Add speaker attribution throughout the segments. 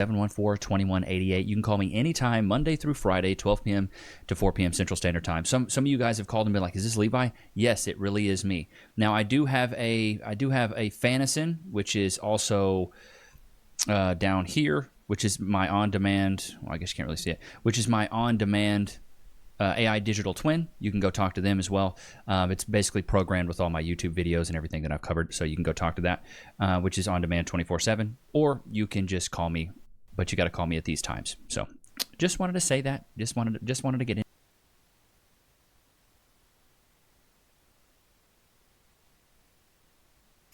Speaker 1: 714-2188. You can call me anytime, Monday through Friday, 12 p.m. to 4 p.m. Central Standard Time. Some of you guys have called and been like, "Is this Levi?" Yes, it really is me. Now I do have a Fanison, which is also down here, which is my on-demand. Well, I guess you can't really see it. Which is my on-demand AI digital twin. You can go talk to them as well. It's basically programmed with all my YouTube videos and everything that I've covered, so you can go talk to that, which is on demand 24/7. Or you can just call me, but you got to call me at these times. So, just wanted to say that. Just wanted to get in.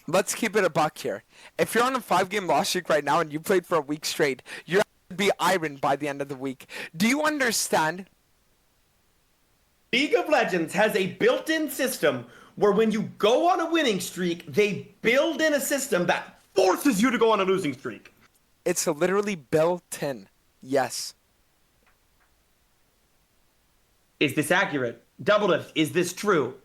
Speaker 2: Let's keep it a buck here. If you're on a 5-game loss streak right now and you played for a week straight, you're going to be iron by the end of the week. Do you understand?
Speaker 3: League of Legends has a built-in system where when you go on a winning streak, they build in a system that forces you to go on a losing streak.
Speaker 2: It's literally built in. Yes.
Speaker 3: Is this accurate? Double Lift, is this true?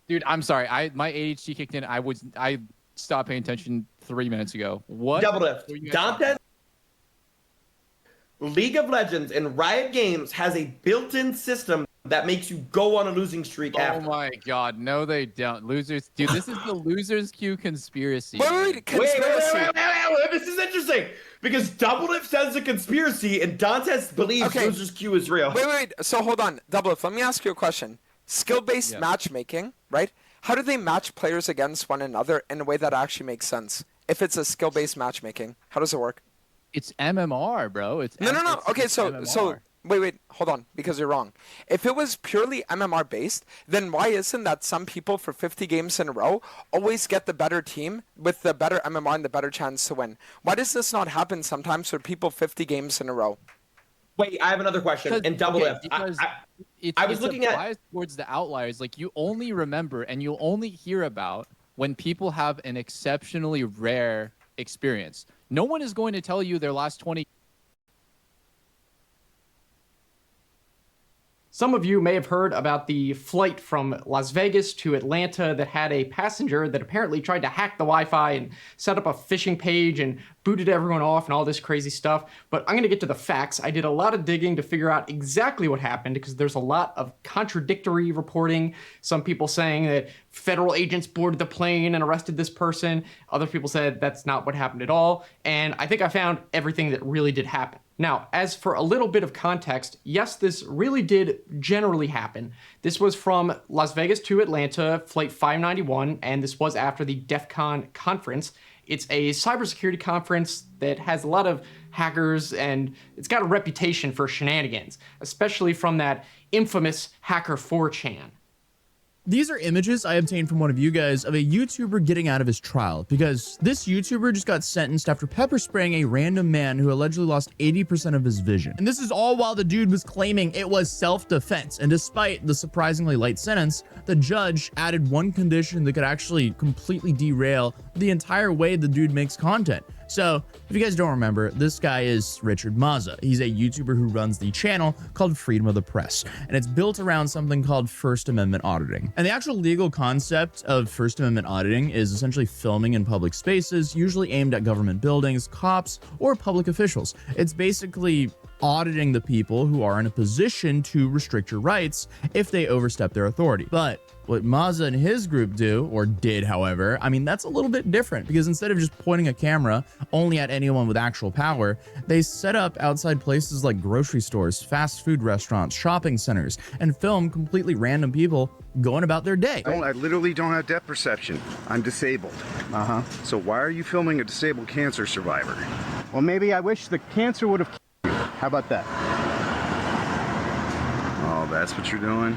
Speaker 4: Dude, I'm sorry. My ADHD kicked in. I stopped paying attention 3 minutes ago. What?
Speaker 3: Double Lift. Dante. League of Legends and Riot Games has a built-in system that makes you go on a losing streak after.
Speaker 4: Oh my god, no they don't. Losers, dude, this is the Losers Queue conspiracy.
Speaker 2: Wait, conspiracy.
Speaker 3: Wait, this is interesting. Because Double Lift says it's a conspiracy and Dantes believes Losers Queue is real.
Speaker 2: Wait, so hold on. Double Lift, let me ask you a question. Skill-based matchmaking, right? How do they match players against one another in a way that actually makes sense? If it's a skill-based matchmaking, how does it work?
Speaker 4: It's MMR, bro. It's
Speaker 2: No. Okay, so
Speaker 4: MMR.
Speaker 2: wait, hold on, because you're wrong. If it was purely MMR based, then why isn't that some people for 50 games in a row always get the better team with the better MMR and the better chance to win? Why does this not happen sometimes for people 50 games in a row?
Speaker 3: Wait, I have another question. And Double Lift.
Speaker 4: Because
Speaker 3: I was looking at
Speaker 4: bias towards the outliers. Like, you only remember and you only hear about when people have an exceptionally rare experience. No one is going to tell you their last 20.
Speaker 5: Some of you may have heard about the flight from Las Vegas to Atlanta that had a passenger that apparently tried to hack the Wi-Fi and set up a phishing page and booted everyone off and all this crazy stuff. But I'm going to get to the facts. I did a lot of digging to figure out exactly what happened because there's a lot of contradictory reporting. Some people saying that federal agents boarded the plane and arrested this person. Other people said that's not what happened at all. And I think I found everything that really did happen. Now, as for a little bit of context, yes, this really did generally happen. This was from Las Vegas to Atlanta, Flight 591, and this was after the DEF CON conference. It's a cybersecurity conference that has a lot of hackers, and it's got a reputation for shenanigans, especially from that infamous hacker 4chan.
Speaker 6: These are images I obtained from one of you guys of a YouTuber getting out of his trial, because this YouTuber just got sentenced after pepper spraying a random man who allegedly lost 80% of his vision. And this is all while the dude was claiming it was self-defense. And despite the surprisingly light sentence, the judge added one condition that could actually completely derail the entire way the dude makes content. So, if you guys don't remember, this guy is Richard Mazza. He's a YouTuber who runs the channel called Freedom of the Press, and it's built around something called First Amendment auditing. And the actual legal concept of First Amendment auditing is essentially filming in public spaces, usually aimed at government buildings, cops, or public officials. It's basically auditing the people who are in a position to restrict your rights if they overstep their authority. But what Mazza and his group do, or did, however, I mean, that's a little bit different, because instead of just pointing a camera only at anyone with actual power, they set up outside places like grocery stores, fast food restaurants, shopping centers, and film completely random people going about their day.
Speaker 7: I literally don't have depth perception. I'm disabled. So why are you filming a disabled cancer survivor?
Speaker 8: Well, maybe I wish the cancer would have killed you. How about that?
Speaker 7: Oh, that's what you're doing?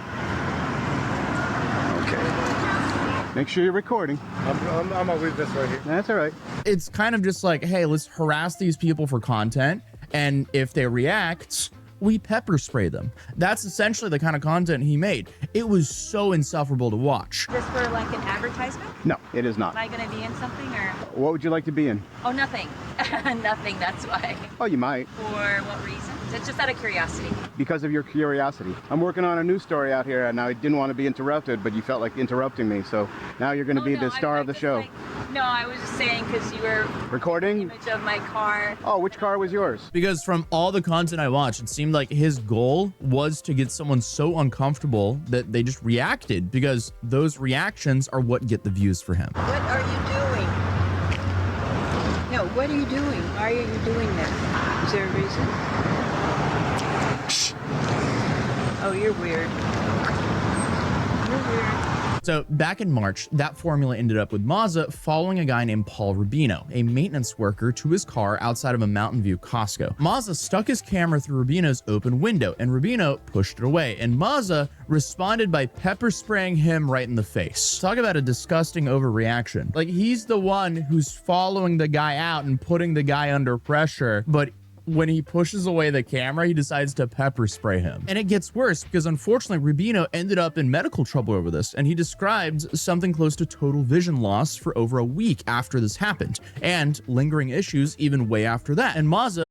Speaker 7: Okay.
Speaker 8: Make sure you're recording.
Speaker 9: I'm gonna leave this right here.
Speaker 8: That's all right.
Speaker 6: It's kind of just like, hey, let's harass these people for content, and if they react, we pepper spray them. That's essentially the kind of content he made. It was so insufferable to watch.
Speaker 10: Is this for like an advertisement?
Speaker 7: No, it is not.
Speaker 10: Am I going to be in something or?
Speaker 7: What would you like to be in?
Speaker 10: Oh, nothing. Nothing, that's why.
Speaker 7: Oh, you might.
Speaker 10: For what reason? It's just out of curiosity.
Speaker 7: Because of your curiosity. I'm working on a news story out here, and I didn't want to be interrupted, but you felt like interrupting me, so now you're going to be the star of the show.
Speaker 10: No, I was just saying because you were
Speaker 7: recording
Speaker 10: image of my car.
Speaker 7: Oh, which car was yours?
Speaker 6: Because from all the content I watched, it seemed like his goal was to get someone so uncomfortable that they just reacted, because those reactions are what get the views for him.
Speaker 11: What are you doing? No, what are you doing? Why are you doing that? Is there a reason? Oh, you're weird. You're weird.
Speaker 6: So back in March, that formula ended up with Mazza following a guy named Paul Rubino, a maintenance worker, to his car outside of a Mountain View Costco. Mazza stuck his camera through Rubino's open window, and Rubino pushed it away, and Mazza responded by pepper spraying him right in the face. Talk about a disgusting overreaction. Like, he's the one who's following the guy out and putting the guy under pressure, but when he pushes away the camera, he decides to pepper spray him. And it gets worse because unfortunately, Rubino ended up in medical trouble over this, and he described something close to total vision loss for over a week after this happened, and lingering issues even way after that. And Mazza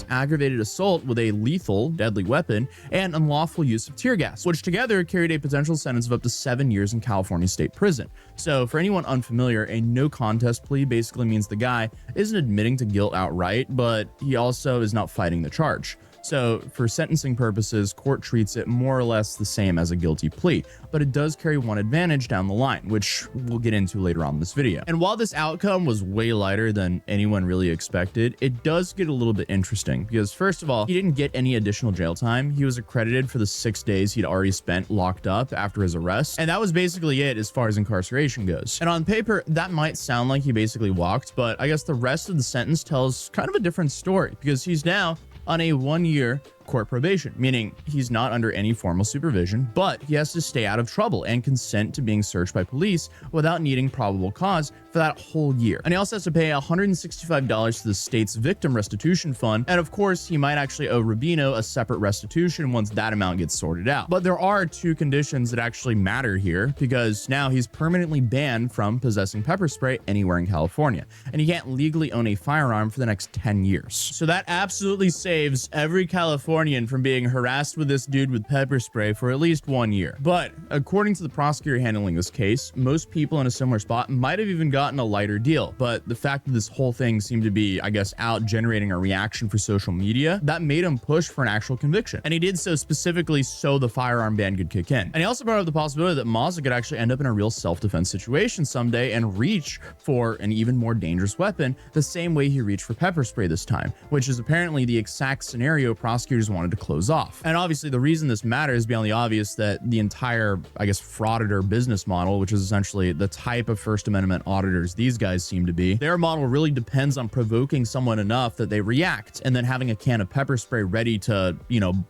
Speaker 6: aggravated assault with a lethal, deadly weapon, and unlawful use of tear gas, which together carried a potential sentence of up to 7 years in California state prison. So for anyone unfamiliar, a no contest plea basically means the guy isn't admitting to guilt outright, but he also is not fighting the charge. So for sentencing purposes, court treats it more or less the same as a guilty plea, but it does carry one advantage down the line, which we'll get into later on in this video. And while this outcome was way lighter than anyone really expected, it does get a little bit interesting because first of all, he didn't get any additional jail time. He was accredited for the 6 days he'd already spent locked up after his arrest. And that was basically it as far as incarceration goes. And on paper, that might sound like he basically walked, but I guess the rest of the sentence tells kind of a different story because he's now on a 1-year court probation, meaning he's not under any formal supervision, but he has to stay out of trouble and consent to being searched by police without needing probable cause for that whole year. And he also has to pay $165 to the state's victim restitution fund. And of course, he might actually owe Rubino a separate restitution once that amount gets sorted out. But there are 2 conditions that actually matter here because now he's permanently banned from possessing pepper spray anywhere in California, and he can't legally own a firearm for the next 10 years. So that absolutely saves every Californian from being harassed with this dude with pepper spray for at least 1 year. But according to the prosecutor handling this case, most people in a similar spot might have even gotten a lighter deal. But the fact that this whole thing seemed to be, I guess, out generating a reaction for social media, that made him push for an actual conviction. And he did so specifically so the firearm ban could kick in. And he also brought up the possibility that Mazza could actually end up in a real self-defense situation someday and reach for an even more dangerous weapon the same way he reached for pepper spray this time, which is apparently the exact scenario prosecutors wanted to close off. And obviously the reason this matters beyond the obvious that the entire, I guess, frauditor business model, which is essentially the type of First Amendment auditors these guys seem to be, their model really depends on provoking someone enough that they react and then having a can of pepper spray ready to,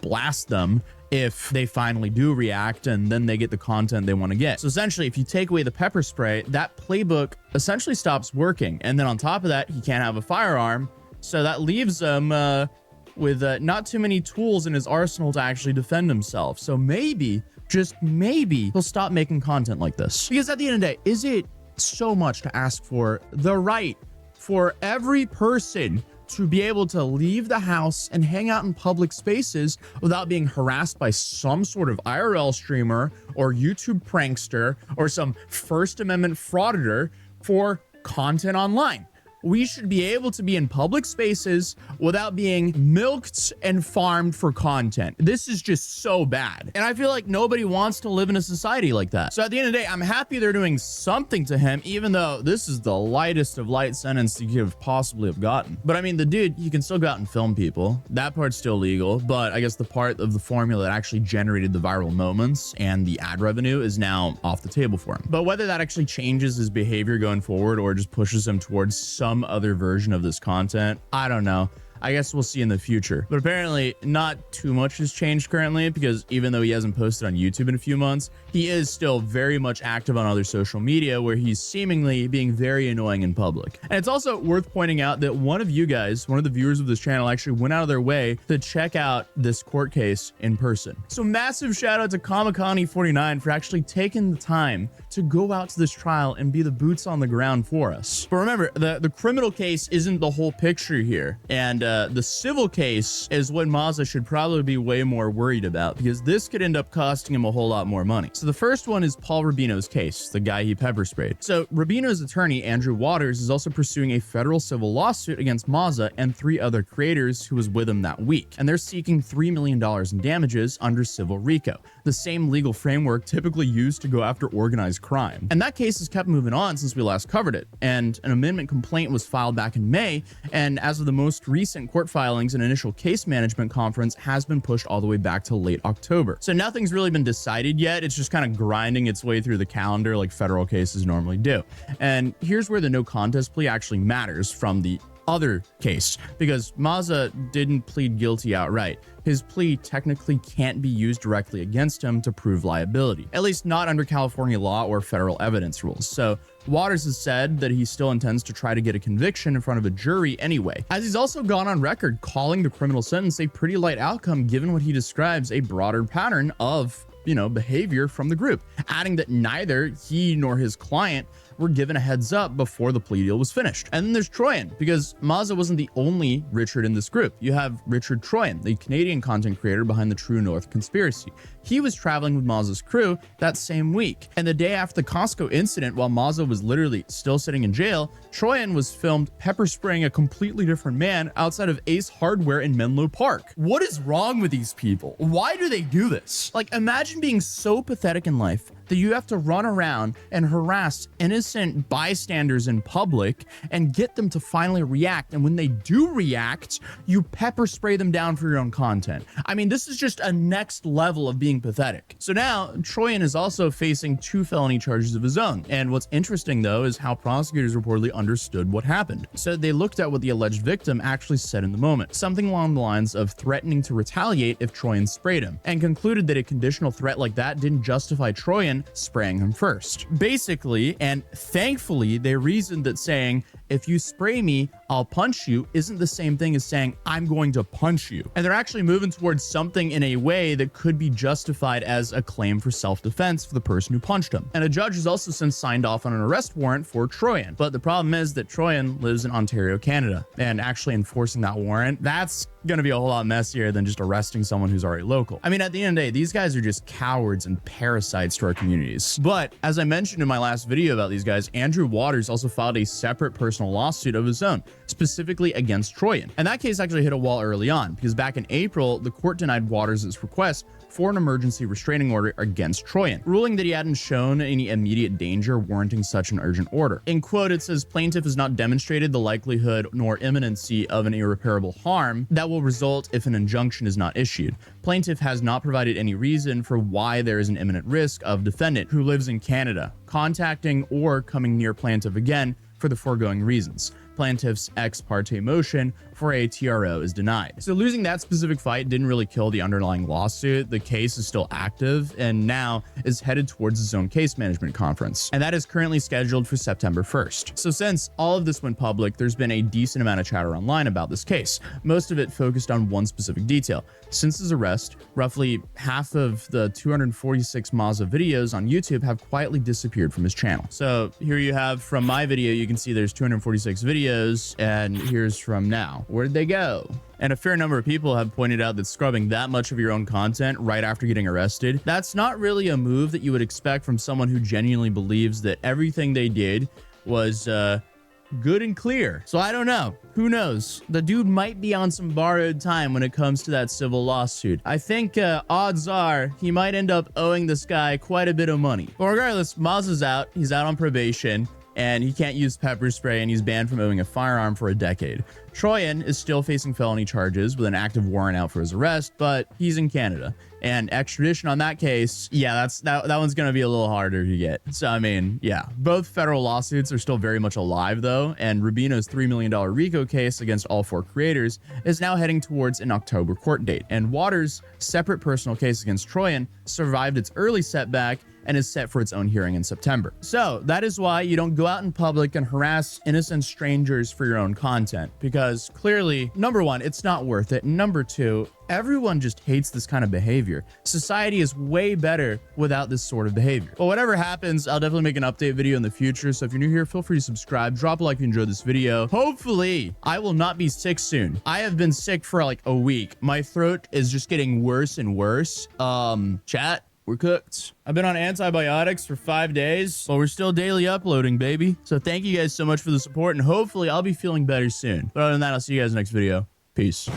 Speaker 6: blast them if they finally do react and then they get the content they want to get. So essentially, if you take away the pepper spray, that playbook essentially stops working. And then on top of that, he can't have a firearm. So that leaves him with not too many tools in his arsenal to actually defend himself. So maybe, just maybe, he'll stop making content like this. Because at the end of the day, is it so much to ask for the right for every person to be able to leave the house and hang out in public spaces without being harassed by some sort of IRL streamer or YouTube prankster or some First Amendment frauditor for content online? We should be able to be in public spaces without being milked and farmed for content. This is just so bad. And I feel like nobody wants to live in a society like that. So at the end of the day, I'm happy they're doing something to him, even though this is the lightest of light sentence you could have possibly have gotten. But I mean, the dude, you can still go out and film people. That part's still legal, but I guess the part of the formula that actually generated the viral moments and the ad revenue is now off the table for him. But whether that actually changes his behavior going forward or just pushes him towards some other version of this content, I don't know. I guess we'll see in the future. But apparently not too much has changed currently, because even though he hasn't posted on YouTube in a few months, he is still very much active on other social media where he's seemingly being very annoying in public. And it's also worth pointing out that one of you guys, one of the viewers of this channel, actually went out of their way to check out this court case in person. So massive shout out to Kamikani49 for actually taking the time to go out to this trial and be the boots on the ground for us. But remember, the criminal case isn't the whole picture here. And the civil case is what Mazza should probably be way more worried about, because this could end up costing him a whole lot more money. So the first one is Paul Rubino's case, the guy he pepper sprayed. So Rubino's attorney, Andrew Waters, is also pursuing a federal civil lawsuit against Mazza and 3 other creators who was with him that week. And they're seeking $3 million in damages under civil RICO, the same legal framework typically used to go after organized crime. And that case has kept moving on since we last covered it. And an amendment complaint was filed back in May. And as of the most recent court filings, an initial case management conference has been pushed all the way back to late October. So nothing's really been decided yet. It's just kind of grinding its way through the calendar like federal cases normally do. And here's where the no contest plea actually matters from the other case, because Mazza didn't plead guilty outright. His plea technically can't be used directly against him to prove liability, at least not under California law or federal evidence rules. So Waters has said that he still intends to try to get a conviction in front of a jury anyway, as he's also gone on record calling the criminal sentence a pretty light outcome given what he describes a broader pattern of behavior from the group, adding that neither he nor his client were given a heads up before the plea deal was finished. And then there's Troyan, because Mazza wasn't the only Richard in this group. You have Richard Troyan, the Canadian content creator behind the True North conspiracy. He was traveling with Mazza's crew that same week. And the day after the Costco incident, while Mazza was literally still sitting in jail, Troyan was filmed pepper spraying a completely different man outside of Ace Hardware in Menlo Park. What is wrong with these people? Why do they do this? Like, imagine being so pathetic in life that you have to run around and harass innocent bystanders in public and get them to finally react. And when they do react, you pepper spray them down for your own content. I mean, this is just a next level of being pathetic. So now Troyan is also facing 2 felony charges of his own. And what's interesting though is how prosecutors reportedly understood what happened. So they looked at what the alleged victim actually said in the moment, something along the lines of threatening to retaliate if Troyan sprayed him, and concluded that a conditional threat like that didn't justify Troyan spraying him first. Basically, and thankfully, they reasoned that saying, if you spray me, I'll punch you isn't the same thing as saying, I'm going to punch you. And they're actually moving towards something in a way that could be justified as a claim for self-defense for the person who punched him. And a judge has also since signed off on an arrest warrant for Troyan. But the problem is that Troyan lives in Ontario, Canada, and actually enforcing that warrant, that's going to be a whole lot messier than just arresting someone who's already local. I mean, at the end of the day, these guys are just cowards and parasites to our communities. But as I mentioned in my last video about these guys, Andrew Waters also filed a separate personal lawsuit of his own, specifically against Troyan. And that case actually hit a wall early on, because back in April, the court denied Waters' request for an emergency restraining order against Troyan, ruling that he hadn't shown any immediate danger warranting such an urgent order. In quote, it says, plaintiff has not demonstrated the likelihood nor imminency of an irreparable harm that will result if an injunction is not issued. Plaintiff has not provided any reason for why there is an imminent risk of defendant who lives in Canada contacting or coming near plaintiff again for the foregoing reasons. Plaintiff's ex parte motion for a TRO is denied. So losing that specific fight didn't really kill the underlying lawsuit. The case is still active and now is headed towards its own case management conference. And that is currently scheduled for September 1st. So since all of this went public, there's been a decent amount of chatter online about this case, most of it focused on one specific detail. Since his arrest, roughly half of the 246 Mazza videos on YouTube have quietly disappeared from his channel. So here you have from my video, you can see there's 246 videos, and here's from now. Where'd they go? And a fair number of people have pointed out that scrubbing that much of your own content right after getting arrested, that's not really a move that you would expect from someone who genuinely believes that everything they did was good and clear. So I don't know. Who knows? The dude might be on some borrowed time when it comes to that civil lawsuit. I think odds are he might end up owing this guy quite a bit of money. But regardless, Mazza's out. He's out on probation, and he can't use pepper spray, and he's banned from owning a firearm for a decade. Troyan is still facing felony charges with an active warrant out for his arrest, but he's in Canada. And extradition on that case, yeah, that one's going to be a little harder to get. So, I mean, yeah, both federal lawsuits are still very much alive, though, and Rubino's $3 million RICO case against all 4 creators is now heading towards an October court date. And Waters' separate personal case against Troyan survived its early setback and is set for its own hearing in September. So that is why you don't go out in public and harass innocent strangers for your own content, because clearly, number one, it's not worth it. Number two, everyone just hates this kind of behavior. Society is way better without this sort of behavior. But whatever happens, I'll definitely make an update video in the future. So if you're new here, feel free to subscribe, drop a like if you enjoyed this video. Hopefully, I will not be sick soon. I have been sick for like a week. My throat is just getting worse and worse. Chat, we're cooked. I've been on antibiotics for 5 days, but we're still daily uploading, baby. So thank you guys so much for the support, and hopefully I'll be feeling better soon. But other than that, I'll see you guys next video. Peace.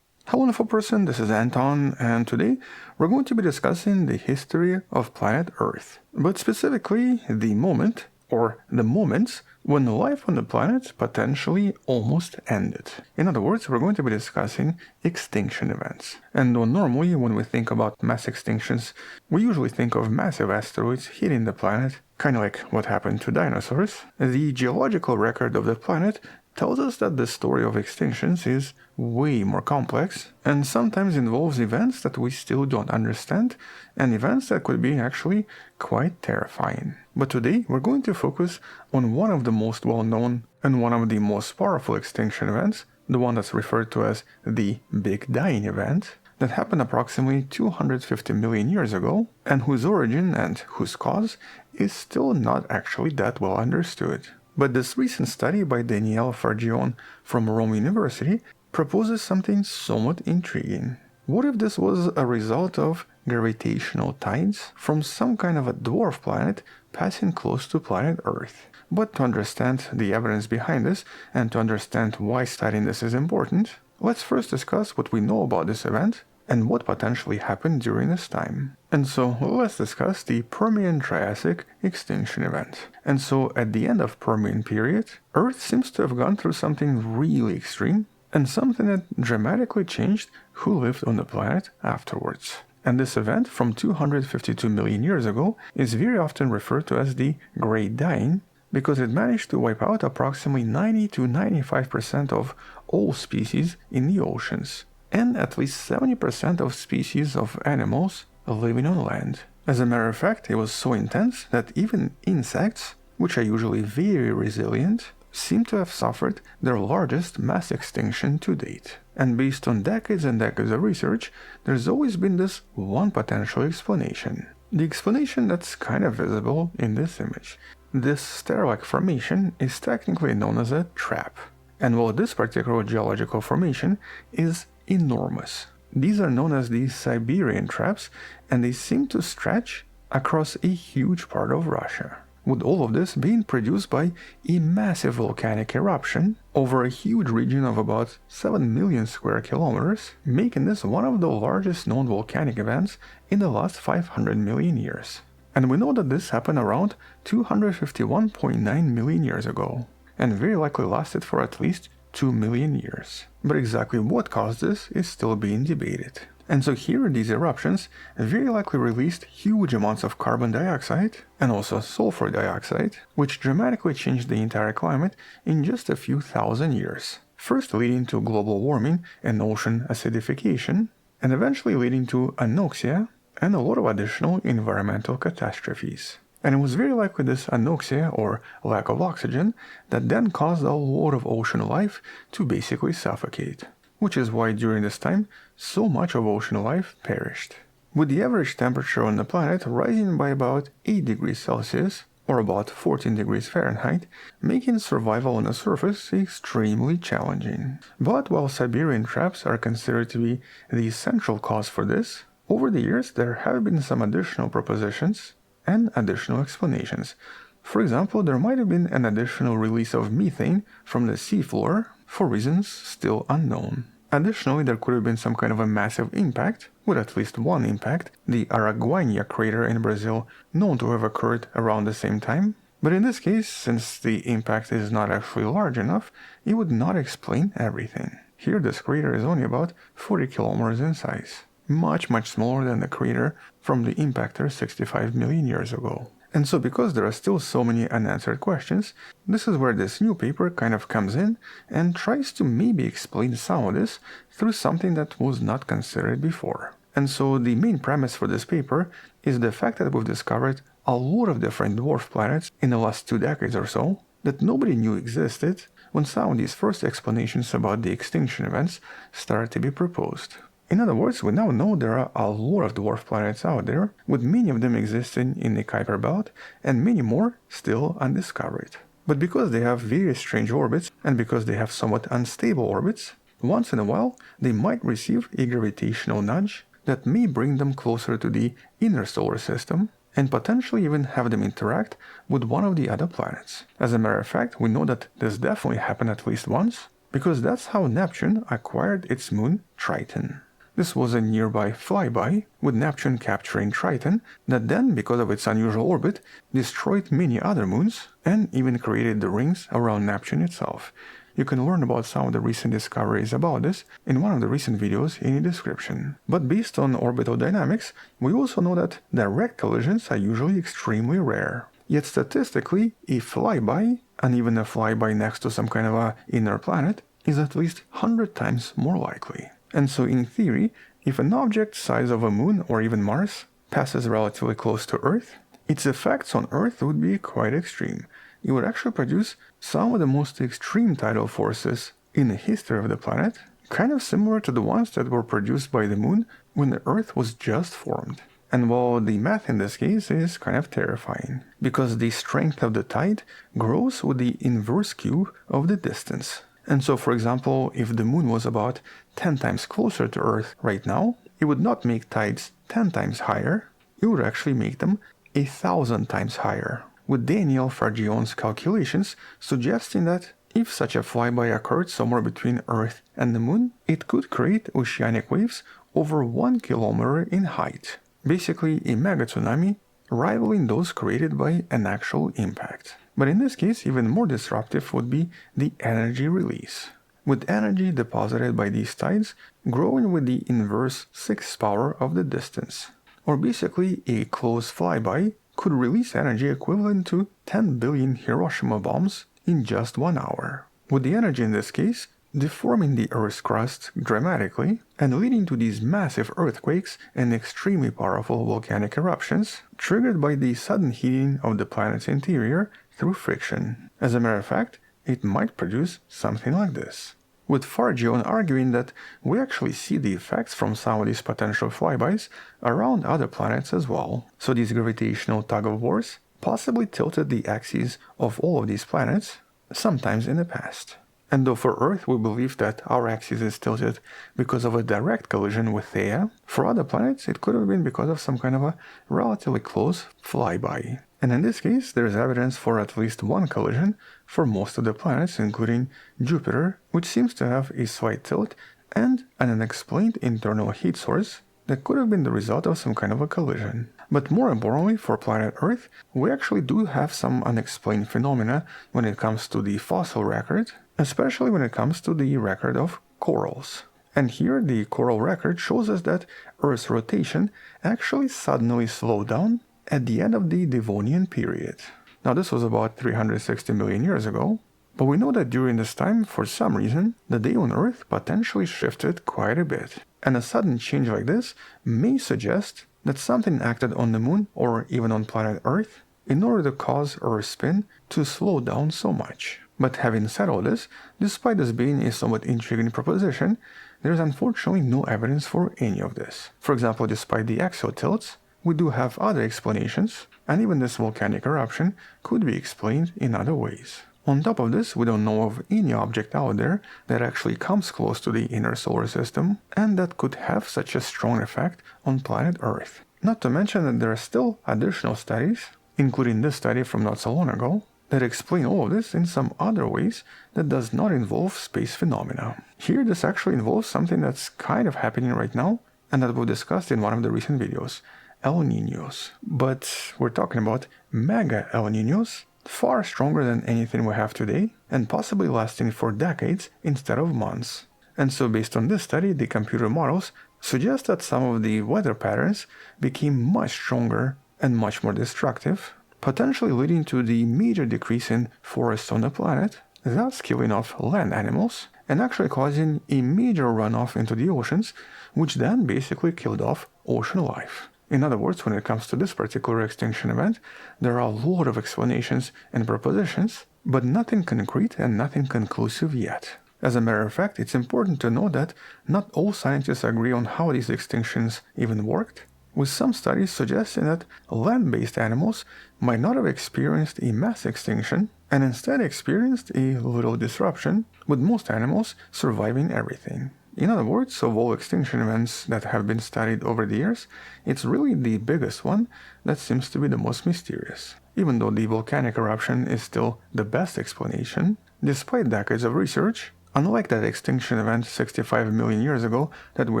Speaker 12: Hello wonderful person, this is Anton, and today we're going to be discussing the history of planet Earth, but specifically the moment, or the moments, when life on the planet potentially almost ended. In other words, we're going to be discussing extinction events. And though normally when we think about mass extinctions, we usually think of massive asteroids hitting the planet, kind of like what happened to dinosaurs, the geological record of the planet tells us that the story of extinctions is way more complex and sometimes involves events that we still don't understand and events that could be actually quite terrifying. But today we're going to focus on one of the most well-known and one of the most powerful extinction events, the one that's referred to as the Big Dying Event, that happened approximately 250 million years ago and whose origin and whose cause is still not actually that well understood. But this recent study by Danielle Fargione from Rome University proposes something somewhat intriguing. What if this was a result of gravitational tides from some kind of a dwarf planet passing close to planet Earth? But to understand the evidence behind this and to understand why studying this is important, let's first discuss what we know about this event and what potentially happened during this time. And so let's discuss the Permian-Triassic extinction event. And so at the end of Permian period, Earth seems to have gone through something really extreme and something that dramatically changed who lived on the planet afterwards. And this event from 252 million years ago is very often referred to as the Great Dying because it managed to wipe out approximately 90 to 95% of all species in the oceans, and at least 70% of species of animals living on land. As a matter of fact, it was so intense that even insects, which are usually very resilient, seem to have suffered their largest mass extinction to date. And based on decades and decades of research, there's always been this one potential explanation. The explanation that's kind of visible in this image. This stair-like formation is technically known as a trap. And while this particular geological formation is enormous. These are known as the Siberian traps, and they seem to stretch across a huge part of Russia, with all of this being produced by a massive volcanic eruption over a huge region of about 7 million square kilometers, making this one of the largest known volcanic events in the last 500 million years. And we know that this happened around 251.9 million years ago, and very likely lasted for at least 2 million years. But exactly what caused this is still being debated. And so here these eruptions very likely released huge amounts of carbon dioxide and also sulfur dioxide, which dramatically changed the entire climate in just a few thousand years. First leading to global warming and ocean acidification, and eventually leading to anoxia and a lot of additional environmental catastrophes. And it was very likely this anoxia, or lack of oxygen, that then caused a lot of ocean life to basically suffocate, which is why during this time so much of ocean life perished. With the average temperature on the planet rising by about 8 degrees Celsius, or about 14 degrees Fahrenheit, making survival on the surface extremely challenging. But while Siberian traps are considered to be the central cause for this, over the years there have been some additional propositions and additional explanations. For example, there might have been an additional release of methane from the seafloor for reasons still unknown. Additionally, there could have been some kind of a massive impact, with at least one impact, the Araguaia crater in Brazil, known to have occurred around the same time. But in this case, since the impact is not actually large enough, it would not explain everything. Here this crater is only about 40 kilometers in size. Much smaller than the crater from the impactor 65 million years ago. And so because there are still so many unanswered questions, this is where this new paper kind of comes in and tries to maybe explain some of this through something that was not considered before. And so the main premise for this paper is the fact that we've discovered a lot of different dwarf planets in the last 2 decades or so that nobody knew existed when some of these first explanations about the extinction events started to be proposed. In other words, we now know there are a lot of dwarf planets out there, with many of them existing in the Kuiper Belt and many more still undiscovered. But because they have very strange orbits and because they have somewhat unstable orbits, once in a while they might receive a gravitational nudge that may bring them closer to the inner solar system and potentially even have them interact with one of the other planets. As a matter of fact, we know that this definitely happened at least once, because that's how Neptune acquired its moon Triton. This was a nearby flyby, with Neptune capturing Triton, that then, because of its unusual orbit, destroyed many other moons, and even created the rings around Neptune itself. You can learn about some of the recent discoveries about this in one of the recent videos in the description. But based on orbital dynamics, we also know that direct collisions are usually extremely rare. Yet statistically, a flyby, and even a flyby next to some kind of a inner planet, is at least 100 times more likely. And so in theory, if an object size of a moon or even Mars passes relatively close to Earth, its effects on Earth would be quite extreme. It would actually produce some of the most extreme tidal forces in the history of the planet, kind of similar to the ones that were produced by the moon when the Earth was just formed. And while the math in this case is kind of terrifying, because the strength of the tide grows with the inverse cube of the distance. And so, for example, if the moon was about 10 times closer to Earth right now, it would not make tides 10 times higher, it would actually make them 1,000 times higher, with Daniel Fargion's calculations suggesting that if such a flyby occurred somewhere between Earth and the moon, it could create oceanic waves over 1 kilometer in height, basically a mega tsunami rivaling those created by an actual impact. But in this case, even more disruptive would be the energy release, with energy deposited by these tides growing with the inverse 6th power of the distance. Or basically, a close flyby could release energy equivalent to 10 billion Hiroshima bombs in just 1 hour, with the energy in this case deforming the Earth's crust dramatically and leading to these massive earthquakes and extremely powerful volcanic eruptions triggered by the sudden heating of the planet's interior through friction. As a matter of fact, it might produce something like this, with Fargion arguing that we actually see the effects from some of these potential flybys around other planets as well. So these gravitational tug-of-wars possibly tilted the axes of all of these planets, sometimes in the past. And though for Earth we believe that our axis is tilted because of a direct collision with Theia, for other planets it could have been because of some kind of a relatively close flyby. And in this case, there is evidence for at least one collision for most of the planets, including Jupiter, which seems to have a slight tilt and an unexplained internal heat source that could have been the result of some kind of a collision. But more importantly, for planet Earth, we actually do have some unexplained phenomena when it comes to the fossil record, especially when it comes to the record of corals. And here the coral record shows us that Earth's rotation actually suddenly slowed down at the end of the Devonian period. Now this was about 360 million years ago, but we know that during this time, for some reason, the day on Earth potentially shifted quite a bit. And a sudden change like this may suggest that something acted on the moon or even on planet Earth in order to cause Earth's spin to slow down so much. But having said all this, despite this being a somewhat intriguing proposition, there is unfortunately no evidence for any of this. For example, despite the axial tilts, we do have other explanations, and even this volcanic eruption could be explained in other ways. On top of this, we don't know of any object out there that actually comes close to the inner solar system, and that could have such a strong effect on planet Earth. Not to mention that there are still additional studies, including this study from not so long ago, that explain all of this in some other ways that does not involve space phenomena. Here this actually involves something that's kind of happening right now, and that we've discussed in one of the recent videos, El Niños. But we're talking about mega El Niños, far stronger than anything we have today, and possibly lasting for decades instead of months. And so based on this study, the computer models suggest that some of the weather patterns became much stronger and much more destructive, potentially leading to the major decrease in forests on the planet, thus killing off land animals, and actually causing a major runoff into the oceans, which then basically killed off ocean life. In other words, when it comes to this particular extinction event, there are a lot of explanations and propositions, but nothing concrete and nothing conclusive yet. As a matter of fact, it's important to know that not all scientists agree on how these extinctions even worked, with some studies suggesting that land-based animals might not have experienced a mass extinction and instead experienced a little disruption, with most animals surviving everything. In other words, of all extinction events that have been studied over the years, it's really the biggest one that seems to be the most mysterious. Even though the volcanic eruption is still the best explanation, despite decades of research, Unlike that extinction event 65 million years ago that we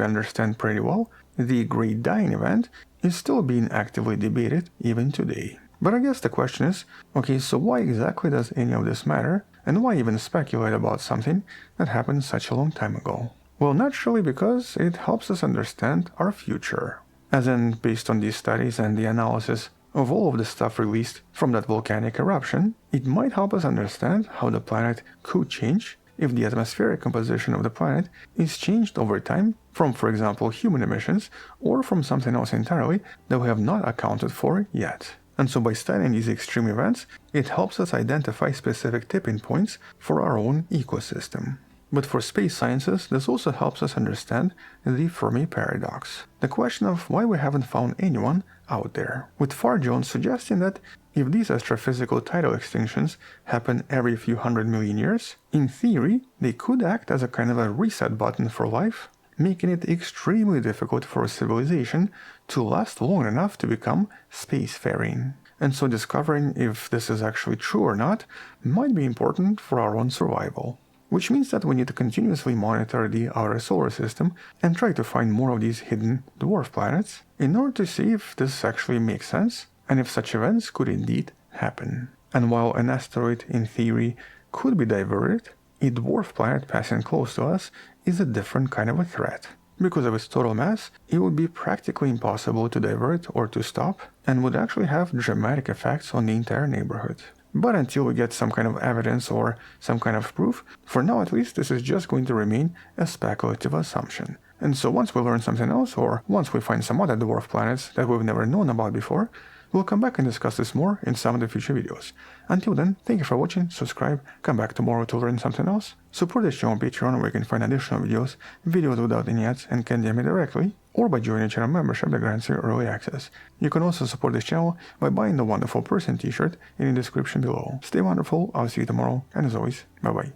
Speaker 12: understand pretty well, the Great Dying Event is still being actively debated even today. But I guess the question is, okay, so why exactly does any of this matter, and why even speculate about something that happened such a long time ago? Well, naturally because it helps us understand our future. As in, based on these studies and the analysis of all of the stuff released from that volcanic eruption, it might help us understand how the planet could change if the atmospheric composition of the planet is changed over time from, for example, human emissions, or from something else entirely that we have not accounted for yet. And so by studying these extreme events, it helps us identify specific tipping points for our own ecosystem. But for space sciences, this also helps us understand the Fermi paradox, the question of why we haven't found anyone out there, with Farr Jones suggesting that if these astrophysical tidal extinctions happen every few 100 million years, in theory, they could act as a kind of a reset button for life, making it extremely difficult for a civilization to last long enough to become spacefaring. And so discovering if this is actually true or not might be important for our own survival. Which means that we need to continuously monitor the outer solar system and try to find more of these hidden dwarf planets in order to see if this actually makes sense and if such events could indeed happen. And while an asteroid in theory could be diverted, a dwarf planet passing close to us is a different kind of a threat. Because of its total mass, it would be practically impossible to divert or to stop, and would actually have dramatic effects on the entire neighborhood. But until we get some kind of evidence or some kind of proof, for now at least this is just going to remain a speculative assumption. And so once we learn something else, or once we find some other dwarf planets that we've never known about before, we'll come back and discuss this more in some of the future videos. Until then, thank you for watching, subscribe, come back tomorrow to learn something else, support this channel on Patreon where you can find additional videos, videos without any ads and can DM me directly, or by joining a channel membership that grants you early access. You can also support this channel by buying the Wonderful Person t-shirt in the description below. Stay wonderful, I'll see you tomorrow, and as always, bye bye.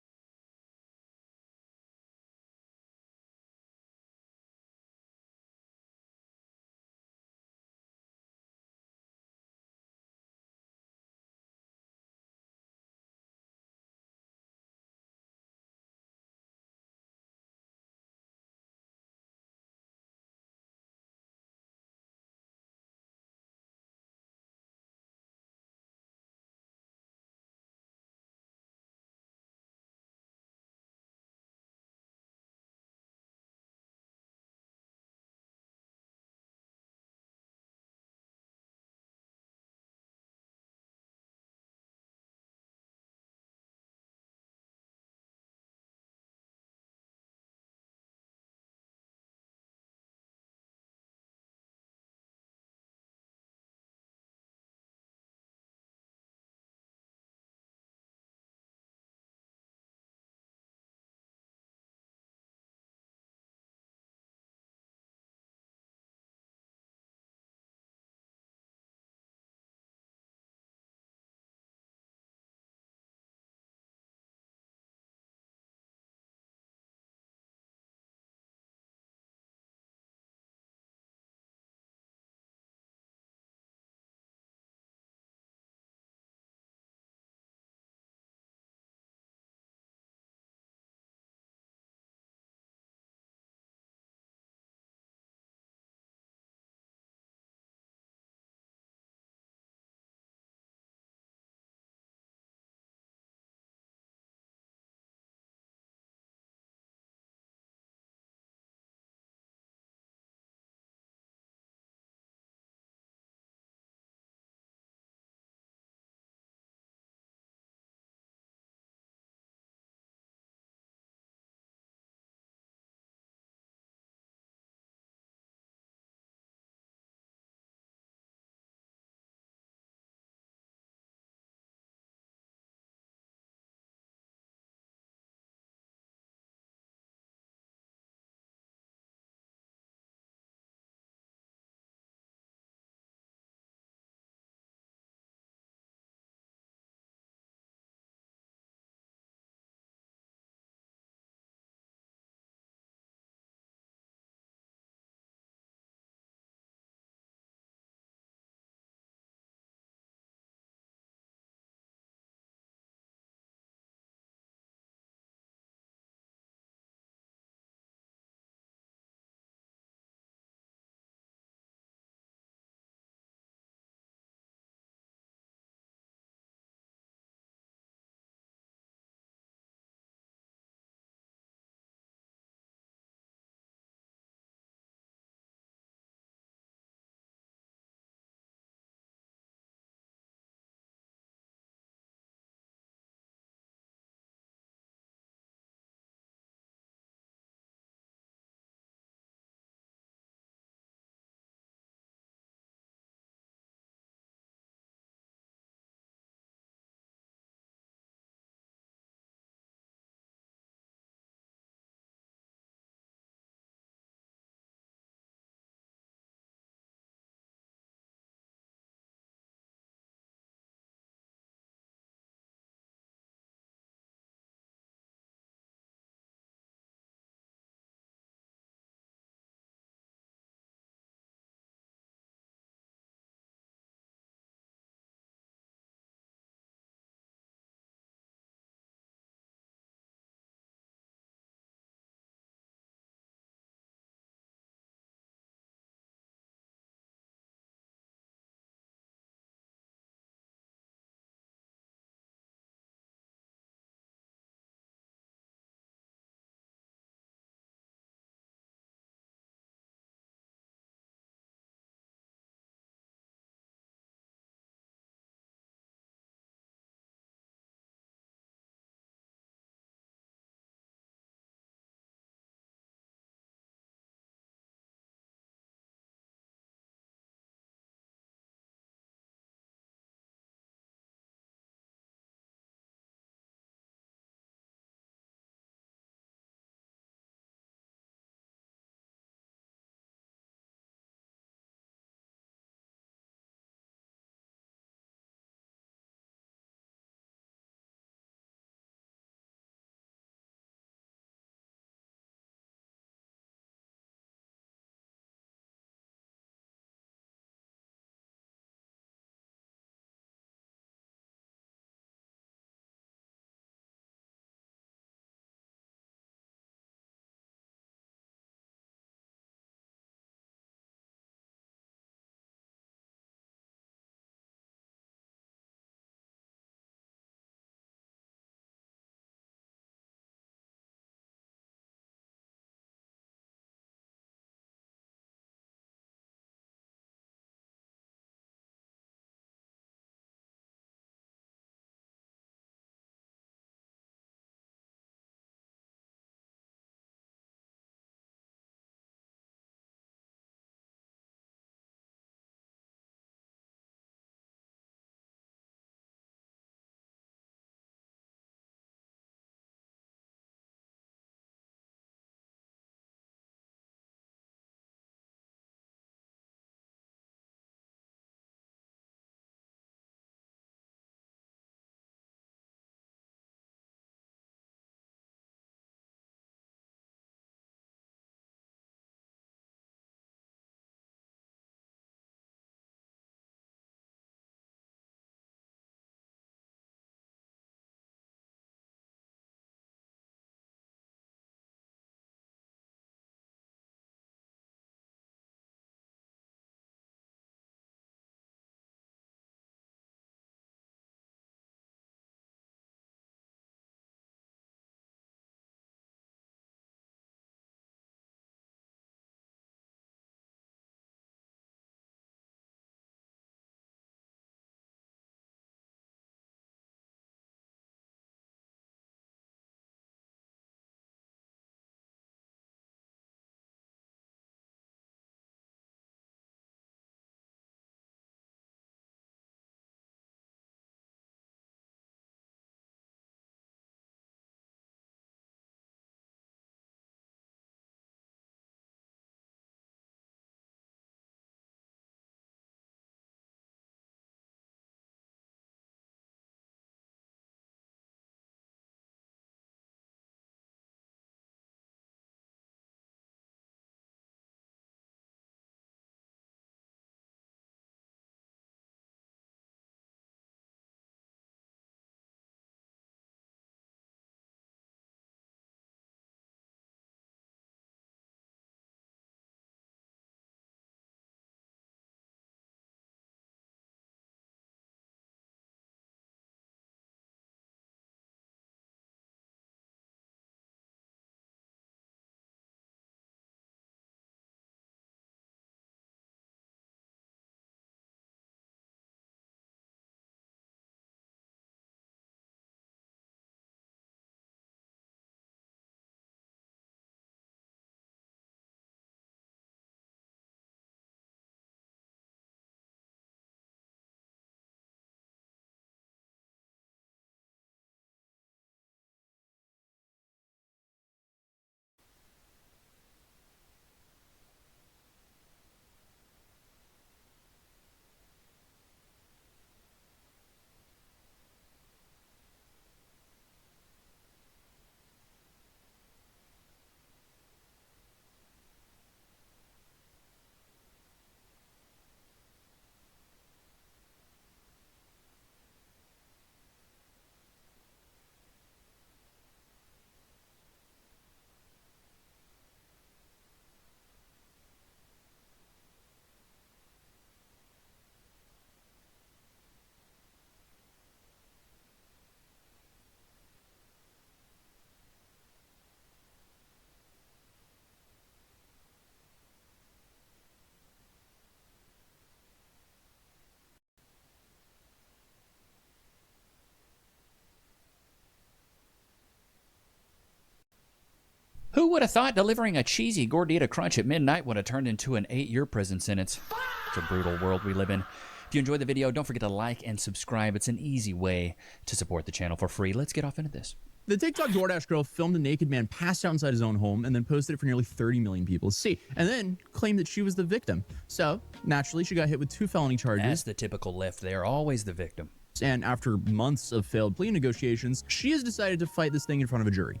Speaker 1: Who would have thought delivering a cheesy gordita crunch at midnight would have turned into an 8-year prison sentence? It's a brutal world we live in. If you enjoyed the video, don't forget to like and subscribe. It's an easy way to support the channel for free. Let's get off into this.
Speaker 6: The TikTok DoorDash girl filmed a naked man passed out inside his own home and then posted it for nearly 30 million people to see, and then claimed that she was the victim. So, naturally, she got hit with 2 felony charges.
Speaker 1: That's the typical left. They're always the victim.
Speaker 6: And after months of failed plea negotiations, she has decided to fight this thing in front of a jury.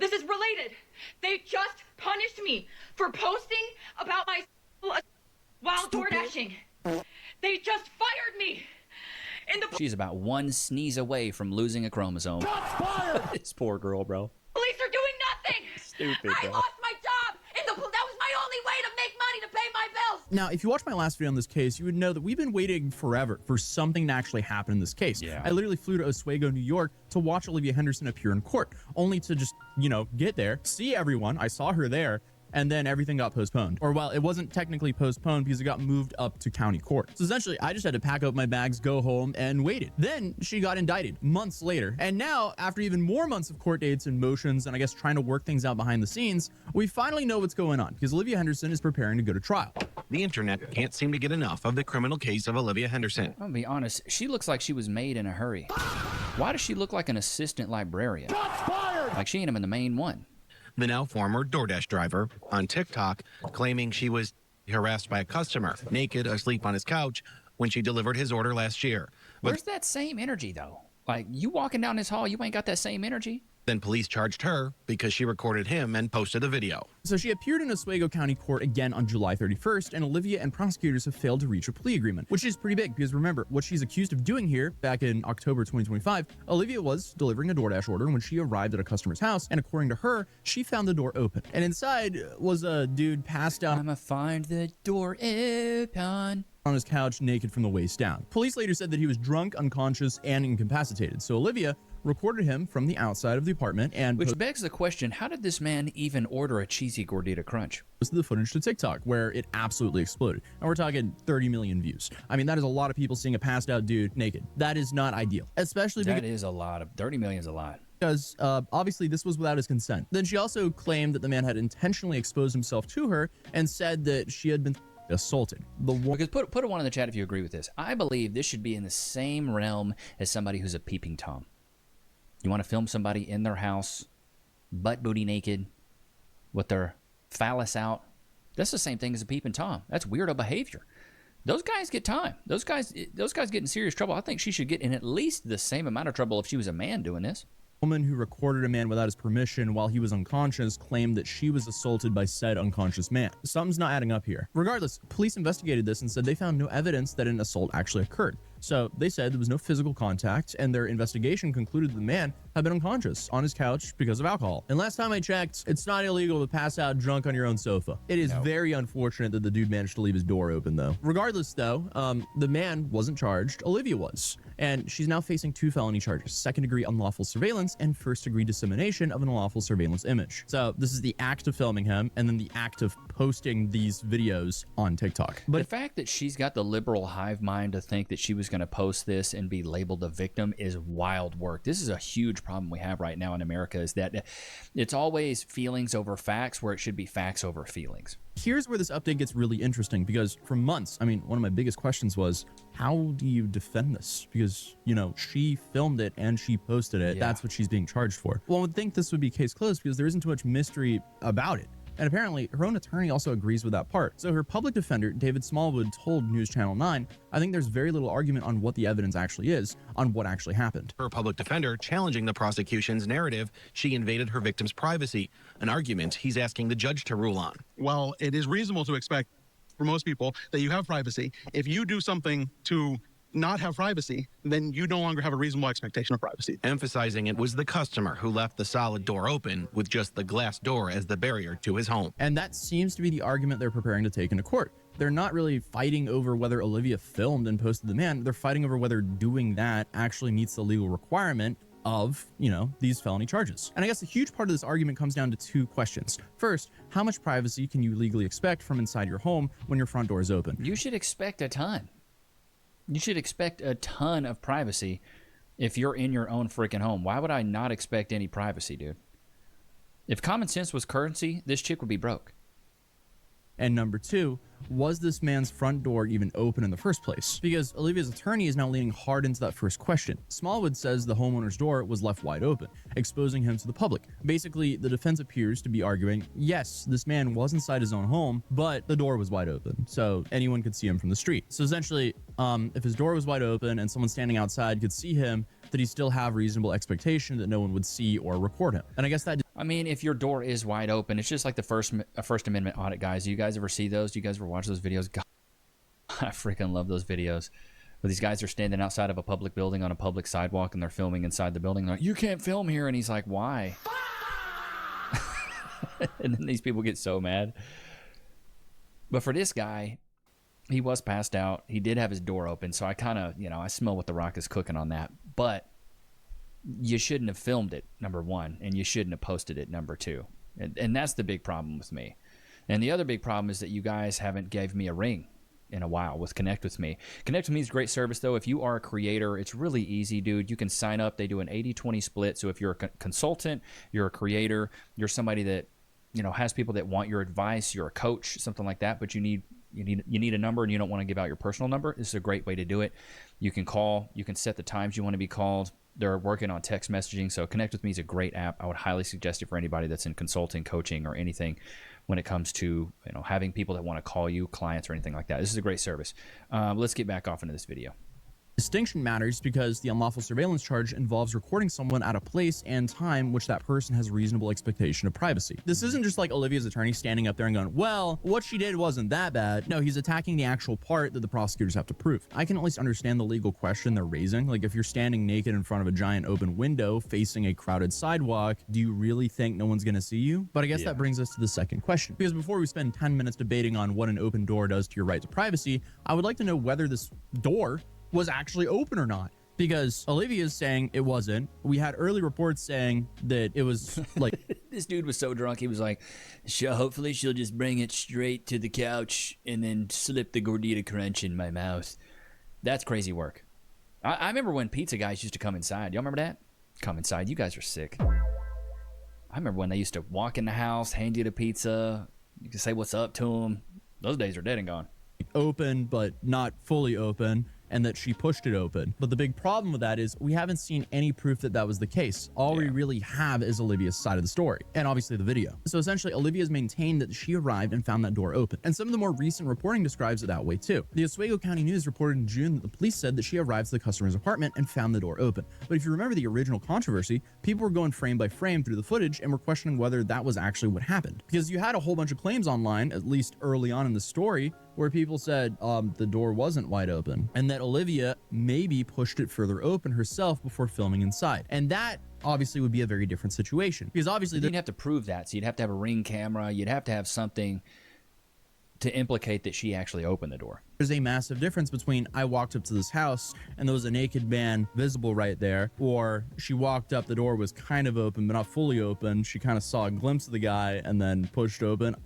Speaker 13: This is related. They just punished me for posting about my while door dashing. They just fired me.
Speaker 1: She's about one sneeze away from losing a chromosome. This poor girl, bro.
Speaker 13: Police are doing nothing.
Speaker 1: Stupid,
Speaker 13: I lost my job. That was my only way to make money to pay my bills.
Speaker 6: Now, if you watched my last video on this case, you would know that we've been waiting forever for something to actually happen in this case.
Speaker 1: Yeah.
Speaker 6: I literally flew to Oswego, New York to watch Olivia Henderson appear in court, only to just, get there, see everyone. I saw her there. And then everything got postponed. Or, well, it wasn't technically postponed because it got moved up to county court. So essentially, I just had to pack up my bags, go home, and waited. Then she got indicted months later. And now, after even more months of court dates and motions, and I guess trying to work things out behind the scenes, we finally know what's going on because Olivia Henderson is preparing to go to trial.
Speaker 14: The internet can't seem to get enough of the criminal case of Olivia Henderson.
Speaker 1: I'll be honest, she looks like she was made in a hurry. Why does she look like an assistant librarian? Like she ain't even the main one.
Speaker 14: The now former DoorDash driver on TikTok claiming she was harassed by a customer, naked, asleep on his couch, when she delivered his order last year. But
Speaker 1: where's that same energy, though? Like, you walking down this hall, you ain't got that same energy?
Speaker 14: Then police charged her because she recorded him and posted the video.
Speaker 6: So she appeared in Oswego County Court again on July 31st, and Olivia and prosecutors have failed to reach a plea agreement, which is pretty big because remember, what she's accused of doing here back in October 2025, Olivia was delivering a DoorDash order when she arrived at a customer's house, and according to her, she found the door open. And inside was a dude passed out.
Speaker 1: I'ma find the door open
Speaker 6: On his couch, naked from the waist down. Police later said that he was drunk, unconscious, and incapacitated. So Olivia recorded him from the outside of the apartment and
Speaker 1: which begs the question, how did this man even order a cheesy gordita crunch?
Speaker 6: Posted the footage to TikTok where it absolutely exploded. And we're talking 30 million views. I mean, that is a lot of people seeing a passed out dude naked. That is not ideal, especially
Speaker 1: that is a lot. 30 million is a lot.
Speaker 6: Because obviously this was without his consent. Then she also claimed that the man had intentionally exposed himself to her and said that she had been assaulted.
Speaker 1: Because put a one in the chat if you agree with this. I believe this should be in the same realm as somebody who's a peeping Tom. You want to film somebody in their house, butt booty naked, with their phallus out. That's the same thing as a peeping Tom. That's weirdo behavior. Those guys get time. Those guys get in serious trouble. I think she should get in at least the same amount of trouble if she was a man doing this.
Speaker 6: Woman who recorded a man without his permission while he was unconscious claimed that she was assaulted by said unconscious man. Something's not adding up here. Regardless, police investigated this and said they found no evidence that an assault actually occurred. So they said there was no physical contact, and their investigation concluded the man had been unconscious on his couch because of alcohol. And last time I checked, it's not illegal to pass out drunk on your own sofa. It is very unfortunate that the dude managed to leave his door open, though. Regardless, though, the man wasn't charged. Olivia was. And she's now facing 2 felony charges: second-degree unlawful surveillance and first-degree dissemination of an unlawful surveillance image. So this is the act of filming him and then the act of posting these videos on TikTok.
Speaker 1: But the fact that she's got the liberal hive mind to think that she was going to post this and be labeled a victim is wild work. This is a huge problem we have right now in America, is that it's always feelings over facts where it should be facts over feelings.
Speaker 6: Here's where this update gets really interesting, because for months, I mean, one of my biggest questions was, how do you defend this? Because, she filmed it and she posted it. Yeah. That's what she's being charged for. Well, I would think this would be case closed because there isn't too much mystery about it. And apparently, her own attorney also agrees with that part. So her public defender, David Smallwood, told News Channel 9, I think there's very little argument on what the evidence actually is, on what actually happened.
Speaker 14: Her public defender challenging the prosecution's narrative she invaded her victim's privacy, an argument he's asking the judge to rule on.
Speaker 15: Well, it is reasonable to expect for most people that you have privacy. If you do something to not have privacy, then you no longer have a reasonable expectation of privacy.
Speaker 14: Emphasizing it was the customer who left the solid door open with just the glass door as the barrier to his home.
Speaker 6: And that seems to be the argument they're preparing to take into court. They're not really fighting over whether Olivia filmed and posted the man. They're fighting over whether doing that actually meets the legal requirement of, these felony charges. And I guess a huge part of this argument comes down to 2 questions. First, how much privacy can you legally expect from inside your home when your front door is open?
Speaker 1: You should expect a ton. You should expect a ton of privacy if you're in your own freaking home. Why would I not expect any privacy, dude? If common sense was currency, this chick would be broke.
Speaker 6: And number two, was this man's front door even open in the first place? Because Olivia's attorney is now leaning hard into that first question. Smallwood says the homeowner's door was left wide open, exposing him to the public. Basically, the defense appears to be arguing, yes, this man was inside his own home, but the door was wide open, so anyone could see him from the street. So essentially, if his door was wide open and someone standing outside could see him, did he still have reasonable expectation that no one would see or record him? And I guess that...
Speaker 1: I mean, if your door is wide open, it's just like the First Amendment audit guys. Do you guys ever see those? Do you guys ever watch those videos? God, I freaking love those videos. Where these guys are standing outside of a public building on a public sidewalk and they're filming inside the building. They're like, you can't film here. And he's like, why? And then these people get so mad. But for this guy, he was passed out. He did have his door open. So I kind of, I smell what the Rock is cooking on that. But you shouldn't have filmed it, number one, and you shouldn't have posted it, number two. And that's the big problem with me. And the other big problem is that you guys haven't gave me a ring in a while with Connect With Me. Connect With Me is a great service, though. If you are a creator, it's really easy, dude. You can sign up. They do an 80-20 split. So if you're a consultant, you're a creator, you're somebody that, has people that want your advice, you're a coach, something like that, but you need a number and you don't want to give out your personal number, this is a great way to do it. You can call. You can set the times you want to be called. They're working on text messaging, so Connect With Me is a great app. I would highly suggest it for anybody that's in consulting, coaching, or anything when it comes to having people that want to call you, clients, or anything like that. This is a great service. Let's get back off into this video.
Speaker 6: Distinction matters because the unlawful surveillance charge involves recording someone at a place and time which that person has reasonable expectation of privacy. This isn't just like Olivia's attorney standing up there and going, well, what she did wasn't that bad. No, he's attacking the actual part that the prosecutors have to prove. I can at least understand the legal question they're raising. Like, if you're standing naked in front of a giant open window facing a crowded sidewalk, do you really think no one's going to see you? But I guess that brings us to the second question. Because before we spend 10 minutes debating on what an open door does to your right to privacy, I would like to know whether this door was actually open or not, because Olivia is saying it wasn't. We had early reports saying that it was like
Speaker 1: this dude was so drunk he was like, hopefully she'll just bring it straight to the couch and then slip the gordita crunch in my mouth. That's crazy work. I remember when pizza guys used to come inside. Y'all remember that? Come inside. You guys are sick. I remember when they used to walk in the house, hand you the pizza, you could say what's up to them. Those days are dead and gone.
Speaker 6: Open but not fully open, and that she pushed it open. But the big problem with that is we haven't seen any proof that that was the case. All we really have is Olivia's side of the story, and obviously the video. So essentially, Olivia's maintained that she arrived and found that door open. And some of the more recent reporting describes it that way too. The Oswego County News reported in June that the police said that she arrived to the customer's apartment and found the door open. But if you remember the original controversy, people were going frame by frame through the footage and were questioning whether that was actually what happened. Because you had a whole bunch of claims online, at least early on in the story, where people said the door wasn't wide open and that Olivia maybe pushed it further open herself before filming inside. And that obviously would be a very different situation, because obviously
Speaker 1: you'd have to prove that. So you'd have to have a Ring camera. You'd have to have something to implicate that she actually opened the door.
Speaker 6: There's a massive difference between I walked up to this house and there was a naked man visible right there, or she walked up, the door was kind of open but not fully open. She kind of saw a glimpse of the guy and then pushed open.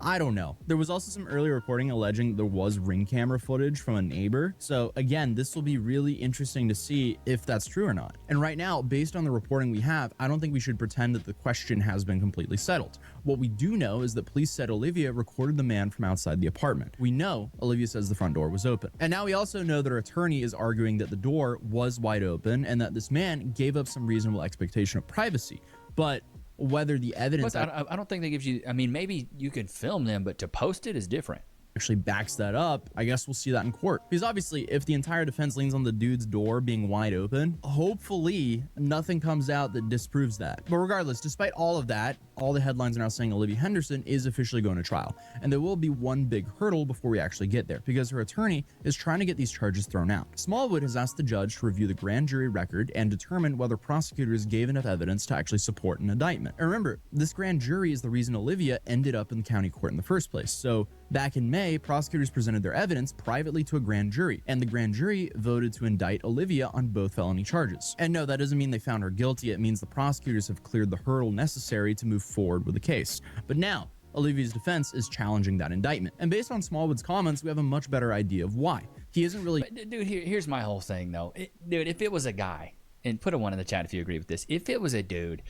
Speaker 6: I don't know. There was also some early reporting alleging there was Ring camera footage from a neighbor. So again, this will be really interesting to see if that's true or not. And right now, based on the reporting we have, I don't think we should pretend that the question has been completely settled. What we do know is that police said Olivia recorded the man from outside the apartment. We know Olivia says the front door was open. And now we also know that her attorney is arguing that the door was wide open and that this man gave up some reasonable expectation of privacy. But whether the evidence...
Speaker 1: But I don't think that gives you... I mean, maybe you can film them, but to post it is different.
Speaker 6: Actually backs that up, I guess we'll see that in court. Because obviously, if the entire defense leans on the dude's door being wide open, hopefully nothing comes out that disproves that. But regardless, despite all of that, all the headlines are now saying Olivia Henderson is officially going to trial. And there will be one big hurdle before we actually get there, because her attorney is trying to get these charges thrown out. Smallwood has asked the judge to review the grand jury record and determine whether prosecutors gave enough evidence to actually support an indictment. And remember, this grand jury is the reason Olivia ended up in the county court in the first place. So back in May, prosecutors presented their evidence privately to a grand jury, and the grand jury voted to indict Olivia on both felony charges. And no, that doesn't mean they found her guilty. It means the prosecutors have cleared the hurdle necessary to move forward with the case. But now, Olivia's defense is challenging that indictment. And based on Smallwood's comments, we have a much better idea of why. He isn't really...
Speaker 1: But, dude, here's my whole thing, though. Dude, if it was a guy, and put a 1 in the chat if you agree with this, if it was a dude,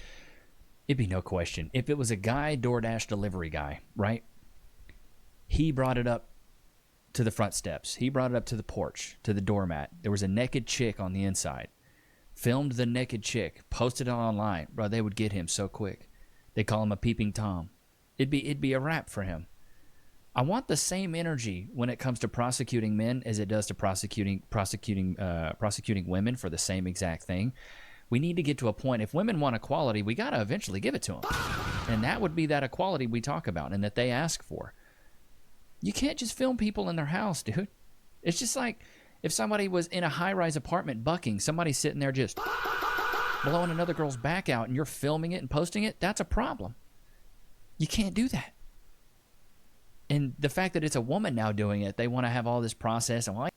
Speaker 1: It'd be no question. If it was a guy, DoorDash delivery guy, right? He brought it up to the front steps. He brought it up to the porch, to the doormat. There was a naked chick on the inside. Filmed the naked chick, posted it online. Bro, they would get him so quick. They call him a peeping Tom. It'd be a wrap for him. I want the same energy when it comes to prosecuting men as it does to prosecuting women for the same exact thing. We need to get to a point, if women want equality, we got to eventually give it to them. And that would be that equality we talk about and that they ask for. You can't just film people in their house, dude. It's just like if somebody was in a high-rise apartment bucking, somebody sitting there just blowing another girl's back out and you're filming it and posting it, that's a problem. You can't do that. And the fact that it's a woman now doing it, they want to have all this process. And well,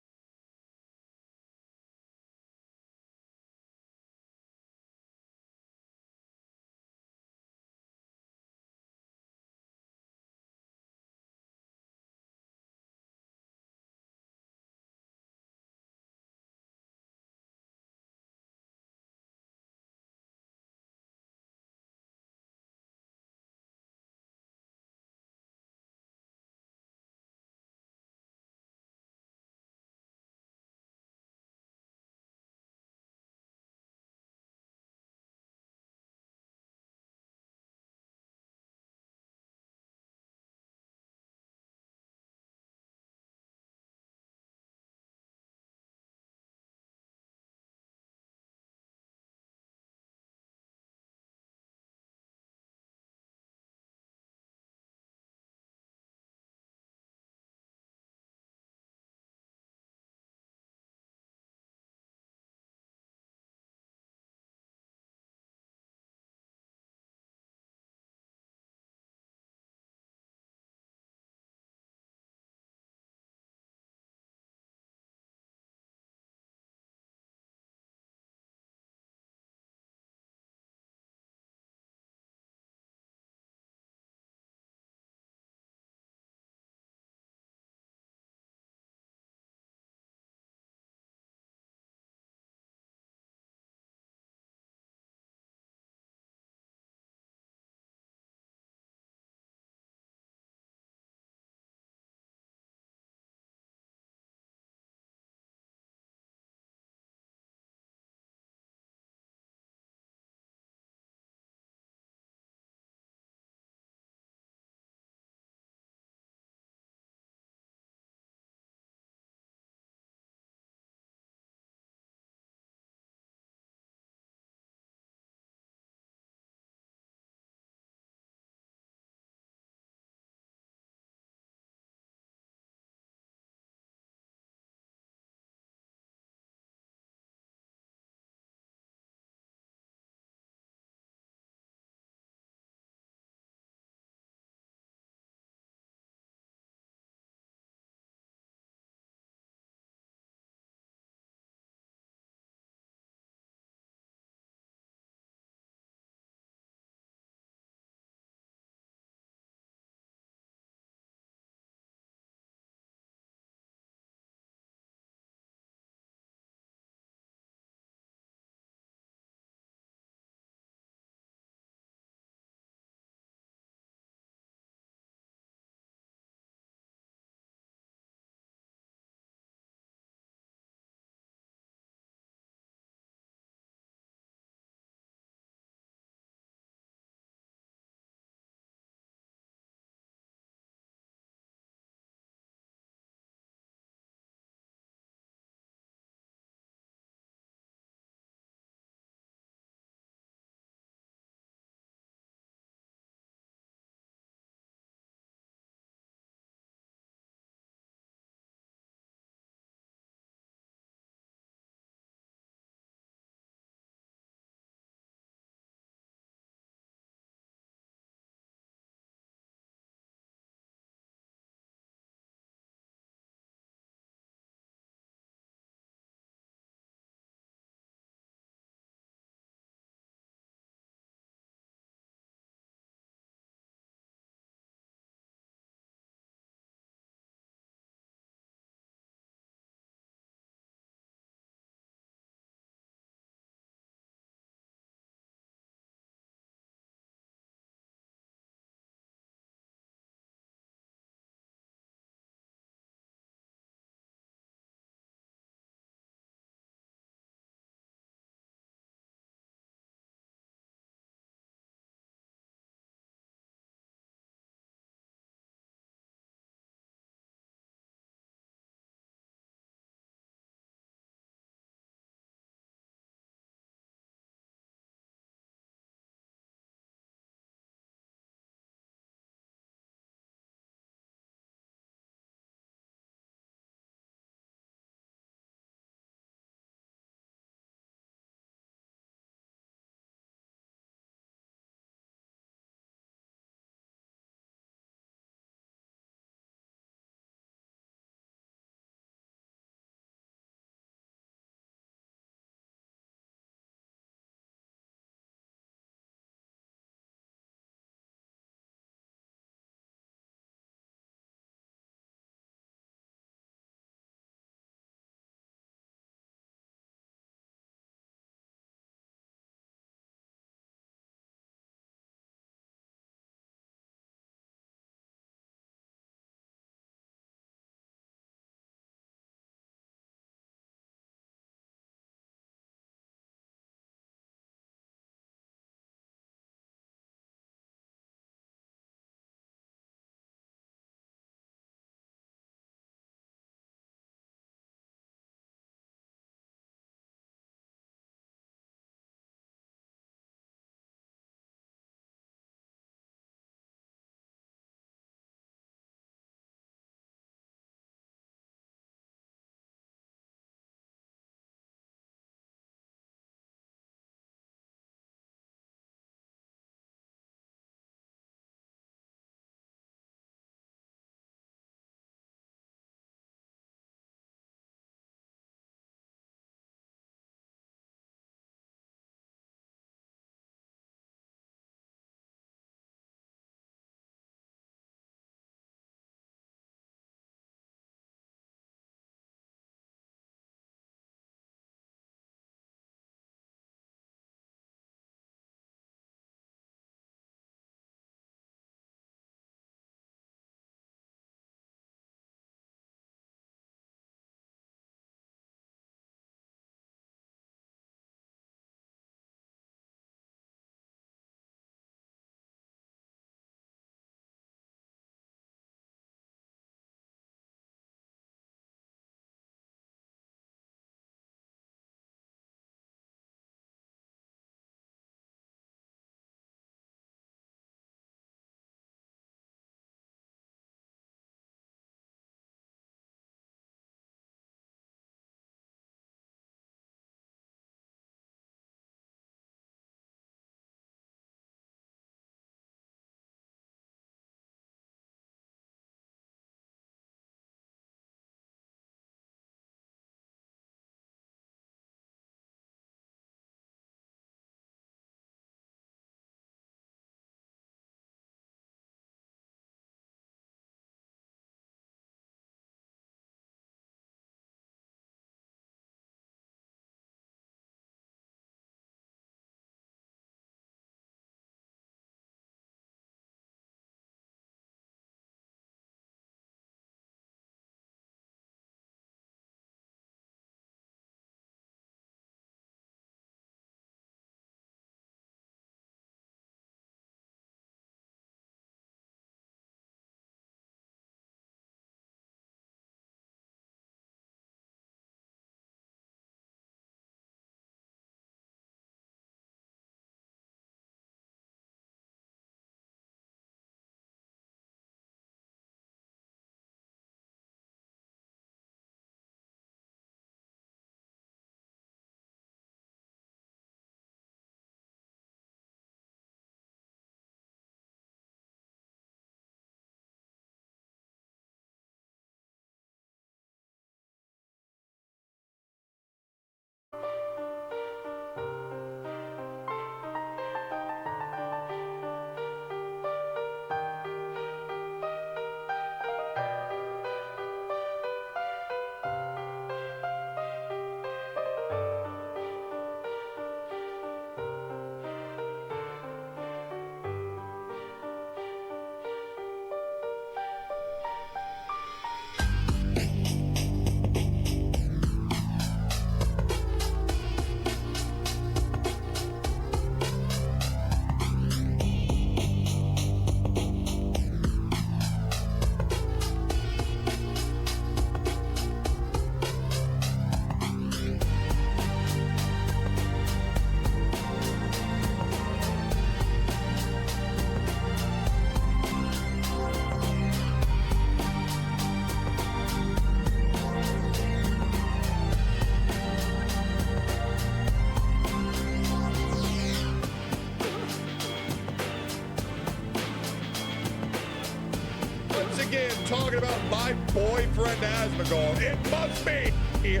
Speaker 16: my boyfriend Asmongold. It must be a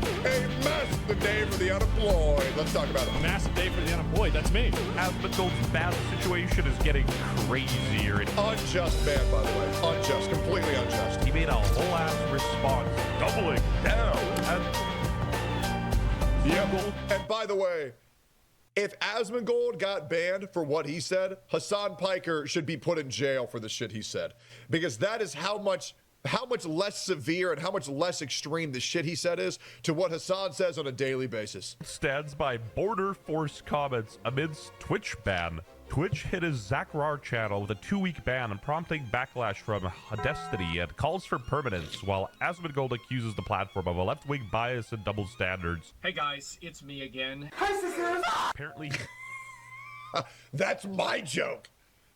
Speaker 16: massive day for the unemployed. Let's talk about it.
Speaker 17: A massive day for the unemployed. That's me.
Speaker 18: Asmongold's bad situation is getting crazier.
Speaker 16: Unjust ban, by the way. Unjust. Completely unjust.
Speaker 18: He made a whole ass response, doubling down.
Speaker 16: And by the way, if Asmongold got banned for what he said, Hassan Piker should be put in jail for the shit he said. Because that is how much less severe and how much less extreme the shit he said is to what Hassan says on a daily basis.
Speaker 18: Stands by border force comments amidst Twitch ban. Twitch hit his Zachrar channel with a 2-week ban and prompting backlash from Destiny and calls for permanence, while Asmongold accuses the platform of a left-wing bias and double standards.
Speaker 17: Hey guys, it's me again.
Speaker 16: Hi, sisters!
Speaker 18: Apparently...
Speaker 16: That's my joke.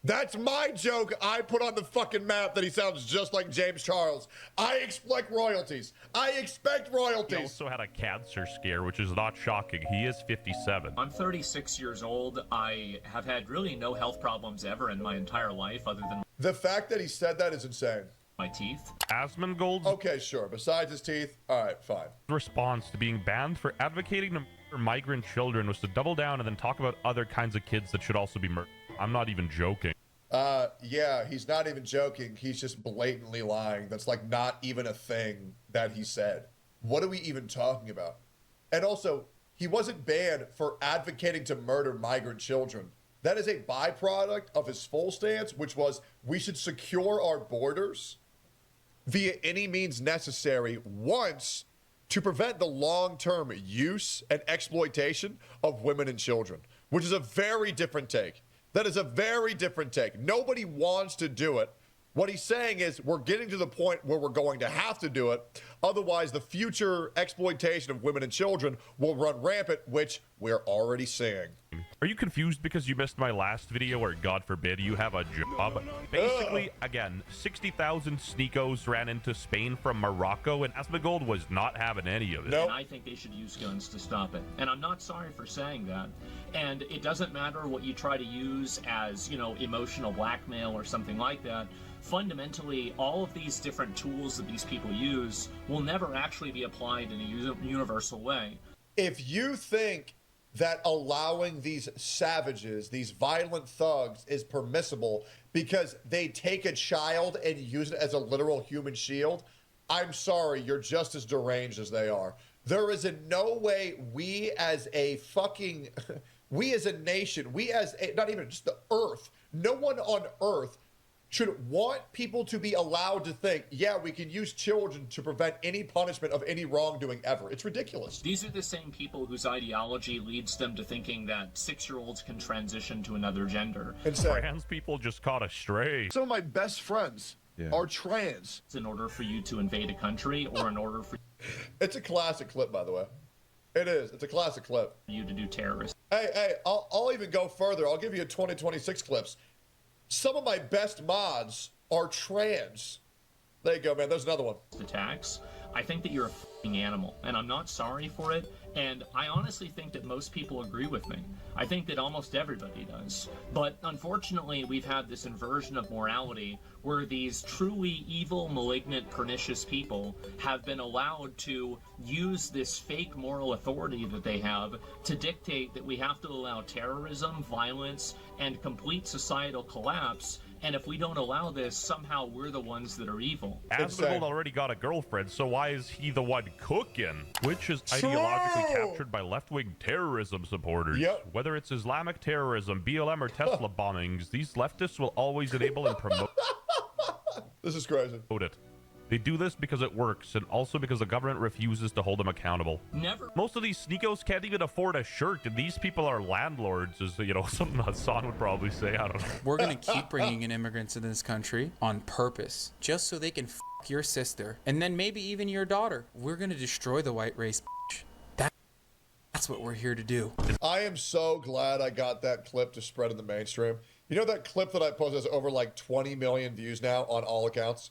Speaker 16: That's my joke I put on the fucking map that he sounds just like James Charles. I expect royalties. I expect royalties.
Speaker 18: He also had a cancer scare, which is not shocking. He is 57.
Speaker 17: I'm 36 years old. I have had really no health problems ever in my entire life other than
Speaker 16: the fact that he said that is insane.
Speaker 17: My teeth.
Speaker 18: Asmongold's...
Speaker 16: Okay, sure. Besides his teeth, all right, fine.
Speaker 18: Response to being banned for advocating to murder migrant children was to double down and then talk about other kinds of kids that should also be murdered. I'm not even joking.
Speaker 16: Yeah, he's not even joking. He's just blatantly lying. That's like not even a thing that he said. What are we even talking about? And also, he wasn't banned for advocating to murder migrant children. That is a byproduct of his full stance, which was we should secure our borders via any means necessary once to prevent the long-term use and exploitation of women and children, which is a very different take. That is a very different take. Nobody wants to do it. What he's saying is we're getting to the point where we're going to have to do it. Otherwise, the future exploitation of women and children will run rampant, which we're already seeing.
Speaker 18: Are you confused because you missed my last video where, God forbid, you have a job? Basically, again, 60,000 sneakos ran into Spain from Morocco, and Asmongold was not having any of it.
Speaker 17: And I think they should use guns to stop it. And I'm not sorry for saying that. And it doesn't matter what you try to use as, you know, emotional blackmail or something like that. Fundamentally, all of these different tools that these people use will never actually be applied in a universal way.
Speaker 16: If you think that allowing these savages, these violent thugs, is permissible because they take a child and use it as a literal human shield, I'm sorry, you're just as deranged as they are. There is in no way we as a fucking, we as a nation, we as a, not even just the earth, no one on earth should want people to be allowed to think, yeah, we can use children to prevent any punishment of any wrongdoing ever. It's ridiculous.
Speaker 17: These are the same people whose ideology leads them to thinking that 6-year-olds can transition to another gender.
Speaker 18: Trans people just caught a stray.
Speaker 16: Some of my best friends are trans.
Speaker 17: In order for you to invade a country or in order for
Speaker 16: It's a classic clip, by the way. It is. It's a classic clip.
Speaker 17: You to do terrorist.
Speaker 16: Hey, I'll even go further. I'll give you a 2026 clips. Some of my best mods are trans. There you go, man. There's another one.
Speaker 17: Attacks. I think that you're a f***ing animal, and I'm not sorry for it. And I honestly think that most people agree with me. I think that almost everybody does. But unfortunately, we've had this inversion of morality where these truly evil, malignant, pernicious people have been allowed to use this fake moral authority that they have to dictate that we have to allow terrorism, violence, and complete societal collapse. And if we don't allow this, somehow we're the ones that are evil.
Speaker 18: Asmongold already got a girlfriend, so why is he the one cooking? Which is ideologically captured by left-wing terrorism supporters. Whether it's Islamic terrorism, BLM, or Tesla bombings, these leftists will always enable and promote
Speaker 16: This is crazy.
Speaker 18: it. They do this because it works, and also because the government refuses to hold them accountable.
Speaker 17: Never.
Speaker 18: Most of these sneakos can't even afford a shirt, and these people are landlords, is, you know, something Hassan would probably say. I don't know.
Speaker 19: We're gonna keep bringing in immigrants in this country on purpose, just so they can f your sister, and then maybe even your daughter. We're gonna destroy the white race, That's what we're here to do.
Speaker 16: I am so glad I got that clip to spread in the mainstream. You know that clip that I posted has over like 20 million views now on all accounts?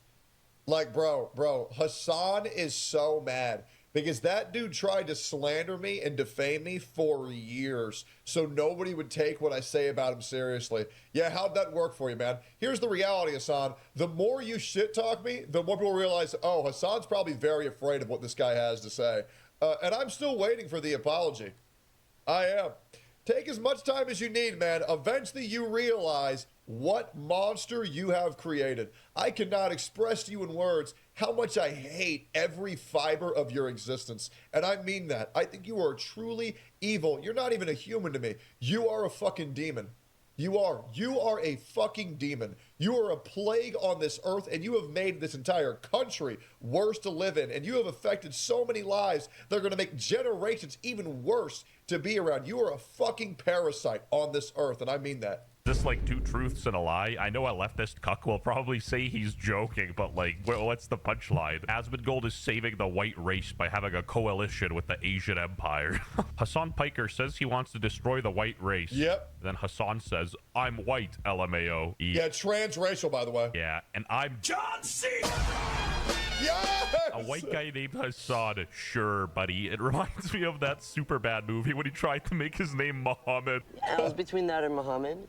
Speaker 16: Like, bro, Hassan is so mad Because that dude tried to slander me and defame me for years, so nobody would take what I say about him seriously. Yeah, how'd that work for you, man? Here's the reality, Hassan. The more you shit talk me, the more people realize, oh, Hassan's probably very afraid of what this guy has to say. And I'm still waiting for the apology. I am. Take as much time as you need, man. Eventually you realize what monster you have created. I cannot express to you in words how much I hate every fiber of your existence. And I mean that. I think you are truly evil. You're not even a human to me. You are a fucking demon. You are. You are a fucking demon. You are a plague on this earth, and you have made this entire country worse to live in. And you have affected so many lives that are going to make generations even worse to be around. You are a fucking parasite on this earth, and I mean that.
Speaker 18: Just like two truths and a lie. I know a leftist cuck will probably say he's joking, but like, what's the punchline? Asmongold is saving the white race by having a coalition with the Asian Empire. Hassan Piker says he wants to destroy the white race.
Speaker 16: Yep.
Speaker 18: Then Hassan says, I'm white, LMAO.
Speaker 16: Yeah, transracial, by the way.
Speaker 18: Yeah, and I'm
Speaker 16: John C. Yes!
Speaker 18: A white guy named Hassan. Sure, buddy. It reminds me of that Superbad movie when he tried to make his name Muhammad.
Speaker 20: Yeah, it was between that and Muhammad.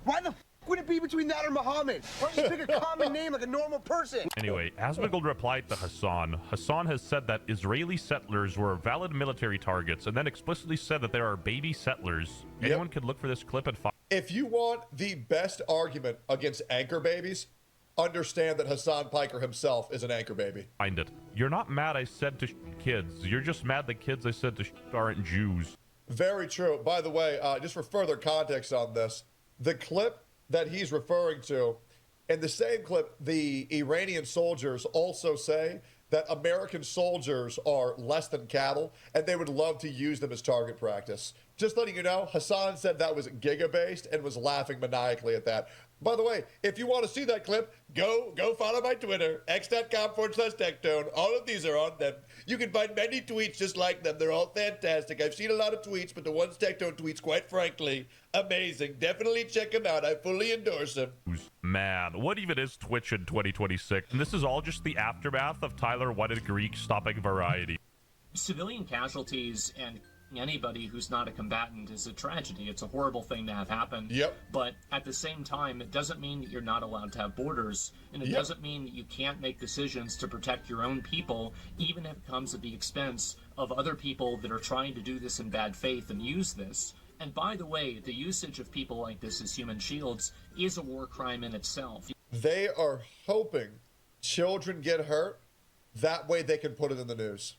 Speaker 9: Why the would it be between that or Muhammad? Why don't you pick a common name like a normal person?
Speaker 18: Anyway, Asmongold replied to Hassan. Hassan has said that Israeli settlers were valid military targets, and then explicitly said that there are baby settlers. Anyone could look for this clip and find.
Speaker 16: If you want the best argument against anchor babies, understand that Hassan Piker himself is an anchor baby.
Speaker 18: Find it. You're not mad I said to kids. You're just mad the kids I said to aren't Jews.
Speaker 16: Very true. By the way, just for further context on this, the clip that he's referring to, in the same clip, the Iranian soldiers also say that American soldiers are less than cattle, and they would love to use them as target practice. Just letting you know, Hassan said that was Giga-based and was laughing maniacally at that. By the way, if you want to see that clip, go follow my Twitter, x.com/Tectone. All of these are on them. You can find many tweets just like them. They're all fantastic. I've seen a lot of tweets, but the ones Tectone tweets, quite frankly, amazing. Definitely check them out. I fully endorse them.
Speaker 18: Man, what even is Twitch in 2026? And this is all just the aftermath of Tyler Whited Greek stopping Variety.
Speaker 17: Civilian casualties and anybody who's not a combatant is a tragedy. It's a horrible thing to have happen.
Speaker 16: Yep.
Speaker 17: But at the same time, it doesn't mean that you're not allowed to have borders, and it doesn't mean that you can't make decisions to protect your own people, even if it comes at the expense of other people that are trying to do this in bad faith and use this. And by the way, the usage of people like this as human shields is a war crime in itself.
Speaker 16: They are hoping children get hurt. That way they can put it in the news.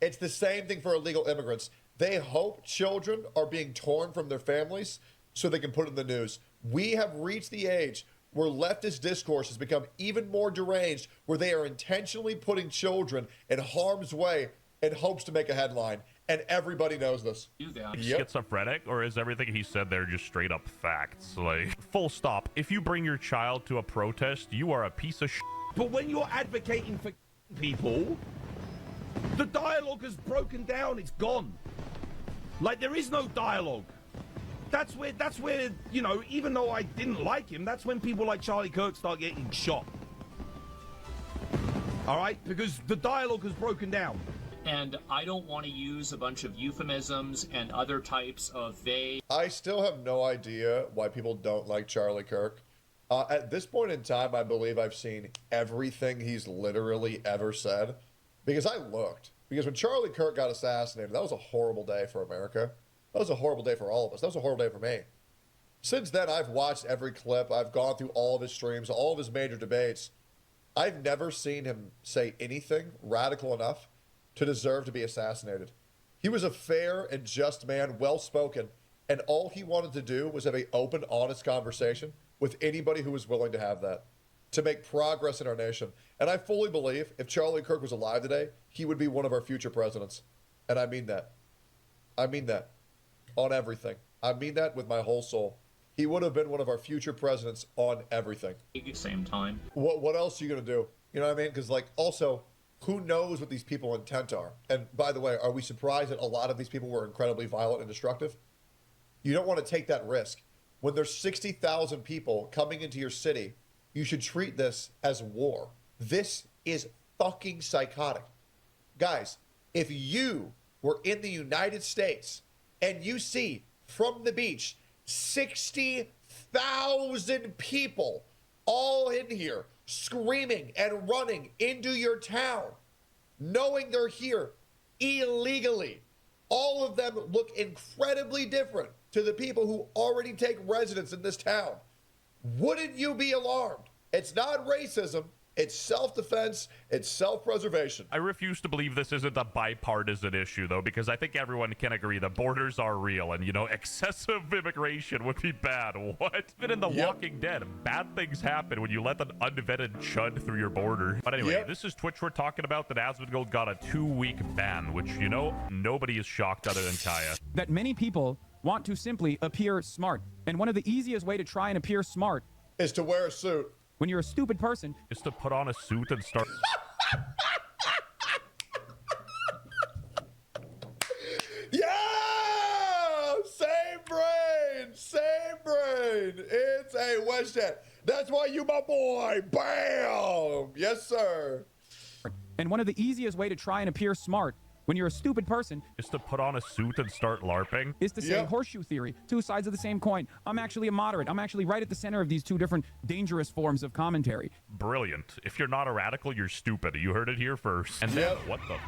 Speaker 16: It's the same thing for illegal immigrants. They hope children are being torn from their families so they can put it in the news. We have reached the age where leftist discourse has become even more deranged, where they are intentionally putting children in harm's way in hopes to make a headline. And everybody knows this.
Speaker 18: Schizophrenic, or is everything he said there just straight up facts? Like, full stop. If you bring your child to a protest, you are a piece of shit.
Speaker 21: But when you're advocating for people, the dialogue has broken down. It's gone. Like, there is no dialogue. That's where, you know, even though I didn't like him, that's when people like Charlie Kirk start getting shot. All right? Because the dialogue has broken down.
Speaker 17: And I don't want to use a bunch of euphemisms and other types of vague...
Speaker 16: I still have no idea why people don't like Charlie Kirk. At this point in time, I believe I've seen everything he's literally ever said. Because I looked. Because when Charlie Kirk got assassinated, that was a horrible day for America. That was a horrible day for all of us. That was a horrible day for me. Since then, I've watched every clip. I've gone through all of his streams, all of his major debates. I've never seen him say anything radical enough to deserve to be assassinated. He was a fair and just man, well-spoken, and all he wanted to do was have an open, honest conversation with anybody who was willing to have that, to make progress in our nation. And I fully believe if Charlie Kirk was alive today, he would be one of our future presidents. And I mean that. I mean that. On everything. I mean that with my whole soul. He would have been one of our future presidents on everything.
Speaker 17: At the same time.
Speaker 16: What else are you going to do? You know what I mean? Because, like, also, who knows what these people's intent are? And by the way, are we surprised that a lot of these people were incredibly violent and destructive? You don't want to take that risk. When there's 60,000 people coming into your city, you should treat this as war. This is fucking psychotic. Guys, if you were in the United States and you see from the beach 60,000 people all in here screaming and running into your town, knowing they're here illegally, all of them look incredibly different to the people who already take residence in this town. Wouldn't you be alarmed? It's not racism. It's self-defense. It's self-preservation.
Speaker 18: I refuse to believe this isn't a bipartisan issue, though, because I think everyone can agree the borders are real, and, you know, excessive immigration would be bad. What? Even in The Walking Dead, bad things happen when you let an unvetted chud through your border. But anyway, this is Twitch we're talking about, that Asmongold got a 2-week ban, which, you know, nobody is shocked other than Kaya.
Speaker 2: That many people want to simply appear smart. And one of the easiest way to try and appear smart
Speaker 16: is to wear a suit.
Speaker 2: When you're a stupid person,
Speaker 18: is to put on a suit and start.
Speaker 16: Yeah! Same brain! Same brain! It's a WestJet. That's why you my boy. Bam! Yes, sir.
Speaker 2: And one of the easiest way to try and appear smart when you're a stupid person
Speaker 18: is to put on a suit and start LARPing.
Speaker 2: Is to say horseshoe theory, two sides of the same coin. I'm actually a moderate. I'm actually right at the center of these two different dangerous forms of commentary.
Speaker 18: Brilliant. If you're not a radical, you're stupid. You heard it here first. And then, what the?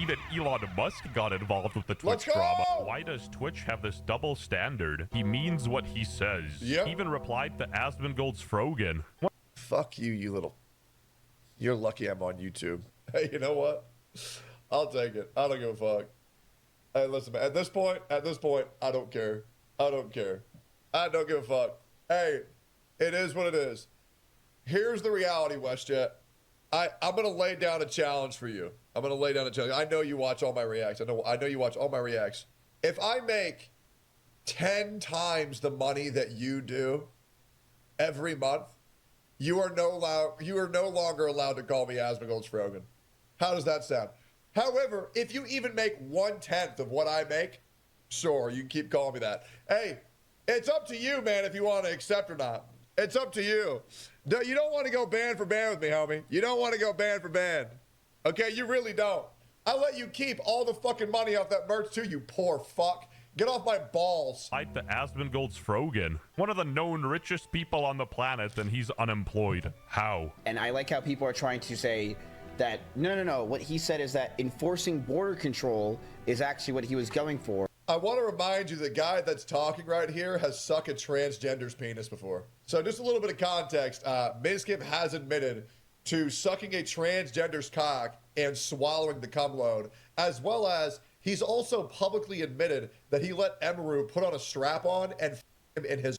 Speaker 18: Even Elon Musk got involved with the Twitch drama. Why does Twitch have this double standard? He means what he says. He even replied to Asmongold's Frogan. What?
Speaker 16: Fuck you, you little. You're lucky I'm on YouTube. Hey, you know what? I'll take it. I don't give a fuck. Hey, listen, man. At this point, I don't care. I don't care. I don't give a fuck. Hey, it is what it is. Here's the reality, WestJet. I'm gonna lay down a challenge for you. I'm gonna lay down a challenge. I know you watch all my reacts. I know you watch all my reacts. If I make 10 times the money that you do every month, you are no longer allowed to call me Asmongold's Frogan. How does that sound? However, if you even make 1/10 of what I make, sure, you can keep calling me that. Hey, it's up to you, man, if you want to accept or not. It's up to you. No, you don't want to go band for band with me, homie. You don't want to go band for band. Okay, you really don't. I'll let you keep all the fucking money off that merch too, you poor fuck. Get off my balls.
Speaker 18: Like the Asmongold's Frogan, one of the known richest people on the planet, and he's unemployed. How?
Speaker 22: And I like how people are trying to say that, no, what he said is that enforcing border control is actually what he was going for.
Speaker 16: I want to remind you the guy that's talking right here has sucked a transgender's penis before. So just a little bit of context. Mizkip has admitted to sucking a transgender's cock and swallowing the cum load, as well as he's also publicly admitted that he let Emaru put on a strap-on and f him in his...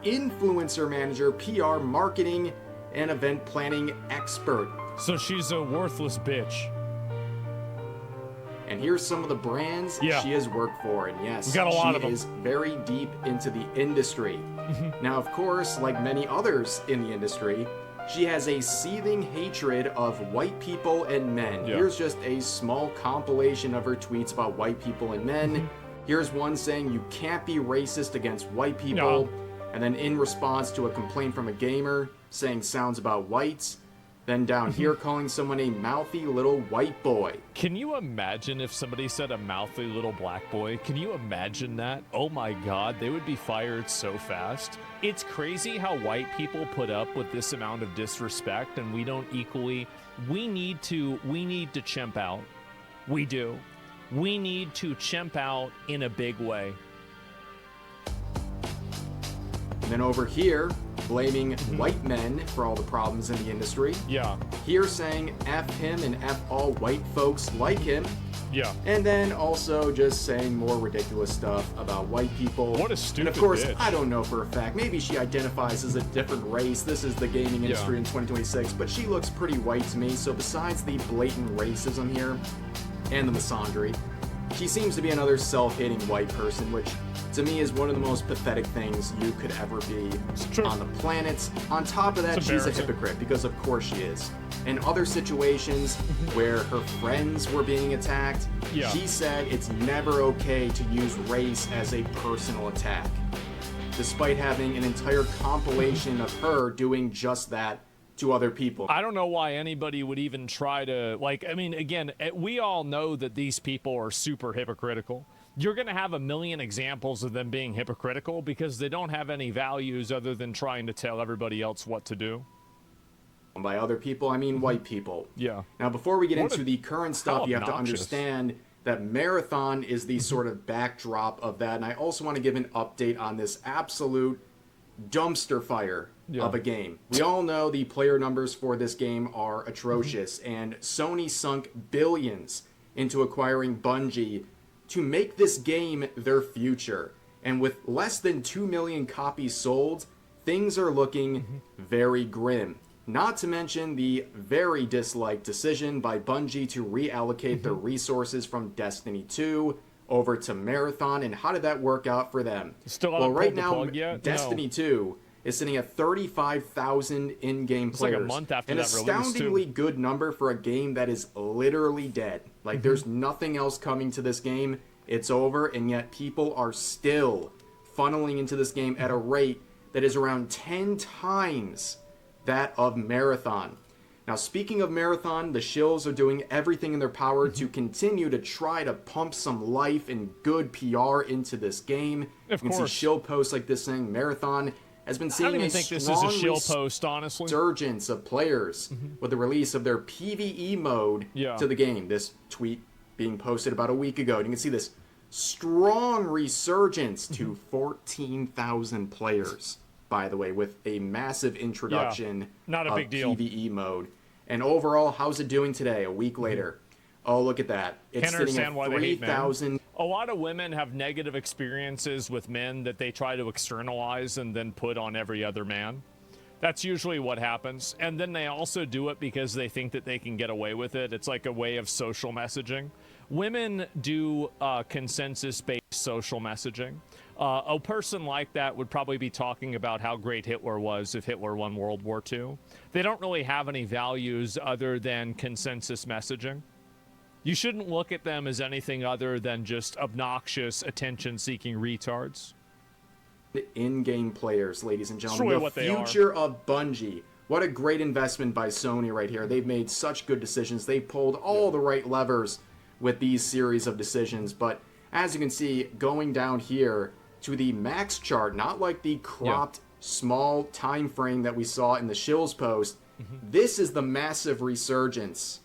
Speaker 5: influencer manager, PR, marketing, and event planning expert.
Speaker 3: So she's a worthless bitch.
Speaker 5: And here's some of the brands she has worked for. And yes,
Speaker 3: we got a lot
Speaker 5: she
Speaker 3: of them.
Speaker 5: is very deep into the industry. Now, of course, like many others in the industry, she has a seething hatred of white people and men.
Speaker 3: Yeah.
Speaker 5: Here's just a small compilation of her tweets about white people and men. Here's one saying you can't be racist against white people. And then in response to a complaint from a gamer saying sounds about whites. Then down here calling someone a mouthy little white boy.
Speaker 3: Can you imagine if somebody said a mouthy little black boy? Can you imagine that? Oh my god, they would be fired so fast. It's crazy how white people put up with this amount of disrespect and we don't equally. We need to chimp out. We do. We need to chimp out in a big way.
Speaker 5: And then over here, blaming white men for all the problems in the industry.
Speaker 3: Yeah.
Speaker 5: Here saying F him and F all white folks like him.
Speaker 3: Yeah.
Speaker 5: And then also just saying more ridiculous stuff about white people.
Speaker 3: What a stupid
Speaker 5: And of course,
Speaker 3: bitch.
Speaker 5: I don't know for a fact. Maybe she identifies as a different race. This is the gaming industry in 2026. But she looks pretty white to me. So besides the blatant racism here and the misandry, she seems to be another self-hating white person, which to me is one of the most pathetic things you could ever be on the planet. On top of that, she's a hypocrite, because of course she is. In other situations where her friends were being attacked, she said it's never okay to use race as a personal attack, despite having an entire compilation of her doing just that to other people.
Speaker 3: I don't know why anybody would even try to, I mean, again, we all know that these people are super hypocritical. You're going to have a million examples of them being hypocritical because they don't have any values other than trying to tell everybody else what to do.
Speaker 5: By other people, I mean white people.
Speaker 3: Yeah.
Speaker 5: Now, before we get into the current stuff, you have to
Speaker 3: obnoxious.
Speaker 5: understand that Marathon is the sort of backdrop of that. And I also want to give an update on this absolute dumpster fire of a game. We all know the player numbers for this game are atrocious, and Sony sunk billions into acquiring Bungie to make this game their future. And with less than 2 million copies sold, things are looking very grim. Not to mention the very disliked decision by Bungie to reallocate their resources from Destiny 2 over to Marathon. And how did that work out for them?
Speaker 3: Still
Speaker 5: well,
Speaker 3: haven't
Speaker 5: right
Speaker 3: pulled the
Speaker 5: now,
Speaker 3: plug yet?
Speaker 5: Destiny 2 is sitting at 35,000 in-game
Speaker 3: It's
Speaker 5: players.
Speaker 3: like a month after
Speaker 5: an
Speaker 3: that release, too.
Speaker 5: astoundingly good number for a game that is literally dead. Like, there's nothing else coming to this game. It's over, and yet people are still funneling into this game at a rate that is around 10 times that of Marathon. Now, speaking of Marathon, the shills are doing everything in their power to continue to try to pump some life and good PR into this game.
Speaker 3: Of
Speaker 5: you can
Speaker 3: course.
Speaker 5: see shill posts like this saying Marathon has been
Speaker 3: I don't
Speaker 5: seeing
Speaker 3: even
Speaker 5: a
Speaker 3: think this is a shill post, honestly.
Speaker 5: resurgence of players with the release of their PvE mode to the game. This tweet being posted about a week ago. And you can see this strong resurgence to 14,000 players, by the way, with a massive introduction
Speaker 3: not a
Speaker 5: of
Speaker 3: big deal.
Speaker 5: PvE mode. And overall, how's it doing today, a week later? Oh, look at that. It's
Speaker 3: Can't
Speaker 5: sitting
Speaker 3: understand
Speaker 5: at
Speaker 3: why they hate men.
Speaker 5: 3,000.
Speaker 3: A lot of women have negative experiences with men that they try to externalize and then put on every other man. That's usually what happens. And then they also do it because they think that they can get away with it. It's like a way of social messaging. Women do consensus-based social messaging. A person like that would probably be talking about how great Hitler was if Hitler won World War II. They don't really have any values other than consensus messaging. You shouldn't look at them as anything other than just obnoxious, attention-seeking retards.
Speaker 5: In-game players, ladies and gentlemen.
Speaker 3: really
Speaker 5: The
Speaker 3: what they are.
Speaker 5: future of Bungie. What a great investment by Sony right here. They've made such good decisions. They've pulled all the right levers with these series of decisions. But as you can see, going down here to the max chart, not like the cropped small time frame that we saw in the Shills post, this is the massive resurgence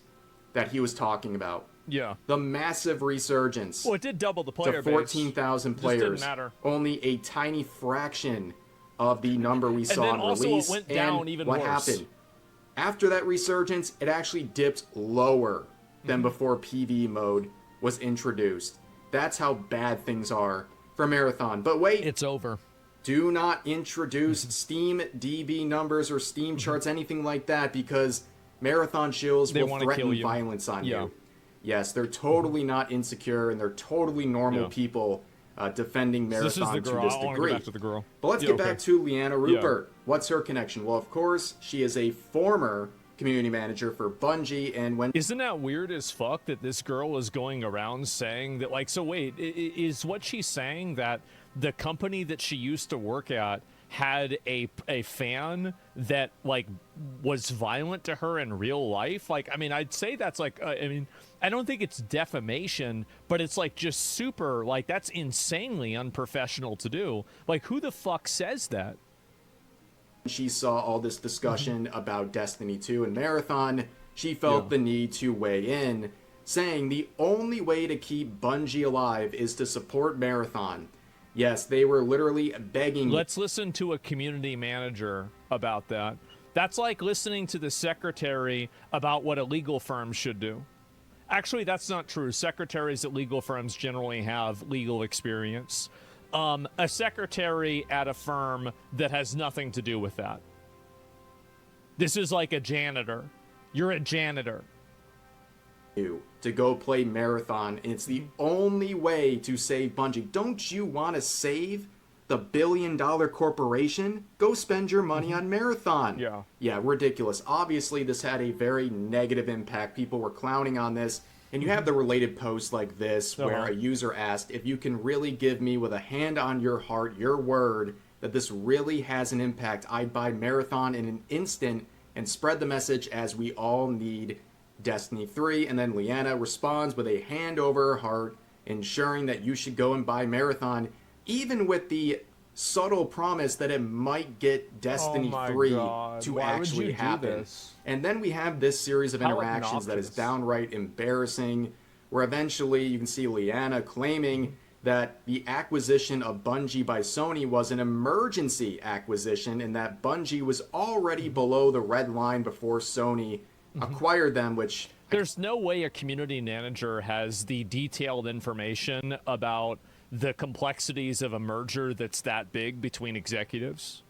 Speaker 5: that he was talking about.
Speaker 3: Yeah.
Speaker 5: The massive resurgence.
Speaker 3: Well, it did double the player
Speaker 5: to
Speaker 3: base.
Speaker 5: 14,000
Speaker 3: Just
Speaker 5: players.
Speaker 3: didn't matter.
Speaker 5: Only a tiny fraction of the number we saw
Speaker 3: then
Speaker 5: in
Speaker 3: also it
Speaker 5: release.
Speaker 3: went down
Speaker 5: and
Speaker 3: even
Speaker 5: what
Speaker 3: worse.
Speaker 5: happened? After that resurgence, it actually dipped lower than before PvE mode was introduced. That's how bad things are for Marathon. But wait.
Speaker 3: It's over.
Speaker 5: do not introduce Steam DB numbers or Steam charts, anything like that, because marathon shills will threaten violence on you. Yes, they're totally not insecure, and they're totally normal people defending marathon to this degree. But let's get back to Leanna Rupert. What's her connection? Well, of course, she is a former community manager for Bungie, and when
Speaker 3: isn't that weird as fuck that this girl is going around saying that, like, so wait, is what she's saying that the company that she used to work at had a fan that, like, was violent to her in real life? Like, I mean, I'd say that's like, I mean, I don't think it's defamation, but it's like just super, like, that's insanely unprofessional to do. Like, who the fuck says that?
Speaker 5: She saw all this discussion about Destiny 2 and Marathon, she felt the need to weigh in, saying the only way to keep Bungie alive is to support Marathon. Yes, they were literally begging.
Speaker 3: Let's listen to a community manager about that. That's like listening to the secretary about what a legal firm should do. Actually, that's not true. Secretaries at legal firms generally have legal experience. A secretary at a firm that has nothing to do with that. This is like a janitor. You're a janitor.
Speaker 5: To go play Marathon, and it's the only way to save Bungie. Don't you want to save the billion-dollar corporation? Go spend your money on Marathon. Yeah, ridiculous. Obviously, this had a very negative impact. People were clowning on this. And you have the related post like this, where a user asked, if you can really give me with a hand on your heart, your word, that this really has an impact, I'd buy Marathon in an instant and spread the message as we all need Destiny 3. And then Leanna responds with a hand over her heart, ensuring that you should go and buy Marathon, even with the subtle promise that it might get Destiny 3 to actually happen. And then we have this series of interactions that is downright embarrassing, where eventually you can see Leanna claiming that the acquisition of Bungie by Sony was an emergency acquisition, and that Bungie was already below the red line before Sony acquired them, which...
Speaker 3: There's no way a community manager has the detailed information about the complexities of a merger that's that big between executives.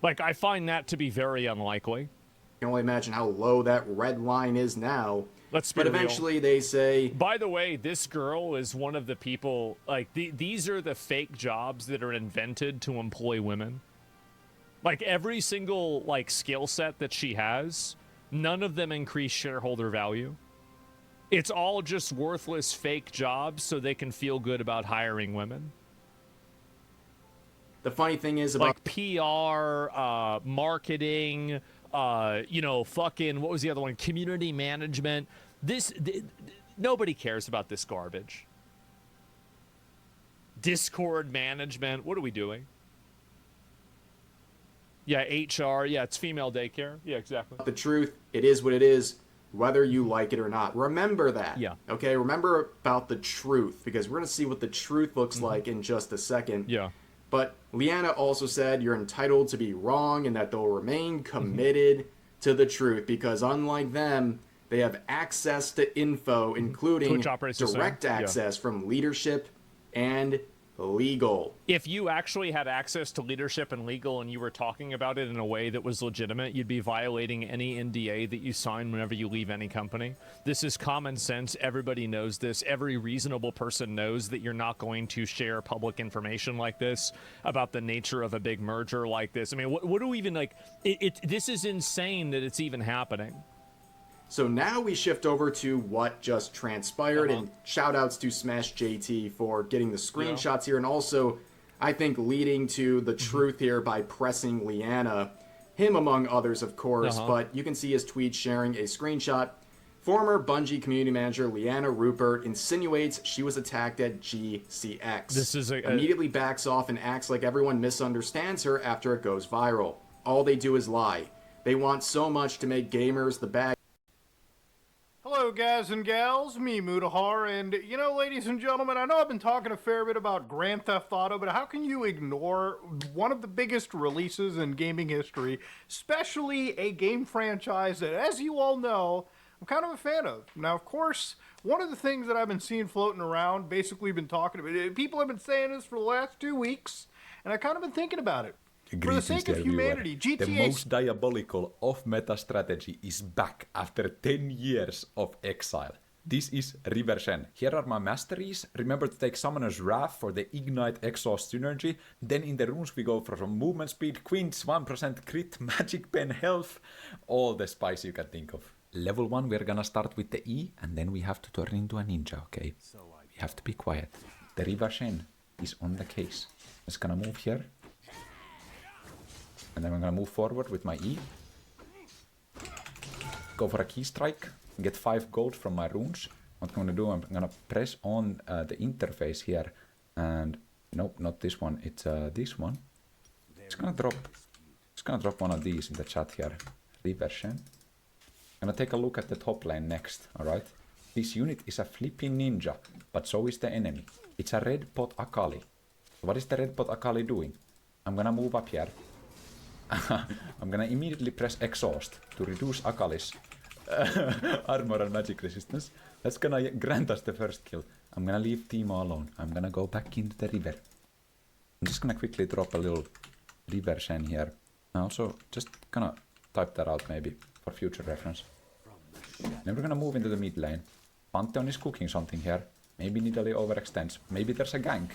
Speaker 3: Like, I find that to be very unlikely.
Speaker 5: I can only imagine how low that red line is now.
Speaker 3: Let's be
Speaker 5: real. Eventually they say...
Speaker 3: By the way, this girl is one of the people, like, these are the fake jobs that are invented to employ women. Like, every single, like, skill set that she has, none of them increase shareholder value. It's all just worthless fake jobs so they can feel good about hiring women.
Speaker 5: The funny thing is about...
Speaker 3: Like PR, marketing, you know, fucking, what was the other one? Community management. Nobody cares about this garbage. Discord management. What are we doing? Yeah, HR. Yeah, it's female daycare. Yeah, exactly.
Speaker 5: The truth, it is what it is, whether you like it or not. Remember that.
Speaker 3: Yeah.
Speaker 5: Okay, remember about the truth, because we're going to see what the truth looks like in just a second.
Speaker 3: Yeah.
Speaker 5: But Leanna also said you're entitled to be wrong and that they'll remain committed to the truth, because unlike them, they have access to info, including direct access from leadership and legal.
Speaker 3: If you actually had access to leadership and legal and you were talking about it in a way that was legitimate, you'd be violating any NDA that you sign whenever you leave any company. This is common sense. Everybody knows this. Every reasonable person knows that you're not going to share public information like this about the nature of a big merger like this. I mean, what do we even, like, this is insane that it's even happening.
Speaker 5: So now we shift over to what just transpired, and shout outs to Smash JT for getting the screenshots here, and also I think leading to the truth here by pressing Leanna, him among others of course, but you can see his tweet sharing a screenshot. Former Bungie community manager Leanna Rupert insinuates she was attacked at GCX.
Speaker 3: This is
Speaker 5: immediately backs off and acts like everyone misunderstands her after it goes viral. All they do is lie. They want so much to make gamers the bad.
Speaker 4: Hello guys and gals, me Mutahar, and you know, ladies and gentlemen, I know I've been talking a fair bit about Grand Theft Auto, but how can you ignore one of the biggest releases in gaming history, especially a game franchise that, as you all know, I'm kind of a fan of. Now, of course, one of the things that I've been seeing floating around, basically been talking about, people have been saying this for the last 2 weeks, and I kind of been thinking about it. For the
Speaker 8: Greetings,
Speaker 4: sake of
Speaker 8: dear viewer.
Speaker 4: humanity,
Speaker 8: The
Speaker 4: GTA
Speaker 8: most diabolical off-meta strategy is back after 10 years of exile. This is River Shen. Here are my masteries. Remember to take Summoner's Wrath for the Ignite Exhaust synergy. Then in the runes we go for some movement speed, quints, 1% crit, magic pen health, all the spice you can think of. Level 1 we're gonna start with the E, and then we have to turn into a ninja, okay? We have to be quiet. The River Shen is on the case. Just gonna move here. And then I'm gonna move forward with my E. Go for a key strike. Get 5 gold from my runes. What I'm gonna do, I'm gonna press on the interface here. And nope, not this one. It's this one. Just gonna drop one of these in the chat here. River Shen. Gonna take a look at the top lane next, alright? This unit is a flipping ninja, but so is the enemy. It's a red pot Akali. What is the red pot Akali doing? I'm gonna move up here. I'm gonna immediately press exhaust to reduce Akali's armor and magic resistance. That's gonna grant us the first kill. I'm gonna leave Timo alone. I'm gonna go back into the river. I'm just gonna quickly drop a little River Shen here. I also just gonna type that out maybe for future reference. Then we're gonna move into the mid lane. Pantheon is cooking something here. Maybe Nidalee overextends. Maybe there's a gank.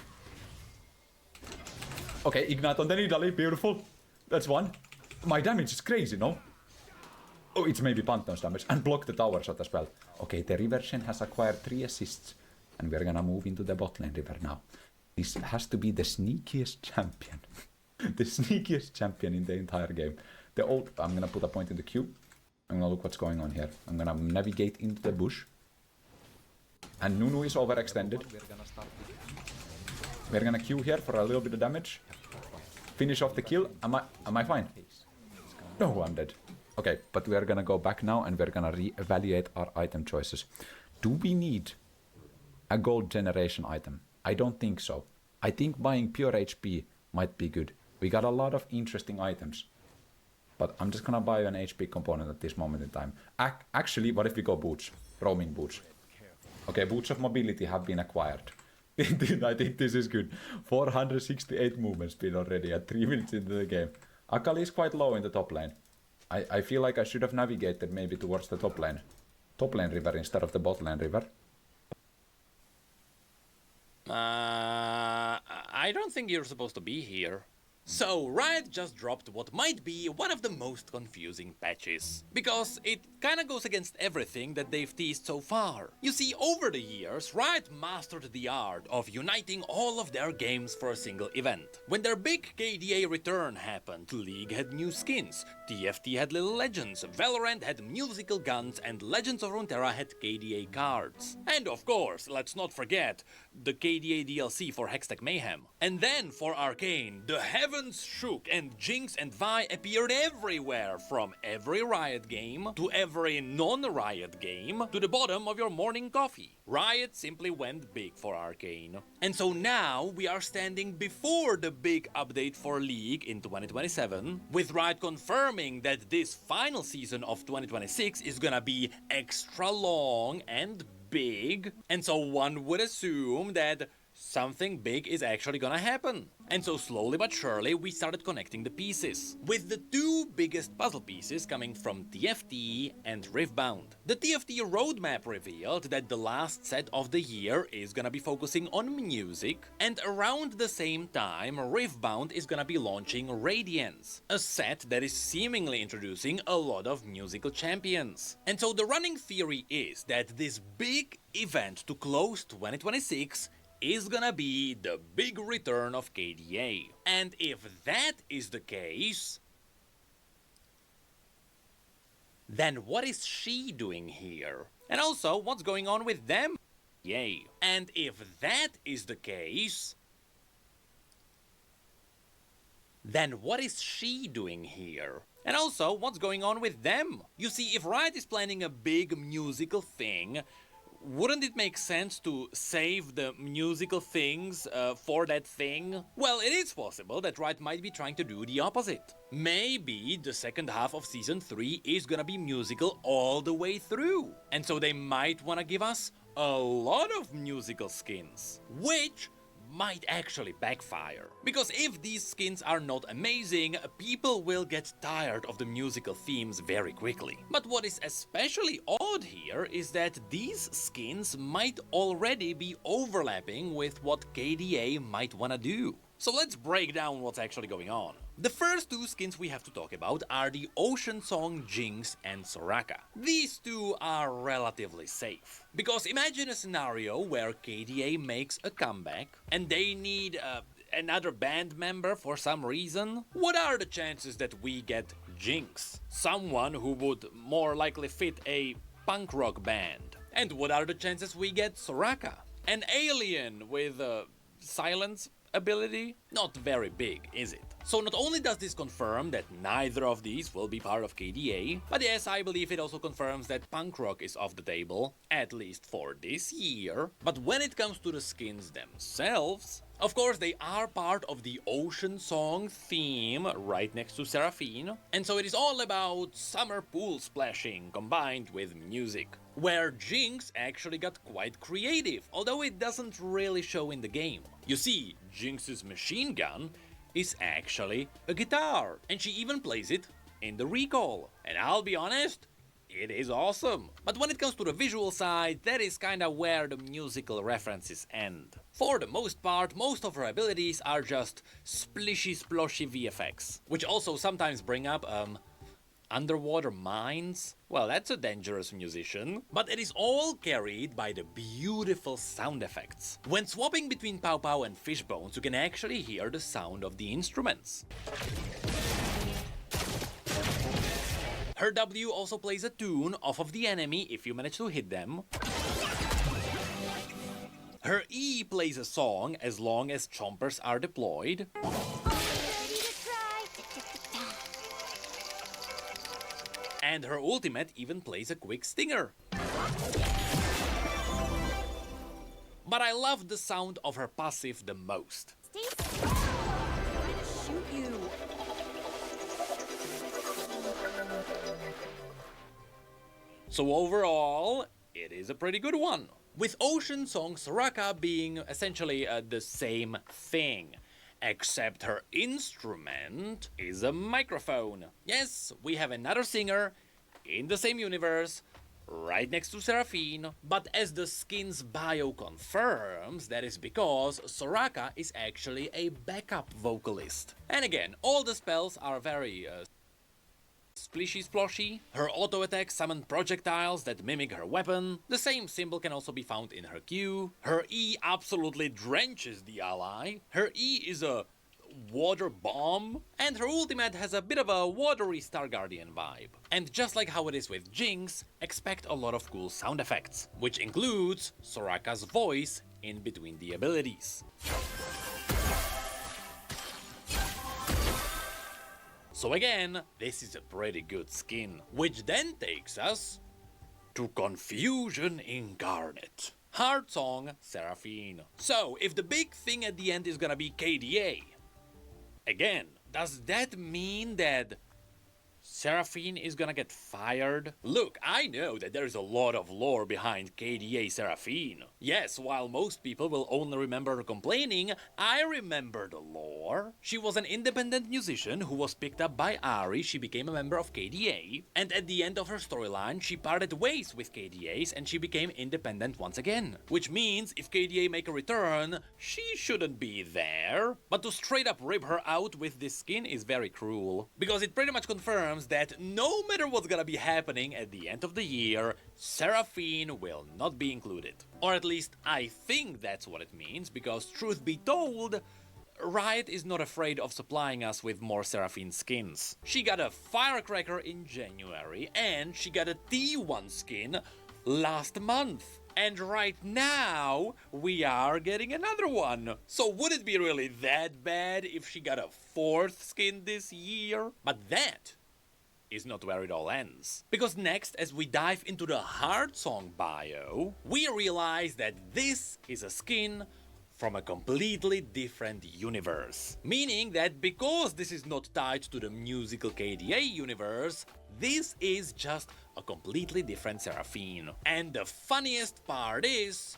Speaker 8: Okay, Ignite on the Nidalee, beautiful. That's one. My damage is crazy, no? Oh, it's maybe Pantheon's damage. And block the tower shot as well. Okay, the River Shen has acquired 3 assists. And we're gonna move into the bot lane river now. This has to be the sneakiest champion. The sneakiest champion in the entire game. I'm gonna put a point in the queue. I'm gonna look what's going on here. I'm gonna navigate into the bush. And Nunu is overextended. We're gonna queue here for a little bit of damage. Finish off the kill. Am I fine? No, I'm dead. Okay, but we are gonna go back now and we're gonna re-evaluate our item choices. Do we need a gold generation item? I don't think so. I think buying pure HP might be good. We got a lot of interesting items. But I'm just gonna buy an HP component at this moment in time. Actually, what if we go boots? Roaming boots. Okay, boots of mobility have been acquired. I think this is good. 468 movement speed already at 3 minutes into the game. Akali is quite low in the top lane. I feel like I should have navigated maybe towards the top lane. Top lane river instead of the bot lane river.
Speaker 10: I don't think you're supposed to be here. So, Riot just dropped what might be one of the most confusing patches. Because it kinda goes against everything that they've teased so far. You see, over the years, Riot mastered the art of uniting all of their games for a single event. When their big KDA return happened, League had new skins, TFT had Little Legends, Valorant had musical guns, and Legends of Runeterra had KDA cards. And of course, let's not forget, the KDA DLC for Hextech Mayhem. And then for Arcane, the heavens shook and Jinx and Vi appeared everywhere, from every Riot game to every non-Riot game to the bottom of your morning coffee. Riot simply went big for Arcane. And so now we are standing before the big update for League in 2027, with Riot confirming that this final season of 2026 is gonna be extra long and big. And so one would assume that something big is actually gonna happen. And so slowly but surely we started connecting the pieces, with the 2 biggest puzzle pieces coming from TFT and Riftbound. The TFT roadmap revealed that the last set of the year is gonna be focusing on music, and around the same time Riftbound is gonna be launching Radiance, a set that is seemingly introducing a lot of musical champions. And so the running theory is that this big event to close 2026 is gonna be the big return of KDA. And if that is the case, then what is she doing here? And also, what's going on with them? Yay. And if that is the case, then what is she doing here? And also, what's going on with them? You see, if Riot is planning a big musical thing, wouldn't it make sense to save the musical things for that thing? Well, it is possible that Riot might be trying to do the opposite. Maybe the second half of Season 3 is gonna be musical all the way through. And so they might wanna give us a lot of musical skins. Which, might actually backfire. Because if these skins are not amazing, people will get tired of the musical themes very quickly. But what is especially odd here is that these skins might already be overlapping with what KDA might wanna do. So let's break down what's actually going on. The first two skins we have to talk about are the Ocean Song Jinx and Soraka. These two are relatively safe. Because imagine a scenario where KDA makes a comeback and they need another band member for some reason. What are the chances that we get Jinx? Someone who would more likely fit a punk rock band. And what are the chances we get Soraka? An alien with silence ability? Not very big, is it? So not only does this confirm that neither of these will be part of KDA, but yes, I believe it also confirms that punk rock is off the table, at least for this year. But when it comes to the skins themselves, of course they are part of the Ocean Song theme right next to Seraphine, and so it is all about summer pool splashing combined with music. Where Jinx actually got quite creative, although it doesn't really show in the game. You see, Jinx's machine gun is actually a guitar, and she even plays it in the Recall. And I'll be honest, it is awesome. But when it comes to the visual side, that is kinda where the musical references end. For the most part, most of her abilities are just splishy sploshy VFX, which also sometimes bring up, underwater mines? Well, that's a dangerous musician. But it is all carried by the beautiful sound effects. When swapping between Pow Pow and Fishbones, you can actually hear the sound of the instruments. Her W also plays a tune off of the enemy if you manage to hit them. Her E plays a song as long as chompers are deployed. And her ultimate even plays a quick stinger. But I love the sound of her passive the most.
Speaker 7: Shoot you.
Speaker 10: So overall, it is a pretty good one. With Ocean Song Soraka being essentially the same thing. Except her instrument is a microphone. Yes, we have another singer in the same universe, right next to Seraphine. But as the skin's bio confirms, that is because Soraka is actually a backup vocalist. And again, all the spells are very splishy sploshy. Her auto attack summon projectiles that mimic her weapon. The same symbol can also be found in her Q. Her E absolutely drenches the ally. Her E is a water bomb. And her ultimate has a bit of a watery Star Guardian vibe. And just like how it is with Jinx, expect a lot of cool sound effects, which includes Soraka's voice in between the abilities. So again, this is a pretty good skin, which then takes us to Confusion Incarnate. Heart Song Seraphine. So, if the big thing at the end is gonna be KDA, again, does that mean that Seraphine is gonna get fired? Look, I know that there's a lot of lore behind KDA Seraphine. Yes, while most people will only remember her complaining, I remember the lore. She was an independent musician who was picked up by Ari, she became a member of KDA, and at the end of her storyline, she parted ways with KDA's and she became independent once again. Which means, if KDA make a return, she shouldn't be there. But to straight up rip her out with this skin is very cruel, because it pretty much confirms that no matter what's gonna be happening at the end of the year, Seraphine will not be included. Or at least I think that's what it means, because truth be told, Riot is not afraid of supplying us with more Seraphine skins. She got a Firecracker in January, and she got a T1 skin last month. And right now, we are getting another one. So would it be really that bad if she got a 4th skin this year? But that is not where it all ends. Because next, as we dive into the Heart Song bio, we realize that this is a skin from a completely different universe. Meaning that because this is not tied to the musical KDA universe, this is just a completely different Seraphine. And the funniest part is,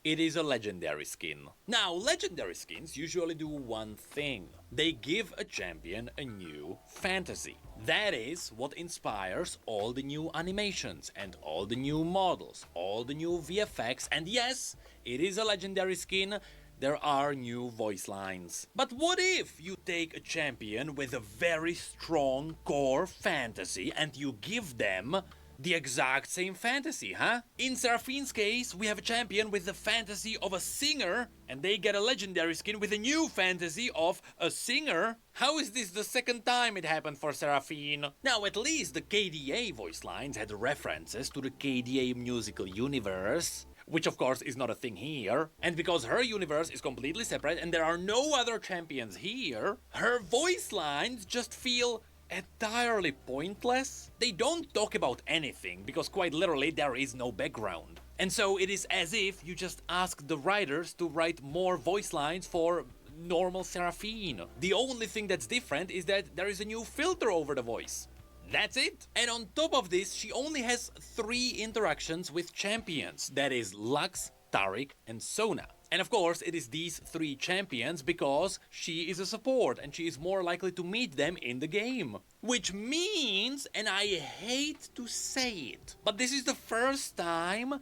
Speaker 10: it is a legendary skin. Now, legendary skins usually do one thing. They give a champion a new fantasy. That is what inspires all the new animations and all the new models, all the new VFX, and yes, it is a legendary skin. There are new voice lines. But what if you take a champion with a very strong core fantasy and you give them the exact same fantasy, huh? In Seraphine's case, we have a champion with the fantasy of a singer, and they get a legendary skin with a new fantasy of a singer. How is this the second time it happened for Seraphine? Now, at least the KDA voice lines had references to the KDA musical universe, which of course is not a thing here. And because her universe is completely separate and there are no other champions here, her voice lines just feel entirely pointless. They don't talk about anything because quite literally there is no background. And so it is as if you just ask the writers to write more voice lines for normal Seraphine. The only thing that's different is that there is a new filter over the voice. That's it. And on top of this, she only has 3 interactions with champions. That is Lux, Taric, and Sona. And of course, it is these 3 champions because she is a support and she is more likely to meet them in the game. Which means, and I hate to say it, but this is the first time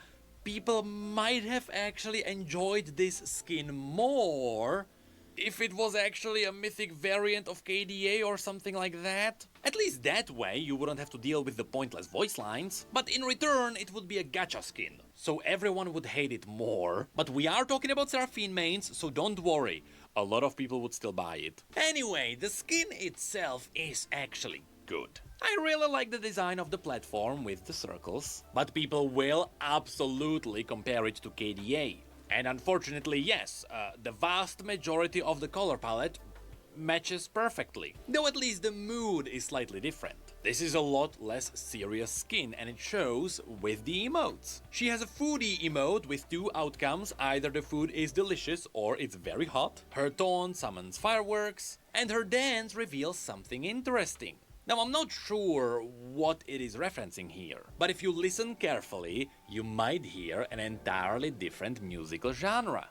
Speaker 10: people might have actually enjoyed this skin more if it was actually a mythic variant of KDA or something like that. At least that way you wouldn't have to deal with the pointless voice lines. But in return it would be a gacha skin, so everyone would hate it more. But we are talking about Seraphine mains, so don't worry, a lot of people would still buy it. Anyway, the skin itself is actually good. I really like the design of the platform with the circles, but people will absolutely compare it to KDA. And unfortunately, yes, the vast majority of the color palette matches perfectly, though at least the mood is slightly different. This is a lot less serious skin, and it shows with the emotes. She has a foodie emote with 2 outcomes: either the food is delicious or it's very hot, her taunt summons fireworks, and her dance reveals something interesting. Now, I'm not sure what it is referencing here, but if you listen carefully, you might hear an entirely different musical genre.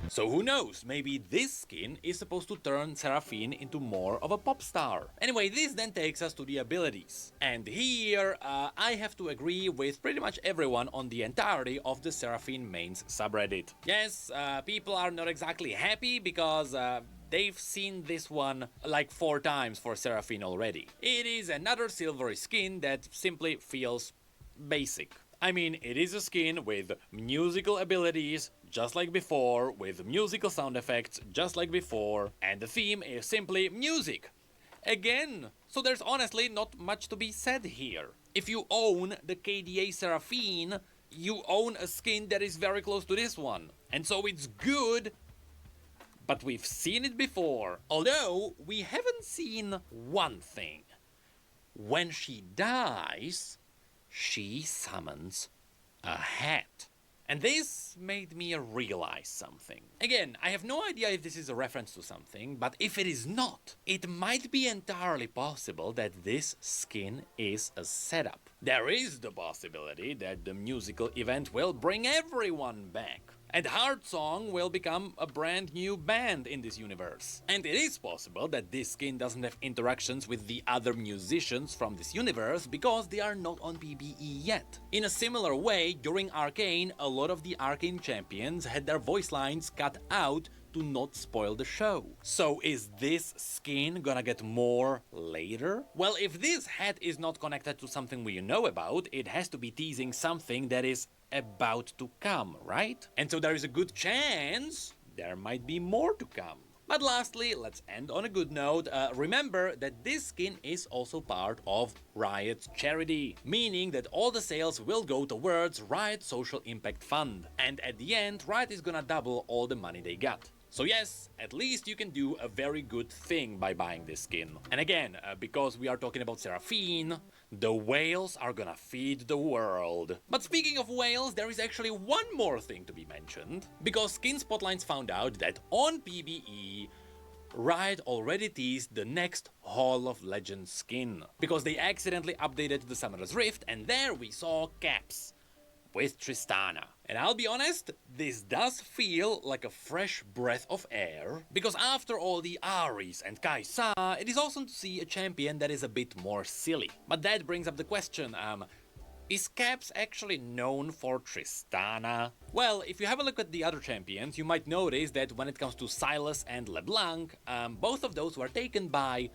Speaker 10: So who knows, maybe this skin is supposed to turn Seraphine into more of a pop star. Anyway, this then takes us to the abilities. And here, I have to agree with pretty much everyone on the entirety of the Seraphine mains subreddit. Yes, people are not exactly happy because they've seen this one like 4 times for Seraphine already. It is another silvery skin that simply feels basic. I mean, it is a skin with musical abilities, just like before, with musical sound effects, just like before, and the theme is simply music. Again, so there's honestly not much to be said here. If you own the KDA Seraphine, you own a skin that is very close to this one. And so it's good, but we've seen it before. Although, we haven't seen one thing. When she dies, she summons a hat. And this made me realize something. Again, I have no idea if this is a reference to something, but if it is not, it might be entirely possible that this skin is a setup. There is the possibility that the musical event will bring everyone back, and Heartsong will become a brand new band in this universe. And it is possible that this skin doesn't have interactions with the other musicians from this universe because they are not on PBE yet. In a similar way, during Arcane, a lot of the Arcane champions had their voice lines cut out to not spoil the show. So is this skin gonna get more later? Well, if this hat is not connected to something we know about, it has to be teasing something that is about to come, right? And so there is a good chance there might be more to come. But lastly, let's end on a good note. Remember that this skin is also part of Riot's charity, meaning that all the sales will go towards Riot's Social Impact Fund. And at the end, Riot is gonna double all the money they got. So yes, at least you can do a very good thing by buying this skin. And again, because we are talking about Seraphine, the whales are gonna feed the world. But speaking of whales, there is actually one more thing to be mentioned. Because Skin Spotlines found out that on PBE, Riot already teased the next Hall of Legends skin, because they accidentally updated the Summoner's Rift, and there we saw Caps with Tristana. And I'll be honest, this does feel like a fresh breath of air, because after all the Aries and Kaisa, it is awesome to see a champion that is a bit more silly. But that brings up the question, is Caps actually known for Tristana? Well, if you have a look at the other champions, you might notice that when it comes to Silas and LeBlanc, both of those were taken by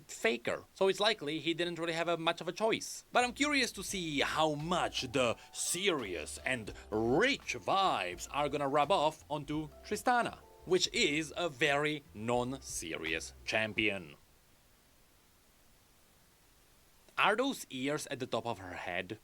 Speaker 10: Faker, so it's likely he didn't really have much of a choice. But I'm curious to see how much the serious and rich vibes are gonna rub off onto Tristana, which is a very non-serious champion. Are those ears at the top of her head?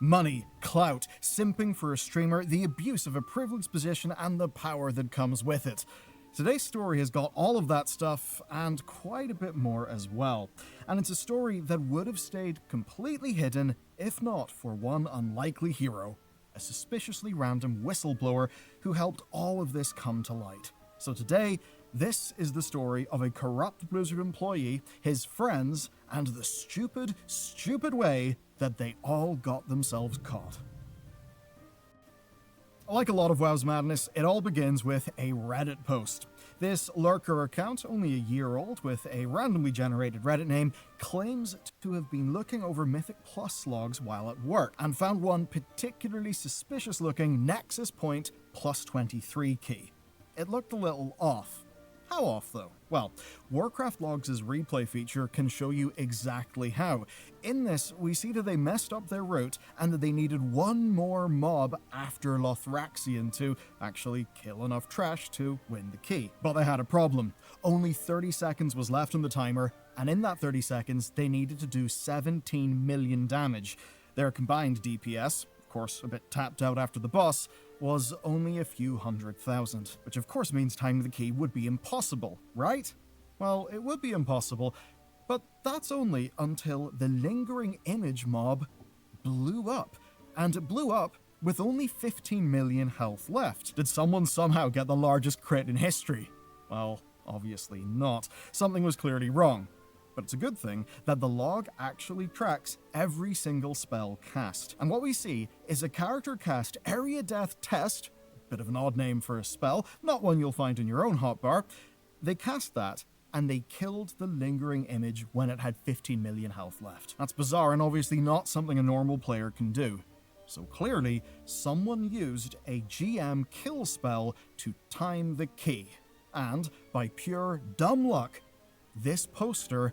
Speaker 7: Money, clout, simping for a streamer, the abuse of a privileged position, and the power that comes with it. Today's story has got all of that stuff, and quite a bit more as well. And it's a story that would have stayed completely hidden if not for one unlikely hero, a suspiciously random whistleblower who helped all of this come to light. So today, this is the story of a corrupt Blizzard employee, his friends, and the stupid, stupid way that they all got themselves caught. Like a lot of WoW's madness, it all begins with a Reddit post. This lurker account, only a year old with a randomly generated Reddit name, claims to have been looking over Mythic Plus logs while at work, and found one particularly suspicious looking Nexus Point +23 key. It looked a little off. How off, though? Well, Warcraft Logs' replay feature can show you exactly how. In this, we see that they messed up their route and that they needed one more mob after Lothraxion to actually kill enough trash to win the key. But they had a problem. Only 30 seconds was left on the timer, and in that 30 seconds, they needed to do 17 million damage. Their combined DPS, of course a bit tapped out after the boss, was only a few 100,000, which of course means timing the key would be impossible, right? Well, it would be impossible, but that's only until the lingering image mob blew up, and it blew up with only 15 million health left. Did someone somehow get the largest crit in history? Well, obviously not. Something was clearly wrong. But it's a good thing that the log actually tracks every single spell cast. And what we see is a character cast Area Death Test, bit of an odd name for a spell, not one you'll find in your own hotbar. They cast that, and they killed the lingering image when it had 15 million health left. That's bizarre and obviously not something a normal player can do. So clearly, someone used a GM kill spell to time the key. And, by pure dumb luck, this poster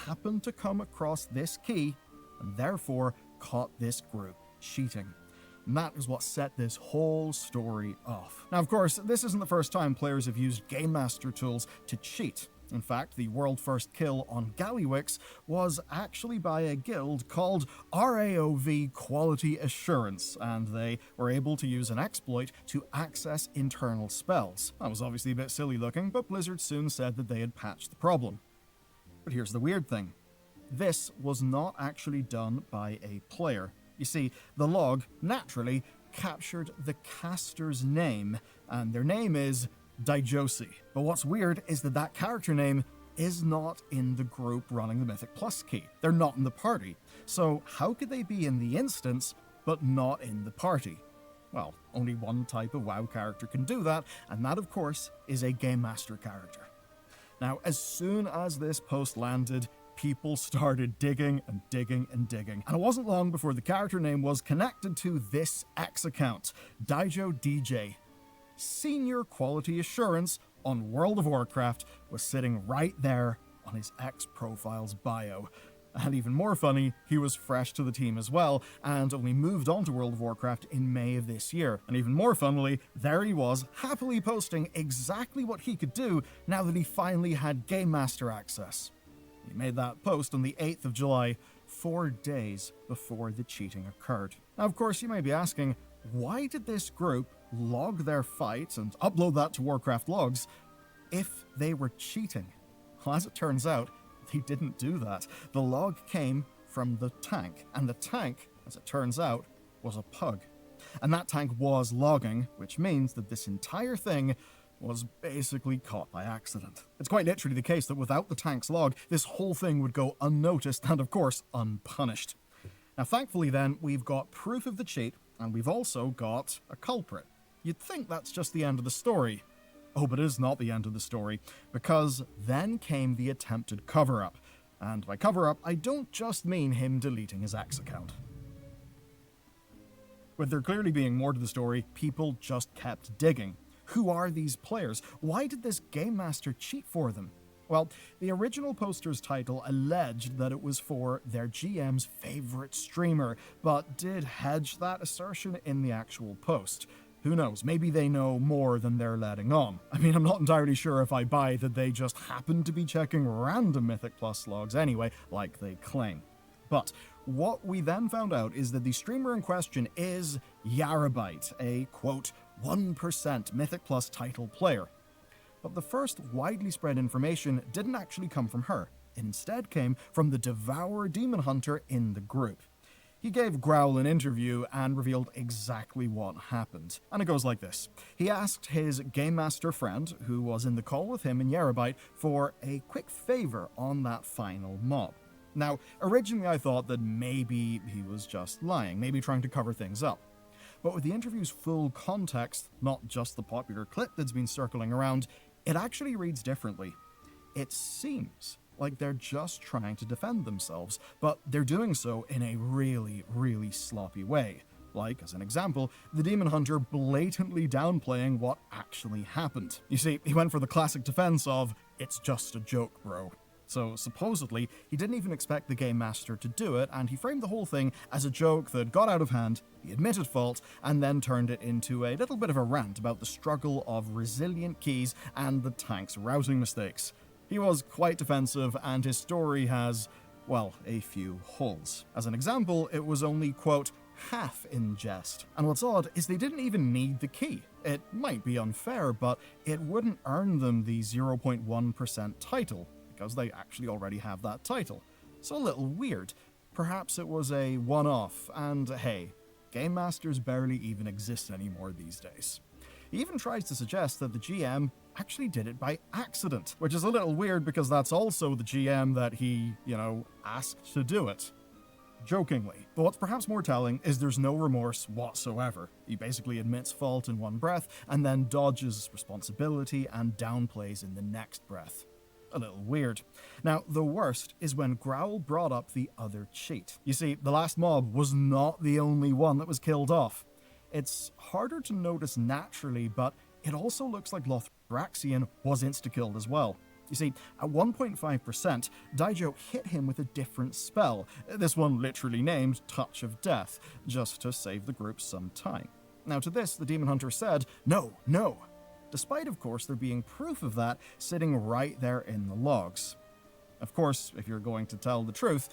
Speaker 7: happened to come across this key and therefore caught this group cheating. And that is what set this whole story off. Now, of course, this isn't the first time players have used Game Master tools to cheat. In fact, the world first kill on Gallywix was actually by a guild called RAOV Quality Assurance, and they were able to use an exploit to access internal spells. That was obviously a bit silly looking, but Blizzard soon said that they had patched the problem. But here's the weird thing. This was not actually done by a player. You see, the log, naturally, captured the caster's name, and their name is Daijosi. But what's weird is that that character name is not in the group running the Mythic Plus key. They're not in the party. So how could they be in the instance, but not in the party? Well, only one type of WoW character can do that, and that, of course, is a Game Master character. Now, as soon as this post landed, people started digging and digging and digging. And it wasn't long before the character name was connected to this X account, Daijo DJ. Senior Quality Assurance on World of Warcraft was sitting right there on his X profile's bio. And even more funny, he was fresh to the team as well, and only moved on to World of Warcraft in May of this year. And even more funnily, there he was, happily posting exactly what he could do now that he finally had Game Master access. He made that post on the 8th of July, 4 days before the cheating occurred. Now, of course, you may be asking, why did this group log their fight and upload that to Warcraft logs if they were cheating? Well, as it turns out, they didn't do that. The log came from the tank, and the tank, as it turns out, was a pug. and that tank was logging, which means that this entire thing was basically caught by accident. It's quite literally the case that without the tank's log, this whole thing would go unnoticed and, of course, unpunished. Now, thankfully then, we've got proof of the cheat, and we've also got a culprit. You'd think that's just the end of the story. Oh, but it is not the end of the story, because then came the attempted cover-up. And by cover-up, I don't just mean him deleting his X account. With there clearly being more to the story, people just kept digging. Who are these players? Why did this Game Master cheat for them? Well, the original poster's title alleged that it was for their GM's favorite streamer, but did hedge that assertion in the actual post. Who knows, maybe they know more than they're letting on. I mean, I'm not entirely sure if I buy that they just happen to be checking random Mythic Plus logs anyway, like they claim. But what we then found out is that the streamer in question is Yarabyte, a, quote, 1% Mythic Plus title player. But the first widely spread information didn't actually come from her. It instead came from the Devourer Demon Hunter in the group. He gave Growl an interview and revealed exactly what happened. And it goes like this. He asked his Game Master friend, who was in the call with him and Yarabyte, for a quick favor on that final mob. Now, originally I thought that maybe he was just lying, maybe trying to cover things up. But with the interview's full context, not just the popular clip that's been circling around, it actually reads differently. It seems like they're just trying to defend themselves, but they're doing so in a really, really sloppy way. Like, as an example, the Demon Hunter blatantly downplaying what actually happened. You see, he went for the classic defense of, "It's just a joke, bro." So, supposedly, he didn't even expect the Game Master to do it, and he framed the whole thing as a joke that got out of hand, he admitted fault, and then turned it into a little bit of a rant about the struggle of resilient keys and the tank's routing mistakes. He was quite defensive, and his story has, well, a few holes. As an example, it was only, quote, half in jest. And what's odd is they didn't even need the key. It might be unfair, but it wouldn't earn them the 0.1% title, because they actually already have that title. So a little weird. Perhaps it was a one-off, and hey, Game Masters barely even exist anymore these days. He even tries to suggest that the GM actually did it by accident, which is a little weird because that's also the GM that he, asked to do it. Jokingly. But what's perhaps more telling is there's no remorse whatsoever. He basically admits fault in one breath and then dodges responsibility and downplays in the next breath. A little weird. Now, the worst is when Growl brought up the other cheat. You see, the last mob was not the only one that was killed off. It's harder to notice naturally, but it also looks like Lothraxion was insta-killed as well. You see, at 1.5%, Daijo hit him with a different spell, this one literally named Touch of Death, just to save the group some time. Now to this, the Demon Hunter said, no, despite of course there being proof of that sitting right there in the logs. Of course, if you're going to tell the truth,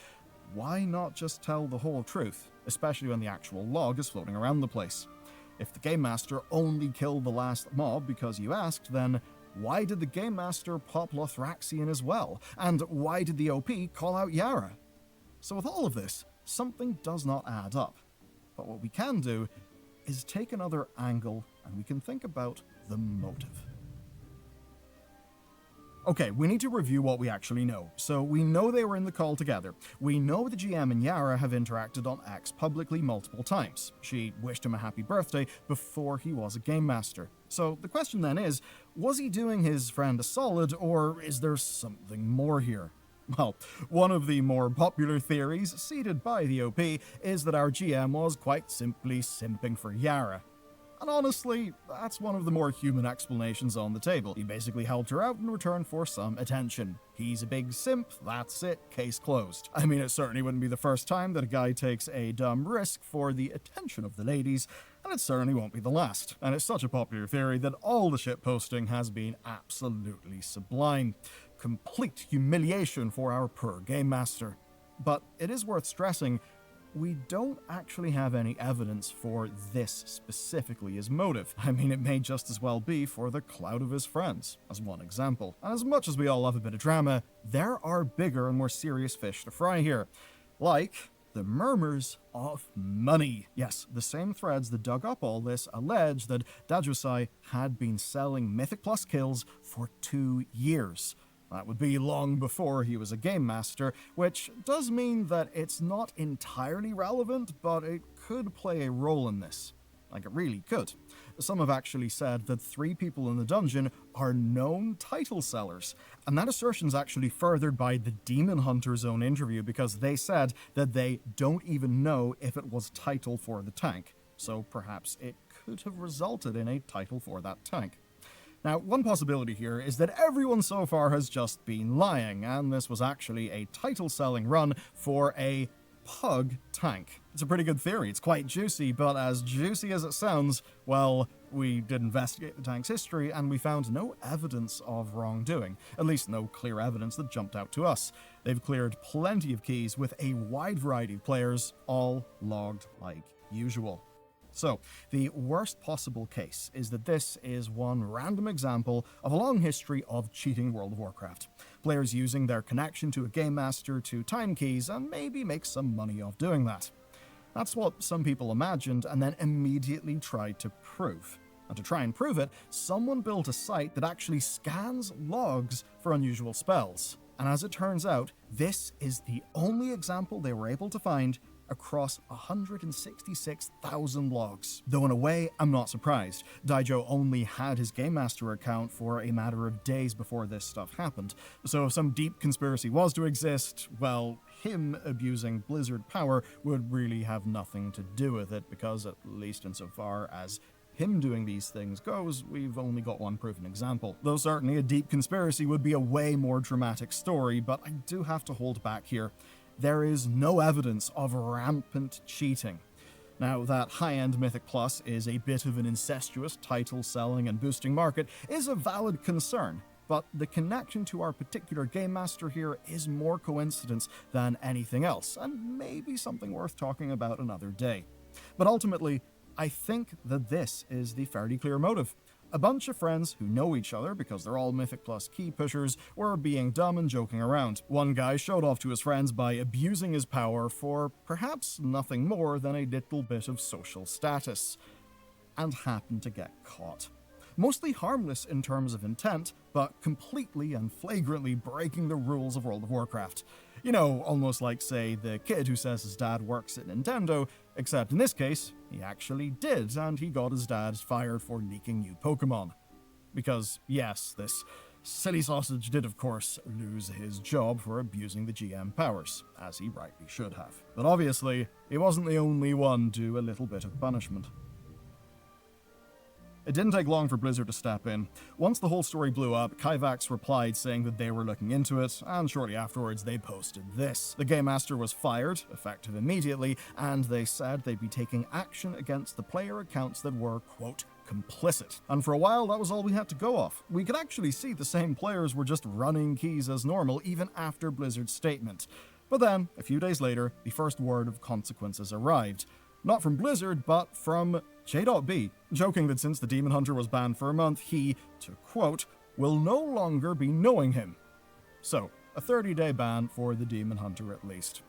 Speaker 7: why not just tell the whole truth, especially when the actual log is floating around the place? If the Game Master only killed the last mob because you asked, then why did the Game Master pop Lothraxion as well? And why did the OP call out Yara? So with all of this, something does not add up. But what we can do is take another angle and we can think about the motive. Okay, we need to review what we actually know. So we know they were in the call together. We know the GM and Yara have interacted on X publicly multiple times. She wished him a happy birthday before he was a Game Master. So the question then is, was he doing his friend a solid, or is there something more here? Well, one of the more popular theories, seeded by the OP, is that our GM was quite simply simping for Yara. And honestly, that's one of the more human explanations on the table. He basically helped her out in return for some attention. He's a big simp, that's it, case closed. I mean, it certainly wouldn't be the first time that a guy takes a dumb risk for the attention of the ladies, and it certainly won't be the last. And it's such a popular theory that all the shitposting has been absolutely sublime. Complete humiliation for our poor Game Master. But it is worth stressing, we don't actually have any evidence for this specifically as motive. I mean, it may just as well be for the clout of his friends, as one example. And as much as we all love a bit of drama, there are bigger and more serious fish to fry here. Like the murmurs of money. Yes, the same threads that dug up all this allege that Dajusai had been selling Mythic Plus kills for 2 years. That would be long before he was a game master, which does mean that it's not entirely relevant, but it could play a role in this. Like, it really could. Some have actually said that 3 people in the dungeon are known title sellers, and that assertion's actually furthered by the Demon Hunter's own interview, because they said that they don't even know if it was title for the tank, so perhaps it could have resulted in a title for that tank. Now, one possibility here is that everyone so far has just been lying, and this was actually a title-selling run for a pug tank. It's a pretty good theory, it's quite juicy, but as juicy as it sounds, well, we did investigate the tank's history, and we found no evidence of wrongdoing. At least no clear evidence that jumped out to us. They've cleared plenty of keys with a wide variety of players, all logged like usual. So, the worst possible case is that this is one random example of a long history of cheating World of Warcraft. Players using their connection to a game master to time keys and maybe make some money off doing that. That's what some people imagined and then immediately tried to prove. And to try and prove it, someone built a site that actually scans logs for unusual spells. And as it turns out, this is the only example they were able to find across 166,000 logs. Though in a way, I'm not surprised. Daijo only had his Game Master account for a matter of days before this stuff happened. So if some deep conspiracy was to exist, well, him abusing Blizzard power would really have nothing to do with it, because at least insofar as him doing these things goes, we've only got one proven example. Though certainly a deep conspiracy would be a way more dramatic story, but I do have to hold back here. There is no evidence of rampant cheating. Now, that high-end Mythic Plus is a bit of an incestuous title-selling and boosting market is a valid concern, but the connection to our particular Game Master here is more coincidence than anything else, and maybe something worth talking about another day. But ultimately, I think that this is the fairly clear motive. A bunch of friends who know each other because they're all Mythic Plus key pushers were being dumb and joking around. One guy showed off to his friends by abusing his power for perhaps nothing more than a little bit of social status, and happened to get caught. Mostly harmless in terms of intent, but completely and flagrantly breaking the rules of World of Warcraft. You know, almost like, say, the kid who says his dad works at Nintendo, except in this case, he actually did, and he got his dad fired for leaking new Pokemon. Because, yes, this silly sausage did, of course, lose his job for abusing the GM powers, as he rightly should have. But obviously, he wasn't the only one due a little bit of punishment. It didn't take long for Blizzard to step in. Once the whole story blew up, Kaivax replied saying that they were looking into it, and shortly afterwards they posted this. The Game Master was fired, effective immediately, and they said they'd be taking action against the player accounts that were, quote, complicit. And for a while, that was all we had to go off. We could actually see the same players were just running keys as normal, even after Blizzard's statement. But then, a few days later, the first word of consequences arrived. Not from Blizzard, but from J.B, joking that since the Demon Hunter was banned for a month, he, to quote, will no longer be knowing him. So, a 30-day ban for the Demon Hunter at least.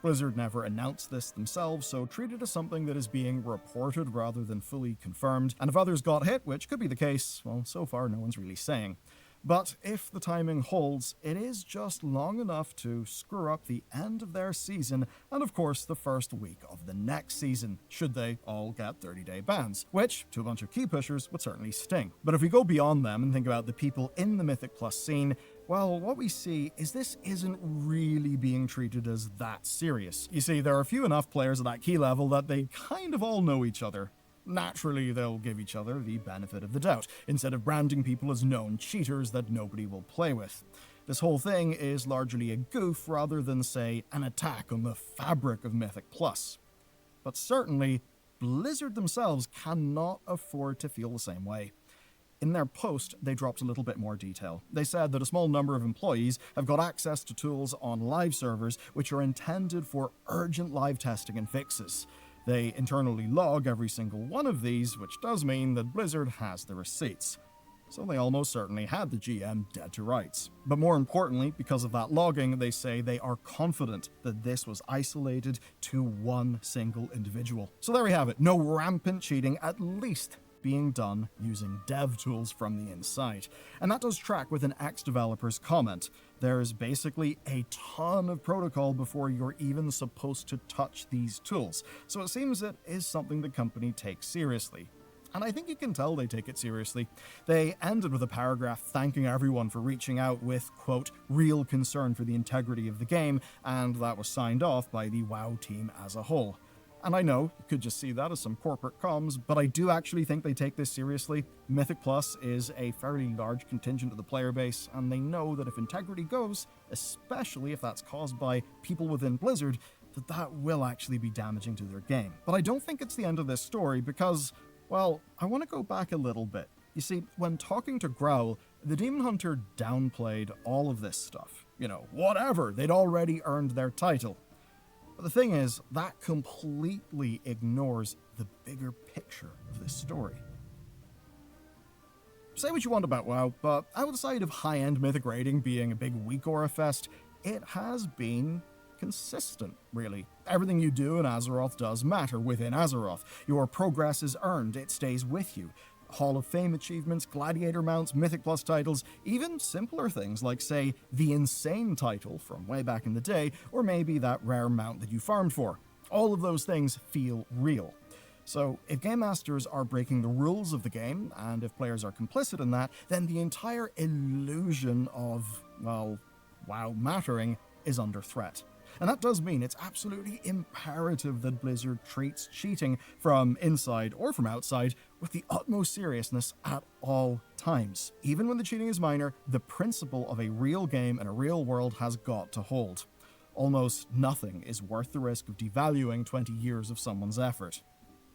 Speaker 7: Blizzard never announced this themselves, so treat it as something that is being reported rather than fully confirmed, and if others got hit, which could be the case, well, so far no one's really saying. But if the timing holds, it is just long enough to screw up the end of their season and of course the first week of the next season, should they all get 30-day bans, which, to a bunch of key pushers, would certainly sting. But if we go beyond them and think about the people in the Mythic Plus scene, well, what we see is this isn't really being treated as that serious. You see, there are few enough players at that key level that they kind of all know each other. Naturally, they'll give each other the benefit of the doubt, instead of branding people as known cheaters that nobody will play with. This whole thing is largely a goof rather than, say, an attack on the fabric of Mythic Plus. But certainly, Blizzard themselves cannot afford to feel the same way. In their post, they dropped a little bit more detail. They said that a small number of employees have got access to tools on live servers which are intended for urgent live testing and fixes. They internally log every single one of these, which does mean that Blizzard has the receipts. so they almost certainly had the GM dead to rights. But more importantly, because of that logging, they say they are confident that this was isolated to one single individual. So there we have it, no rampant cheating, at least being done using dev tools from the inside. And that does track with an ex-developer's comment. There's basically a ton of protocol before you're even supposed to touch these tools, so it seems it is something the company takes seriously. And I think you can tell they take it seriously. They ended with a paragraph thanking everyone for reaching out with, quote, real concern for the integrity of the game, and that was signed off by the WoW team as a whole. And I know you could just see that as some corporate comms, but I do actually think they take this seriously. Mythic Plus is a fairly large contingent of the player base, and they know that if integrity goes, especially if that's caused by people within Blizzard, that will actually be damaging to their game. But I don't think it's the end of this story because, well, I want to go back a little bit. You see, when talking to Growl, the Demon Hunter downplayed all of this stuff. You know, whatever, they'd already earned their title. But the thing is, that completely ignores the bigger picture of this story. Say what you want about WoW, but outside of high-end mythic raiding being a big weak aura fest, it has been consistent, really. Everything you do in Azeroth does matter within Azeroth. Your progress is earned, it stays with you. Hall of Fame achievements, gladiator mounts, Mythic Plus titles, even simpler things like, say, the Insane title from way back in the day, or maybe that rare mount that you farmed for. All of those things feel real. So if Game Masters are breaking the rules of the game, and if players are complicit in that, then the entire illusion of, well, WoW mattering is under threat. And that does mean it's absolutely imperative that Blizzard treats cheating from inside or from outside with the utmost seriousness at all times. Even when the cheating is minor, the principle of a real game in a real world has got to hold. Almost nothing is worth the risk of devaluing 20 years of someone's effort.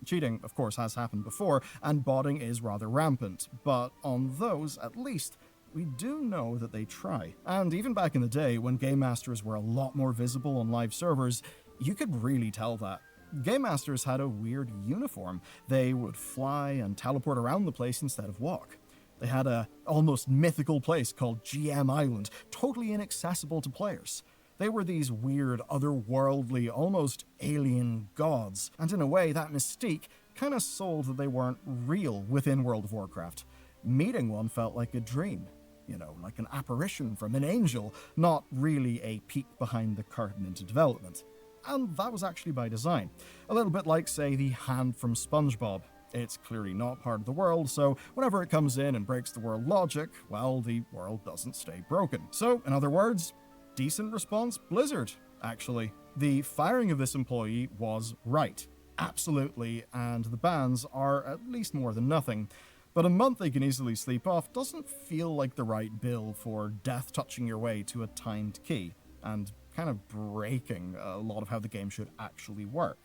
Speaker 7: Cheating, of course, has happened before, and botting is rather rampant, but on those, at least, we do know that they try. And even back in the day, when Game Masters were a lot more visible on live servers, you could really tell that. Game Masters had a weird uniform. They would fly and teleport around the place instead of walk. They had a almost mythical place called GM Island, totally inaccessible to players. They were these weird, otherworldly, almost alien gods, and in a way, that mystique kind of sold that they weren't real within World of Warcraft. Meeting one felt like a dream. You know, like an apparition from an angel, not really a peek behind the curtain into development. And that was actually by design. A little bit like, say, the hand from SpongeBob. It's clearly not part of the world, so whenever it comes in and breaks the world logic, well, the world doesn't stay broken. So, in other words, decent response, Blizzard, actually. The firing of this employee was right. Absolutely, and the bans are at least more than nothing. But a month they can easily sleep off doesn't feel like the right bill for death touching your way to a timed key, and kind of breaking a lot of how the game should actually work.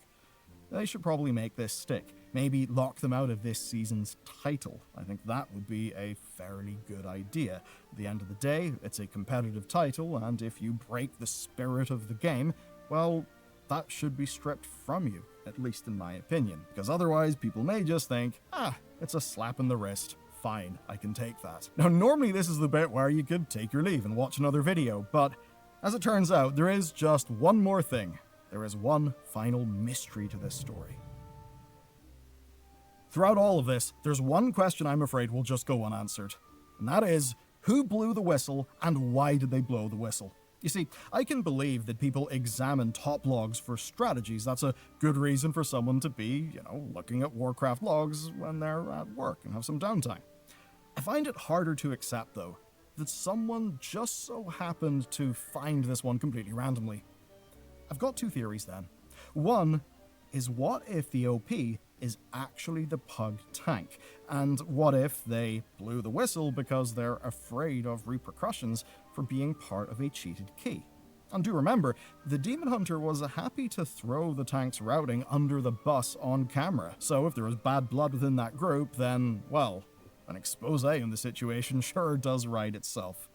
Speaker 7: They should probably make this stick. Maybe lock them out of this season's title. I think that would be a fairly good idea. At the end of the day, it's a competitive title, and if you break the spirit of the game, well, that should be stripped from you, at least in my opinion, because otherwise people may just think, it's a slap in the wrist. Fine, I can take that. Now, normally this is the bit where you could take your leave and watch another video, but as it turns out, there is just one more thing. There is one final mystery to this story. Throughout all of this, there's one question I'm afraid will just go unanswered, and that is, who blew the whistle and why did they blow the whistle? You see, I can believe that people examine top logs for strategies. That's a good reason for someone to be, looking at Warcraft logs when they're at work and have some downtime. I find it harder to accept, though, that someone just so happened to find this one completely randomly. I've got two theories then. One is, what if the OP is actually the Pug tank? And what if they blew the whistle because they're afraid of repercussions for being part of a cheated key? And do remember, the Demon Hunter was happy to throw the tank's routing under the bus on camera. So if there was bad blood within that group, then, well, an expose on the situation sure does right itself.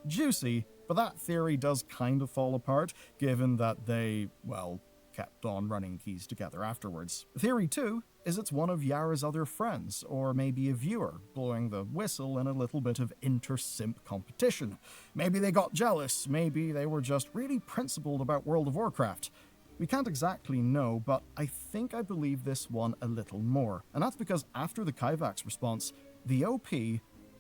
Speaker 7: Juicy, but that theory does kind of fall apart, given that they, well, kept on running keys together afterwards. Theory 2 is it's one of Yara's other friends, or maybe a viewer, blowing the whistle in a little bit of inter-simp competition. Maybe they got jealous, maybe they were just really principled about World of Warcraft. We can't exactly know, but I think I believe this one a little more. And that's because after the Kaivax response, the OP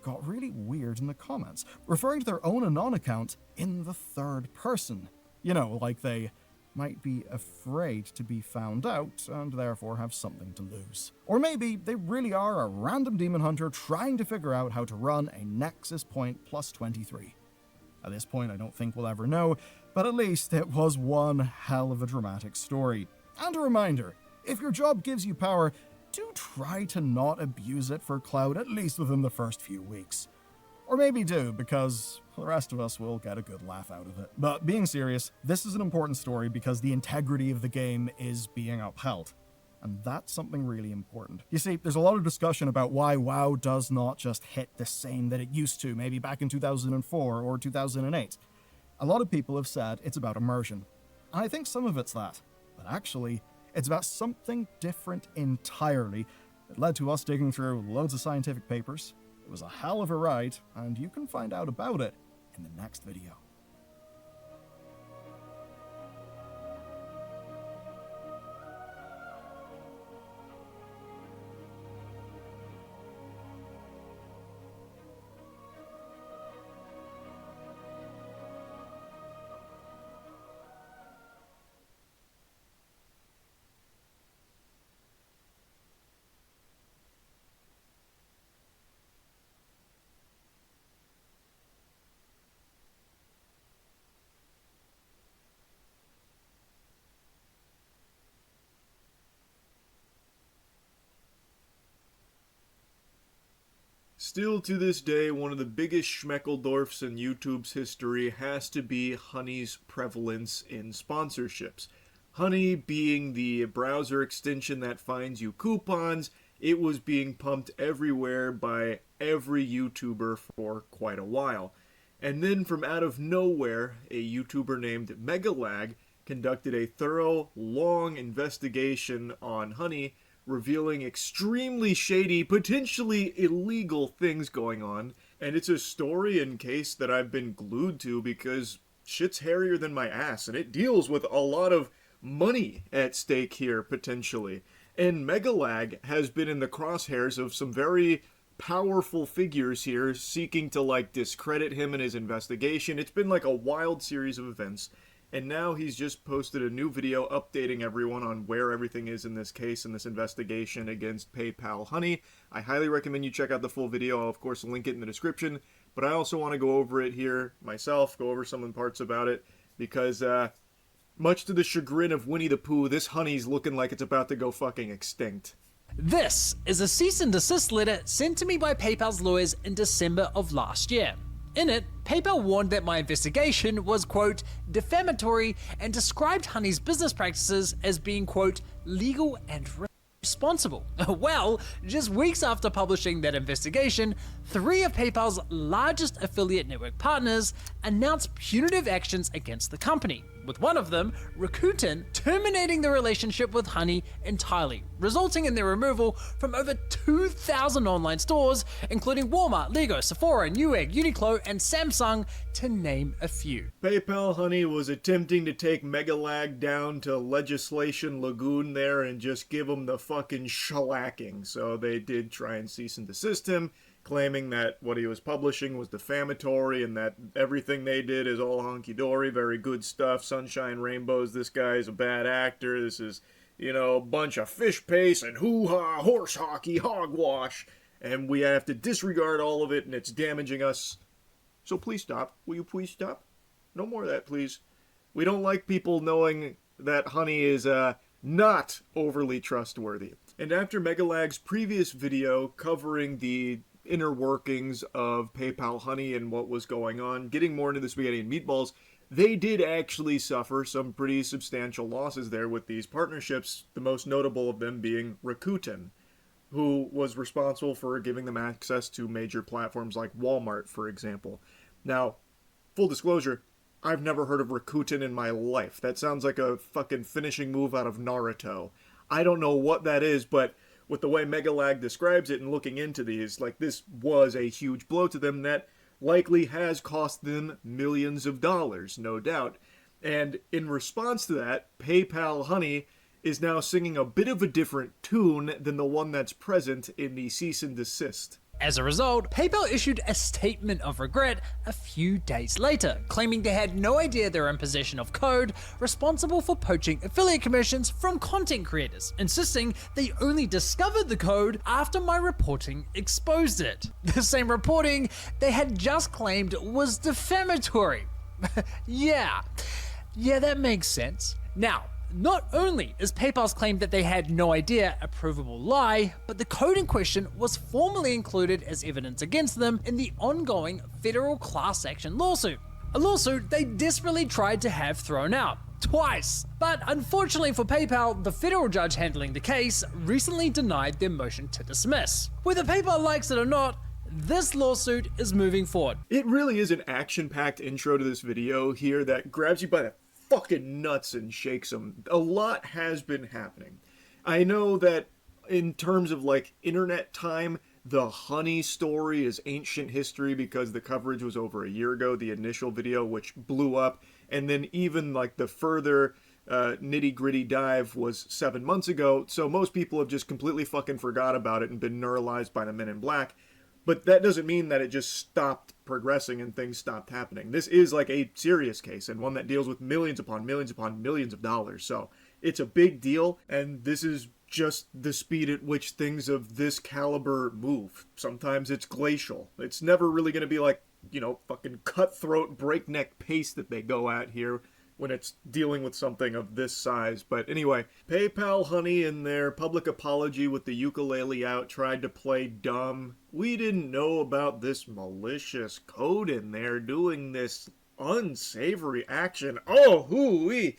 Speaker 7: got really weird in the comments, referring to their own Anon account in the third person. You know, like they might be afraid to be found out and therefore have something to lose. Or maybe they really are a random demon hunter trying to figure out how to run a Nexus Point plus 23. At this point, I don't think we'll ever know, but at least it was one hell of a dramatic story. And a reminder, if your job gives you power, do try to not abuse it for clout, at least within the first few weeks. Or maybe do, because the rest of us will get a good laugh out of it. But being serious, this is an important story because the integrity of the game is being upheld. And that's something really important. You see, there's a lot of discussion about why WoW does not just hit the same that it used to, maybe back in 2004 or 2008. A lot of people have said it's about immersion. And I think some of it's that. But actually, it's about something different entirely. It led to us digging through loads of scientific papers. It was a hell of a ride, and you can find out about it in the next video.
Speaker 11: Still to this day, one of the biggest Schmeckeldorfs in YouTube's history has to be Honey's prevalence in sponsorships. Honey being the browser extension that finds you coupons, it was being pumped everywhere by every YouTuber for quite a while. And then from out of nowhere, a YouTuber named Megalag conducted a thorough, long investigation on Honey, revealing extremely shady, potentially illegal things going on. And it's a story and case that I've been glued to because shit's hairier than my ass, and it deals with a lot of money at stake here, potentially. And Megalag has been in the crosshairs of some very powerful figures here seeking to, discredit him and his investigation. It's been like a wild series of events. And now he's just posted a new video updating everyone on where everything is in this case and this investigation against PayPal Honey. I highly recommend you check out the full video. I'll, of course, link it in the description. But I also want to go over it here myself, go over some of the parts about it, because much to the chagrin of Winnie the Pooh, this honey's looking like it's about to go fucking extinct.
Speaker 12: This is a cease and desist letter sent to me by PayPal's lawyers in December of last year. In it, PayPal warned that my investigation was, quote, defamatory and described Honey's business practices as being, quote, legal and responsible. Well, just weeks after publishing that investigation, 3 of PayPal's largest affiliate network partners announced punitive actions against the company, with one of them, Rakuten, terminating the relationship with Honey entirely, resulting in their removal from over 2,000 online stores, including Walmart, Lego, Sephora, Newegg, Uniqlo, and Samsung, to name a few.
Speaker 11: PayPal Honey was attempting to take Megalag down to Legislation Lagoon there and just give him the fucking shellacking, so they did try and cease and desist him, claiming that what he was publishing was defamatory and that everything they did is all honky-dory, very good stuff, sunshine, rainbows, this guy's a bad actor, this is, a bunch of fish paste and hoo-ha, horse hockey, hogwash, and we have to disregard all of it and it's damaging us. So please stop. Will you please stop? No more of that, please. We don't like people knowing that Honey is, not overly trustworthy. And after Megalag's previous video covering the inner workings of PayPal Honey and what was going on, getting more into the spaghetti and meatballs, they did actually suffer some pretty substantial losses there with these partnerships, the most notable of them being Rakuten, who was responsible for giving them access to major platforms like Walmart, for example. Now, full disclosure, I've never heard of Rakuten in my life. That sounds like a fucking finishing move out of Naruto. I don't know what that is, but with the way Megalag describes it and looking into these, like, this was a huge blow to them that likely has cost them millions of dollars, no doubt. And in response to that, PayPal Honey is now singing a bit of a different tune than the one that's present in the cease and desist.
Speaker 12: As a result, PayPal issued a statement of regret a few days later, claiming they had no idea they were in possession of code responsible for poaching affiliate commissions from content creators, insisting they only discovered the code after my reporting exposed it. The same reporting they had just claimed was defamatory. Yeah, that makes sense. Now, not only is PayPal's claim that they had no idea a provable lie, but the code in question was formally included as evidence against them in the ongoing federal class action lawsuit. A lawsuit they desperately tried to have thrown out. Twice. But unfortunately for PayPal, the federal judge handling the case recently denied their motion to dismiss. Whether PayPal likes it or not, this lawsuit is moving forward.
Speaker 11: It really is an action-packed intro to this video here that grabs you by the fucking nuts and shakes them. A lot has been happening. I know that in terms of like internet time, the Honey story is ancient history because the coverage was over a year ago, the initial video, which blew up, and then even like the further nitty-gritty dive was 7 months ago, so most people have just completely fucking forgot about it and been neuralized by the Men in Black. But that doesn't mean that it just stopped progressing and things stopped happening. This is like a serious case and one that deals with millions upon millions upon millions of dollars. So it's a big deal, and this is just the speed at which things of this caliber move. Sometimes it's glacial. It's never really going to be like, you know, fucking cutthroat breakneck pace that they go at here when it's dealing with something of this size. But anyway, PayPal Honey in their public apology with the ukulele out tried to play dumb. We didn't know about this malicious code in there doing this unsavory action. Oh, hoo-wee.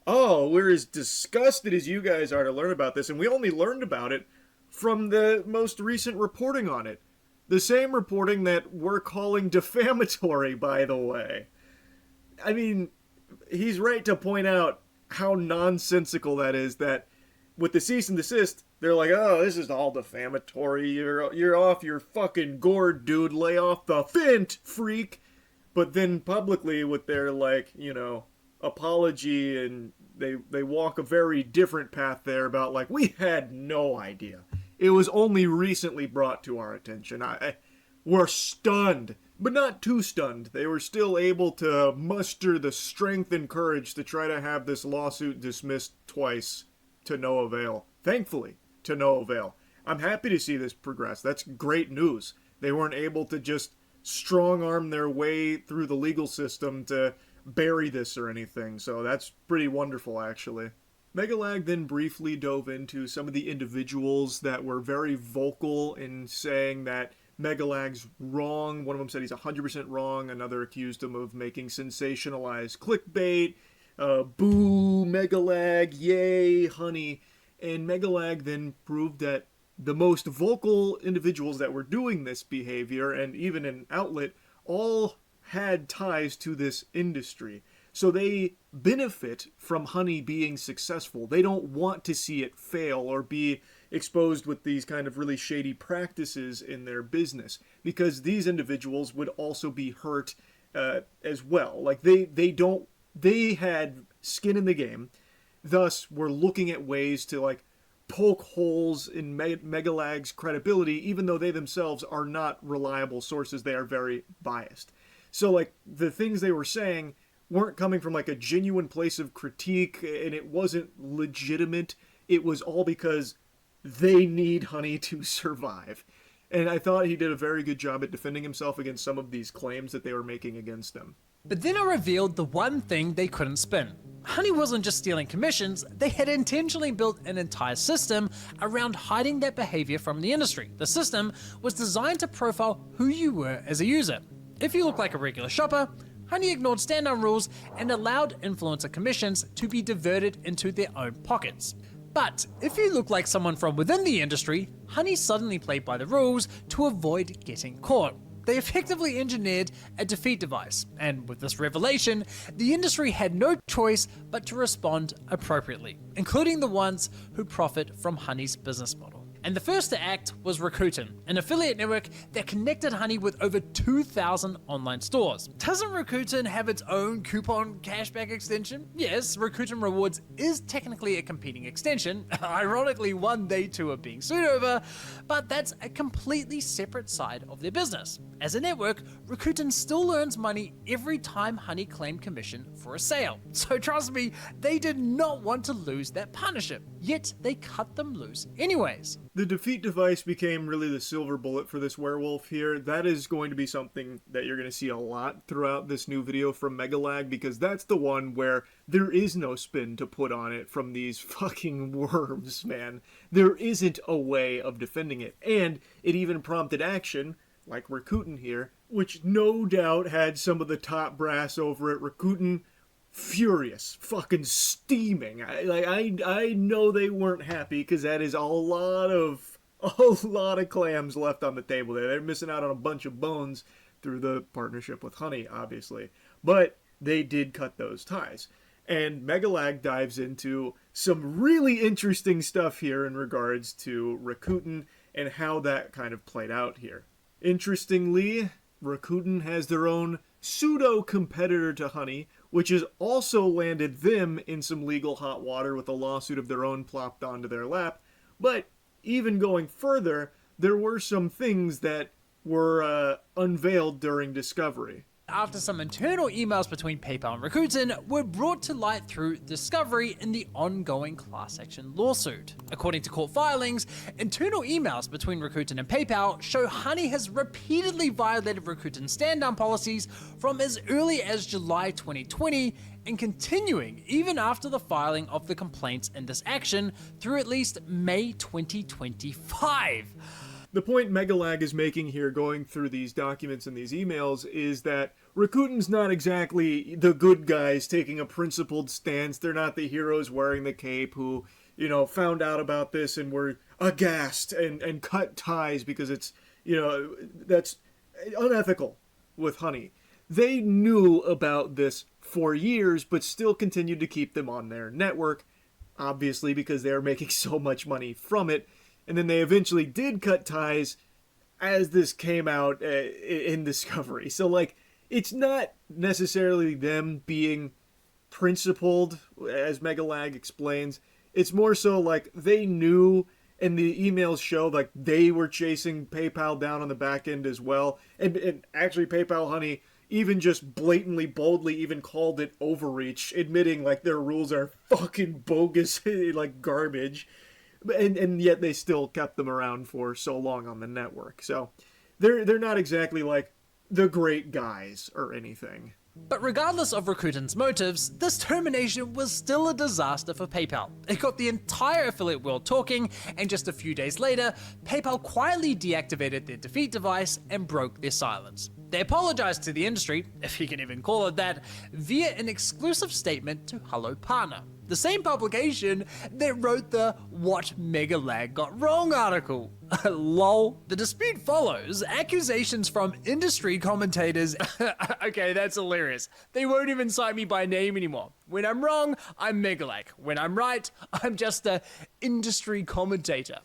Speaker 11: Oh, we're as disgusted as you guys are to learn about this, and we only learned about it from the most recent reporting on it. The same reporting that we're calling defamatory, by the way. I mean, he's right to point out how nonsensical that is, that with the cease and desist, they're like, oh, this is all defamatory, you're off your fucking gourd, dude, lay off the fint, freak. But then publicly with their, like, you know, apology, and they walk a very different path there about, like, we had no idea. It was only recently brought to our attention. We're stunned. But not too stunned. They were still able to muster the strength and courage to try to have this lawsuit dismissed twice to no avail. Thankfully, to no avail. I'm happy to see this progress. That's great news. They weren't able to just strong-arm their way through the legal system to bury this or anything, so that's pretty wonderful, actually. Megalag then briefly dove into some of the individuals that were very vocal in saying that Megalag's wrong. One of them said he's 100% wrong. Another accused him of making sensationalized clickbait. Boo, Megalag, yay, Honey. And Megalag then proved that the most vocal individuals that were doing this behavior, and even an outlet, all had ties to this industry. So they benefit from Honey being successful. They don't want to see it fail or be exposed with these kind of really shady practices in their business, because these individuals would also be hurt as well. Like they had skin in the game, thus were looking at ways to like poke holes in Megalag's credibility, even though they themselves are not reliable sources. They are very biased. So like the things they were saying weren't coming from like a genuine place of critique, and it wasn't legitimate. It was all because they need Honey to survive. And I thought he did a very good job at defending himself against some of these claims that they were making against him.
Speaker 12: But then I revealed the one thing they couldn't spin. Honey wasn't just stealing commissions, they had intentionally built an entire system around hiding that behavior from the industry. The system was designed to profile who you were as a user. If you look like a regular shopper, Honey ignored stand-down rules and allowed influencer commissions to be diverted into their own pockets. But if you look like someone from within the industry, Honey suddenly played by the rules to avoid getting caught. They effectively engineered a defeat device, and with this revelation, the industry had no choice but to respond appropriately, including the ones who profit from Honey's business model. And the first to act was Rakuten, an affiliate network that connected Honey with over 2,000 online stores. Doesn't Rakuten have its own coupon cashback extension? Yes, Rakuten Rewards is technically a competing extension, ironically one they too are being sued over, but that's a completely separate side of their business. As a network, Rakuten still earns money every time Honey claimed commission for a sale. So trust me, they did not want to lose that partnership, yet they cut them loose anyways.
Speaker 11: The defeat device became really the silver bullet for this werewolf here. That is going to be something that you're going to see a lot throughout this new video from Megalag, because that's the one where there is no spin to put on it from these fucking worms, man. There isn't a way of defending it. And it even prompted action, like Rakuten here, which no doubt had some of the top brass over at Rakuten furious, fucking steaming. I know they weren't happy, because that is a lot of clams left on the table there. They're missing out on a bunch of bones through the partnership with Honey, obviously. But they did cut those ties. And Megalag dives into some really interesting stuff here in regards to Rakuten and how that kind of played out here. Interestingly, Rakuten has their own pseudo-competitor to Honey, which has also landed them in some legal hot water with a lawsuit of their own plopped onto their lap. But even going further, there were some things that were unveiled during discovery.
Speaker 12: After some internal emails between PayPal and Rakuten were brought to light through discovery in the ongoing class action lawsuit. According to court filings, internal emails between Rakuten and PayPal show Honey has repeatedly violated Rakuten's stand-down policies from as early as July 2020 and continuing even after the filing of the complaints in this action through at least May 2025.
Speaker 11: The point Megalag is making here, going through these documents and these emails, is that Rakuten's not exactly the good guys taking a principled stance. They're not the heroes wearing the cape who, found out about this and were aghast and cut ties because it's, that's unethical with Honey. They knew about this for years, but still continued to keep them on their network, obviously because they are making so much money from it. And then they eventually did cut ties as this came out in Discovery. So, it's not necessarily them being principled, as Megalag explains. It's more so, they knew, and the emails show, they were chasing PayPal down on the back end as well. And actually, PayPal Honey even just blatantly, boldly even called it overreach, admitting, their rules are fucking bogus, garbage. And yet they still kept them around for so long on the network. So they're not exactly the great guys or anything.
Speaker 12: But regardless of Rakuten's motives, this termination was still a disaster for PayPal. It got the entire affiliate world talking, and just a few days later, PayPal quietly deactivated their defeat device and broke their silence. They apologized to the industry, if you can even call it that, via an exclusive statement to Hello Partner, the same publication that wrote the What Megalag Got Wrong article. Lol. The dispute follows accusations from industry commentators. Okay, that's hilarious. They won't even cite me by name anymore. When I'm wrong, I'm Megalag. When I'm right, I'm just a industry commentator.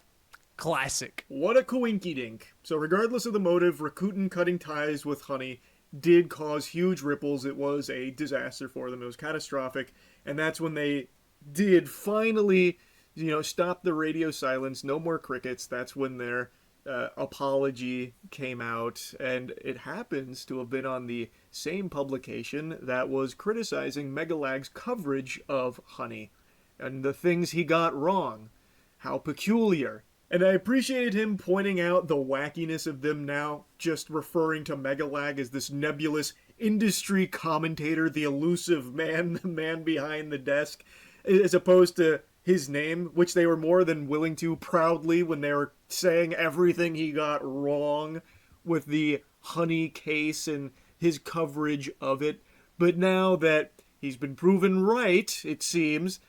Speaker 12: Classic.
Speaker 11: What a coinky-dink. So regardless of the motive, Rakuten cutting ties with Honey did cause huge ripples. It was a disaster for them. It was catastrophic. And that's when they did finally, stop the radio silence. No more crickets. That's when their apology came out. And it happens to have been on the same publication that was criticizing Megalag's coverage of Honey and the things he got wrong. How peculiar. And I appreciated him pointing out the wackiness of them now, just referring to Megalag as this nebulous industry commentator, the elusive man, the man behind the desk, as opposed to his name, which they were more than willing to proudly when they were saying everything he got wrong with the Honey case and his coverage of it. But now that he's been proven right, it seems,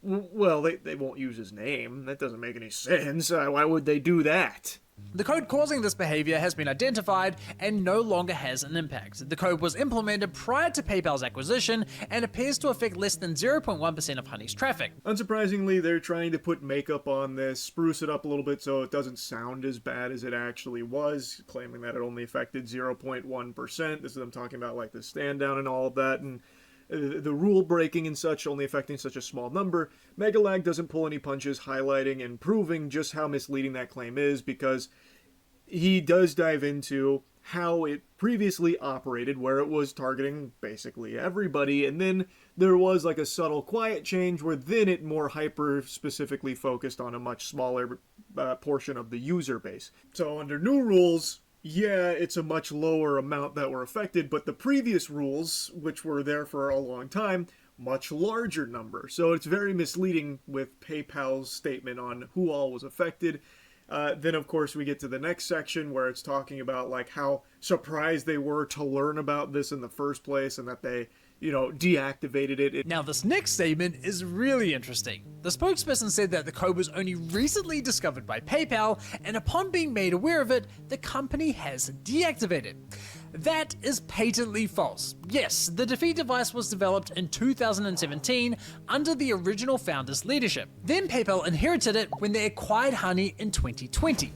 Speaker 11: well, they won't use his name. That doesn't make any sense. Why would they do that?
Speaker 12: The code causing this behavior has been identified and no longer has an impact. The code was implemented prior to PayPal's acquisition and appears to affect less than 0.1% of Honey's traffic.
Speaker 11: Unsurprisingly, they're trying to put makeup on this, spruce it up a little bit so it doesn't sound as bad as it actually was, claiming that it only affected 0.1%. This is them talking about like the stand down and all of that, and the rule breaking and such only affecting such a small number. Megalag doesn't pull any punches, highlighting and proving just how misleading that claim is, because he does dive into how it previously operated, where it was targeting basically everybody, and then there was like a subtle quiet change where then it more hyper specifically focused on a much smaller portion of the user base. So under new rules, yeah, it's a much lower amount that were affected, but the previous rules, which were there for a long time, much larger number. So it's very misleading with PayPal's statement on who all was affected. Then, of course, we get to the next section where it's talking about like how surprised they were to learn about this in the first place and that they, deactivated it.
Speaker 12: Now, this next statement is really interesting. The spokesperson said that the code was only recently discovered by PayPal, and upon being made aware of it, the company has deactivated. That is patently false. Yes, the defeat device was developed in 2017 under the original founder's leadership. Then PayPal inherited it when they acquired Honey in 2020.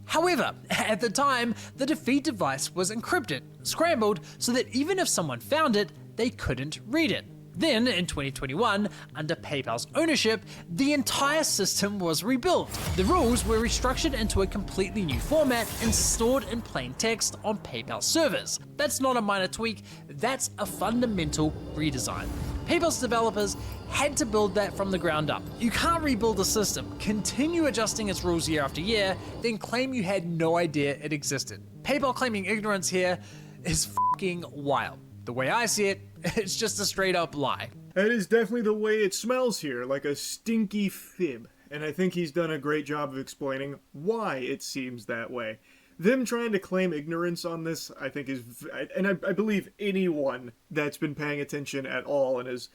Speaker 12: However, at the time, the defeat device was encrypted, scrambled, so that even if someone found it, they couldn't read it. Then, in 2021, under PayPal's ownership, the entire system was rebuilt. The rules were restructured into a completely new format and stored in plain text on PayPal servers. That's not a minor tweak, that's a fundamental redesign. PayPal's developers had to build that from the ground up. You can't rebuild a system, continue adjusting its rules year after year, then claim you had no idea it existed. PayPal claiming ignorance here is f***ing wild. The way I see it, it's just a straight up lie.
Speaker 11: That is definitely the way it smells here, like a stinky fib. And I think he's done a great job of explaining why it seems that way. Them trying to claim ignorance on this, I think is, and I believe anyone that's been paying attention at all and has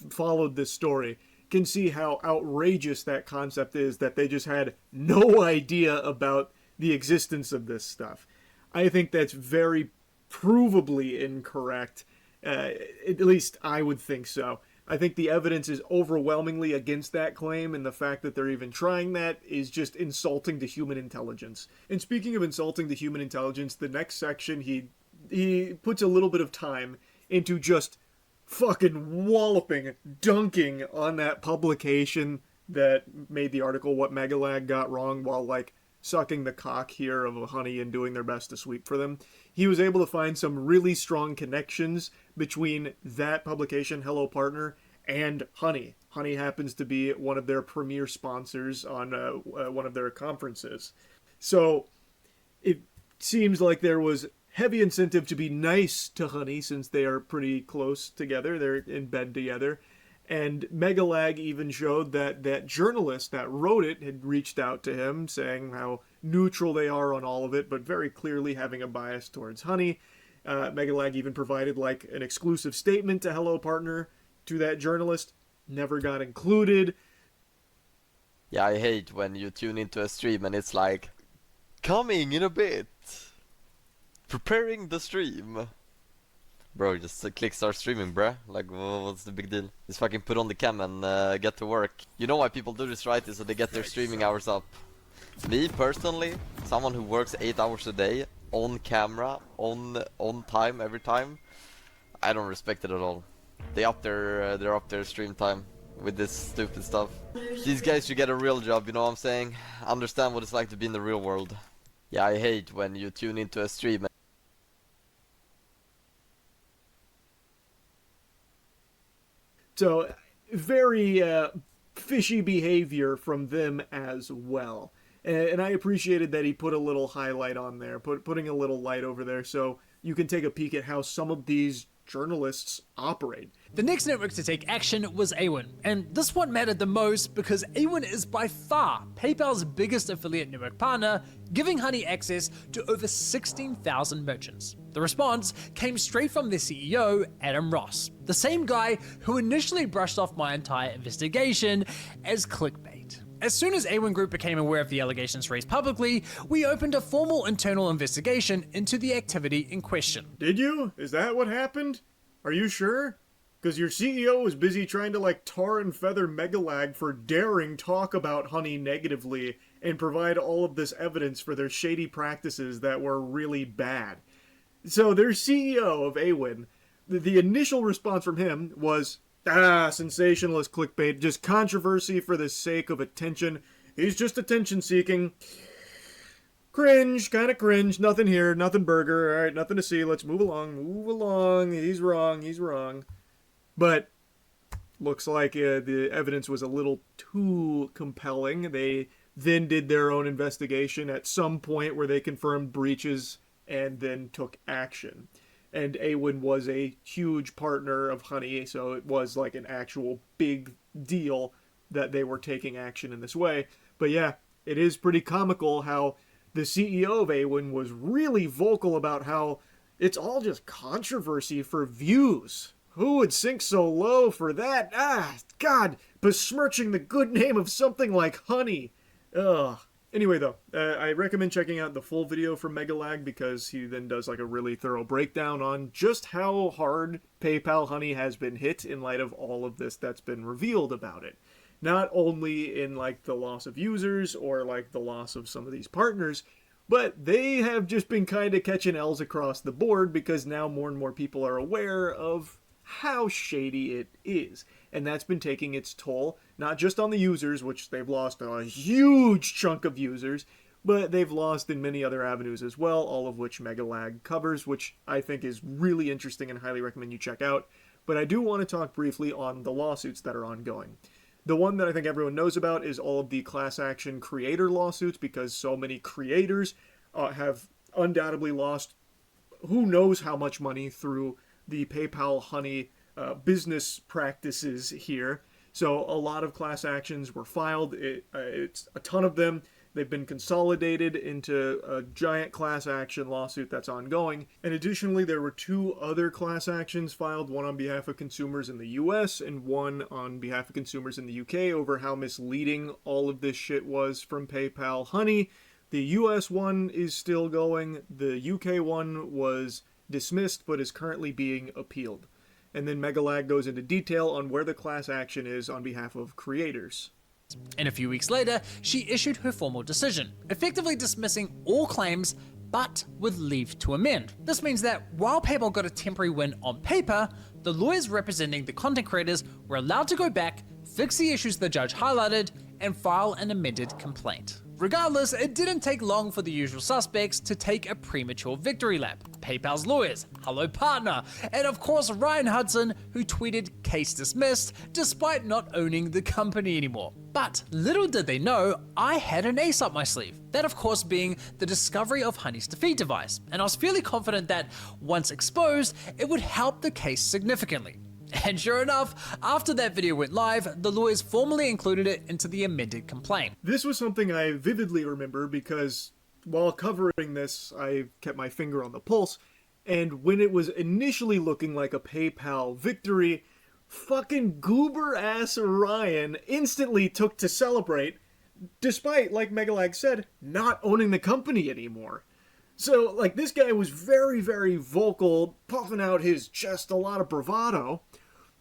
Speaker 11: followed this story can see how outrageous that concept is, that they just had no idea about the existence of this stuff. I think that's very provably incorrect. At least I would think so. I think the evidence is overwhelmingly against that claim, and the fact that they're even trying that is just insulting to human intelligence. And speaking of insulting to human intelligence, the next section, he puts a little bit of time into just fucking walloping, dunking on that publication that made the article What Megalag Got Wrong, while like sucking the cock here of a Honey and doing their best to sweep for them. He was able to find some really strong connections between that publication, Hello Partner, and Honey. Honey happens to be one of their premier sponsors on one of their conferences. So it seems like there was heavy incentive to be nice to Honey, since they are pretty close together. They're in bed together. And Megalag even showed that that journalist that wrote it had reached out to him, saying how neutral they are on all of it, but very clearly having a bias towards Honey. Megalag even provided like an exclusive statement to Hello Partner to that journalist. Never got included.
Speaker 13: Yeah, I hate when you tune into a stream and it's like, coming in a bit, preparing the stream. Bro, just click start streaming, bruh. Like, what's the big deal? Just fucking put on the cam and get to work. You know why people do this, right? Is so they get their streaming hours up. Me, personally, someone who works 8 hours a day, on camera, on time, every time, I don't respect it at all. They're up their stream time with this stupid stuff. These guys should get a real job, you know what I'm saying? Understand what it's like to be in the real world. Yeah, I hate when you tune into a stream.
Speaker 11: So, very fishy behavior from them as well. And I appreciated that he put a little highlight on there, putting a little light over there so you can take a peek at how some of these journalists operate.
Speaker 12: The next network to take action was Awin, and this one mattered the most because Awin is by far PayPal's biggest affiliate network partner, giving Honey access to over 16,000 merchants. The response came straight from their CEO, Adam Ross, the same guy who initially brushed off my entire investigation as clickbait. As soon as A1 Group became aware of the allegations raised publicly, we opened a formal internal investigation into the activity in question.
Speaker 11: Did you? Is that what happened? Are you sure? Because your CEO was busy trying to tar and feather Megalag for daring talk about Honey negatively and provide all of this evidence for their shady practices that were really bad. So their CEO of AWIN, the initial response from him was, sensationalist clickbait, just controversy for the sake of attention. He's just attention seeking. Cringe, kind of cringe, nothing here, nothing burger, alright, nothing to see, let's move along, he's wrong. But looks like the evidence was a little too compelling. They then did their own investigation at some point where they confirmed breaches and then took action. And AWIN was a huge partner of Honey, so it was like an actual big deal that they were taking action in this way. But yeah, it is pretty comical how the CEO of AWIN was really vocal about how it's all just controversy for views. Who would sink so low for that? God, besmirching the good name of something like Honey. Ugh. Anyway, though, I recommend checking out the full video from Megalag because he then does a really thorough breakdown on just how hard PayPal Honey has been hit in light of all of this that's been revealed about it. Not only in the loss of users or the loss of some of these partners, but they have just been kind of catching L's across the board because now more and more people are aware of how shady it is. And that's been taking its toll, not just on the users, which they've lost a huge chunk of users, but they've lost in many other avenues as well, all of which Megalag covers, which I think is really interesting and highly recommend you check out. But I do want to talk briefly on the lawsuits that are ongoing. The one that I think everyone knows about is all of the class action creator lawsuits, because so many creators have undoubtedly lost who knows how much money through the PayPal Honey business practices here. So a lot of class actions were filed. It's a ton of them. They've been consolidated into a giant class action lawsuit that's ongoing. And additionally, there were 2 other class actions filed, one on behalf of consumers in the US and one on behalf of consumers in the UK over how misleading all of this shit was from PayPal Honey. The US one is still going. The UK one was dismissed but is currently being appealed. And then Megalag goes into detail on where the class action is on behalf of creators.
Speaker 12: And a few weeks later, she issued her formal decision, effectively dismissing all claims, but with leave to amend. This means that while PayPal got a temporary win on paper, the lawyers representing the content creators were allowed to go back, fix the issues the judge highlighted, and file an amended complaint. Regardless, it didn't take long for the usual suspects to take a premature victory lap. PayPal's lawyers, Hello Partner, and of course Ryan Hudson, who tweeted case dismissed despite not owning the company anymore. But little did they know, I had an ace up my sleeve. That of course being the discovery of Honey's defeat device, and I was fairly confident that once exposed, it would help the case significantly. And sure enough, after that video went live, the lawyers formally included it into the amended complaint.
Speaker 11: This was something I vividly remember because while covering this, I kept my finger on the pulse, and when it was initially looking like a PayPal victory, fucking goober-ass Ryan instantly took to celebrate, despite, like Megalag said, not owning the company anymore. So, this guy was very, very vocal, puffing out his chest, a lot of bravado,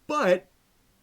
Speaker 11: but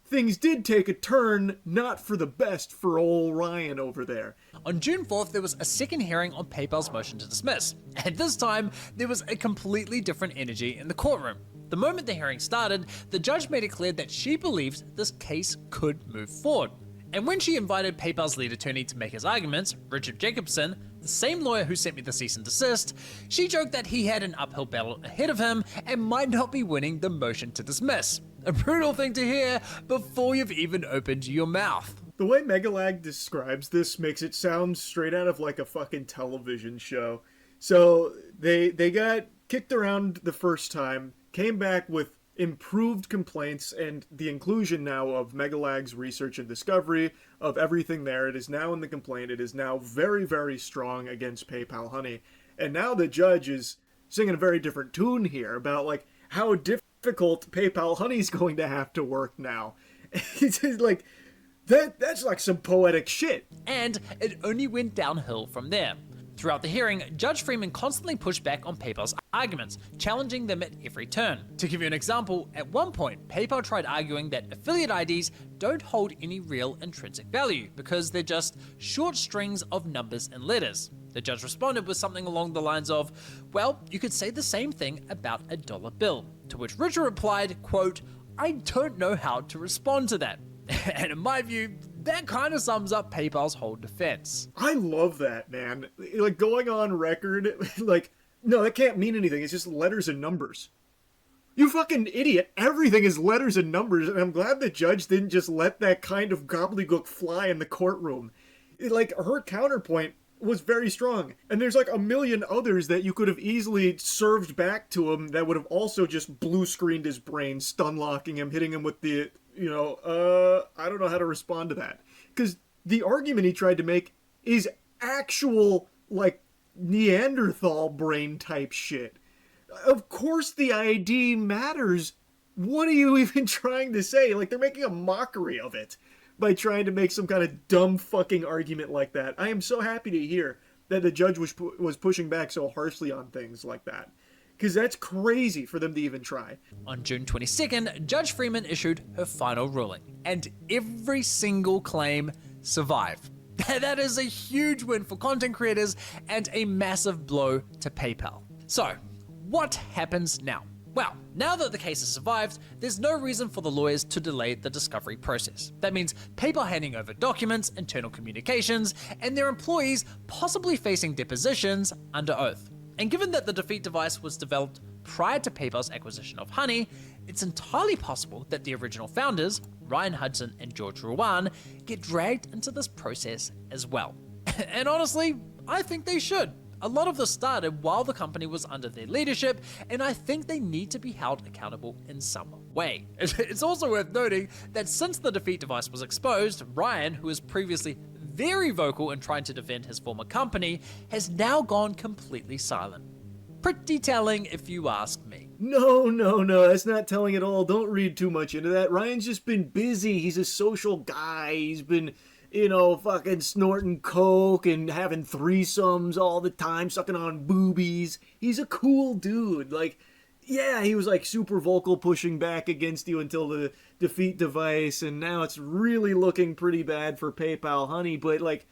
Speaker 11: things did take a turn not for the best for old Ryan over there.
Speaker 12: On June 4th, there was a second hearing on PayPal's motion to dismiss, and this time, there was a completely different energy in the courtroom. The moment the hearing started, the judge made it clear that she believes this case could move forward. And when she invited PayPal's lead attorney to make his arguments, Richard Jacobson, the same lawyer who sent me the cease and desist, she joked that he had an uphill battle ahead of him and might not be winning the motion to dismiss. A brutal thing to hear before you've even opened your mouth.
Speaker 11: The way Megalag describes this makes it sound straight out of a fucking television show. So they got kicked around the first time, came back with improved complaints and the inclusion now of Megalag's research and discovery of everything there. It is now in the complaint. It is now very, very strong against PayPal Honey. And now the judge is singing a very different tune here about how difficult PayPal Honey's going to have to work now. It's That's like some poetic shit.
Speaker 12: And it only went downhill from there. Throughout the hearing, Judge Freeman constantly pushed back on PayPal's arguments, challenging them at every turn. To give you an example, at one point, PayPal tried arguing that affiliate IDs don't hold any real intrinsic value because they're just short strings of numbers and letters. The judge responded with something along the lines of, well, you could say the same thing about a dollar bill. To which Richard replied, quote, I don't know how to respond to that. And in my view, that kind of sums up PayPal's whole defense.
Speaker 11: I love that, man. Like, going on record, like, no, that can't mean anything. It's just letters and numbers. You fucking idiot. Everything is letters and numbers, and I'm glad the judge didn't just let that kind of gobbledygook fly in the courtroom. Like, her counterpoint was very strong, and there's like a million others that you could have easily served back to him that would have also just blue-screened his brain, stun-locking him, hitting him with the, I don't know how to respond to that. Because the argument he tried to make is actual, like, Neanderthal brain type shit. Of course the ID matters. What are you even trying to say? Like, they're making a mockery of it by trying to make some kind of dumb fucking argument like that. I am so happy to hear that the judge was pushing back so harshly on things like that. Because that's crazy for them to even try.
Speaker 12: On June 22nd, Judge Freeman issued her final ruling, and every single claim survived. That is a huge win for content creators and a massive blow to PayPal. So, what happens now? Well, now that the case has survived, there's no reason for the lawyers to delay the discovery process. That means PayPal handing over documents, internal communications, and their employees possibly facing depositions under oath. And given that the defeat device was developed prior to PayPal's acquisition of Honey, it's entirely possible that the original founders, Ryan Hudson and George Ruan, get dragged into this process as well. And honestly, I think they should. A lot of this started while the company was under their leadership, and I think they need to be held accountable in some way. It's also worth noting that since the defeat device was exposed, Ryan, who was previously very vocal in trying to defend his former company, has now gone completely silent. Pretty telling if you ask me.
Speaker 11: No, that's not telling at all. Don't read too much into that. Ryan's just been busy. He's a social guy. He's been, fucking snorting coke and having threesomes all the time, sucking on boobies. He's a cool dude. Like, yeah, he was like super vocal pushing back against you until the defeat device, and now it's really looking pretty bad for PayPal Honey, but like,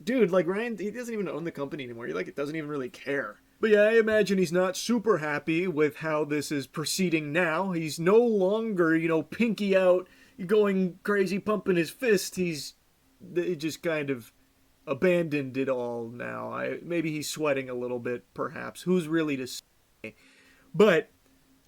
Speaker 11: dude, like Ryan, he doesn't even own the company anymore. He like doesn't even really care. But yeah, I imagine he's not super happy with how this is proceeding now. He's no longer, pinky out, going crazy, pumping his fist. He just kind of abandoned it all now. Maybe he's sweating a little bit, perhaps. Who's really to say? But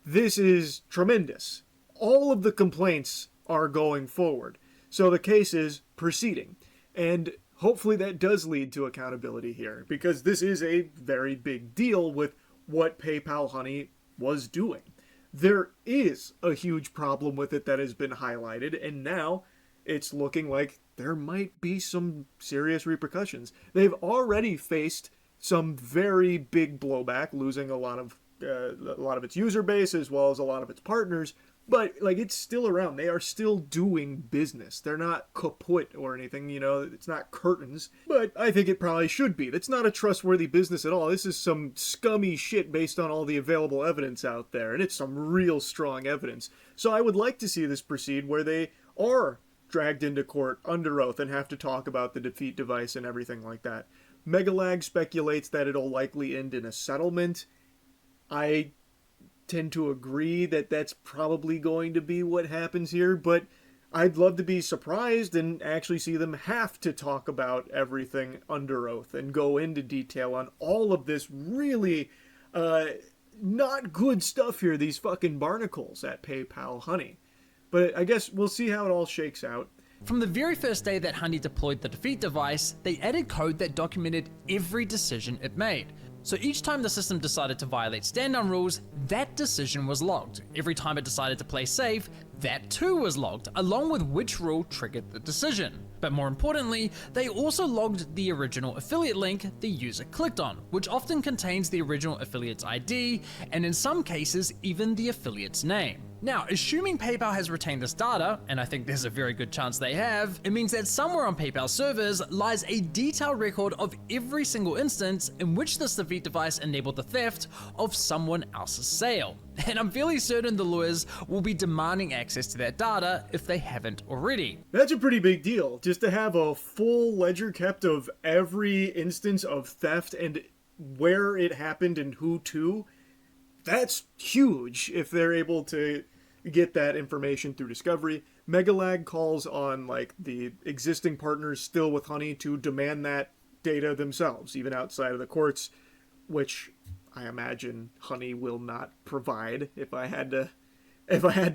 Speaker 11: this is tremendous. All of the complaints are going forward. So the case is proceeding. And hopefully that does lead to accountability here, because this is a very big deal with what PayPal Honey was doing. There is a huge problem with it that has been highlighted, and now it's looking like there might be some serious repercussions. They've already faced some very big blowback, losing a lot of its user base as well as a lot of its partners. But, like, it's still around. They are still doing business. They're not kaput or anything, it's not curtains. But I think it probably should be. That's not a trustworthy business at all. This is some scummy shit based on all the available evidence out there. And it's some real strong evidence. So I would like to see this proceed where they are dragged into court under oath and have to talk about the defeat device and everything like that. Megalag speculates that it'll likely end in a settlement. I tend to agree that that's probably going to be what happens here, but I'd love to be surprised and actually see them have to talk about everything under oath and go into detail on all of this really not good stuff here, these fucking barnacles at PayPal Honey. But I guess we'll see how it all shakes out.
Speaker 12: From the very first day that Honey deployed the defeat device, they added code that documented every decision it made. So each time the system decided to violate stand-down rules, that decision was logged. Every time it decided to play safe, that too was logged, along with which rule triggered the decision. But more importantly, they also logged the original affiliate link the user clicked on, which often contains the original affiliate's ID, and in some cases, even the affiliate's name. Now, assuming PayPal has retained this data, and I think there's a very good chance they have, it means that somewhere on PayPal servers lies a detailed record of every single instance in which this defeat device enabled the theft of someone else's sale. And I'm fairly certain the lawyers will be demanding access to that data if they haven't already.
Speaker 11: That's a pretty big deal, just to have a full ledger kept of every instance of theft and where it happened and who to. That's huge if they're able to get that information through discovery. Megalag calls on like the existing partners still with Honey to demand that data themselves, even outside of the courts, which I imagine Honey will not provide if I had to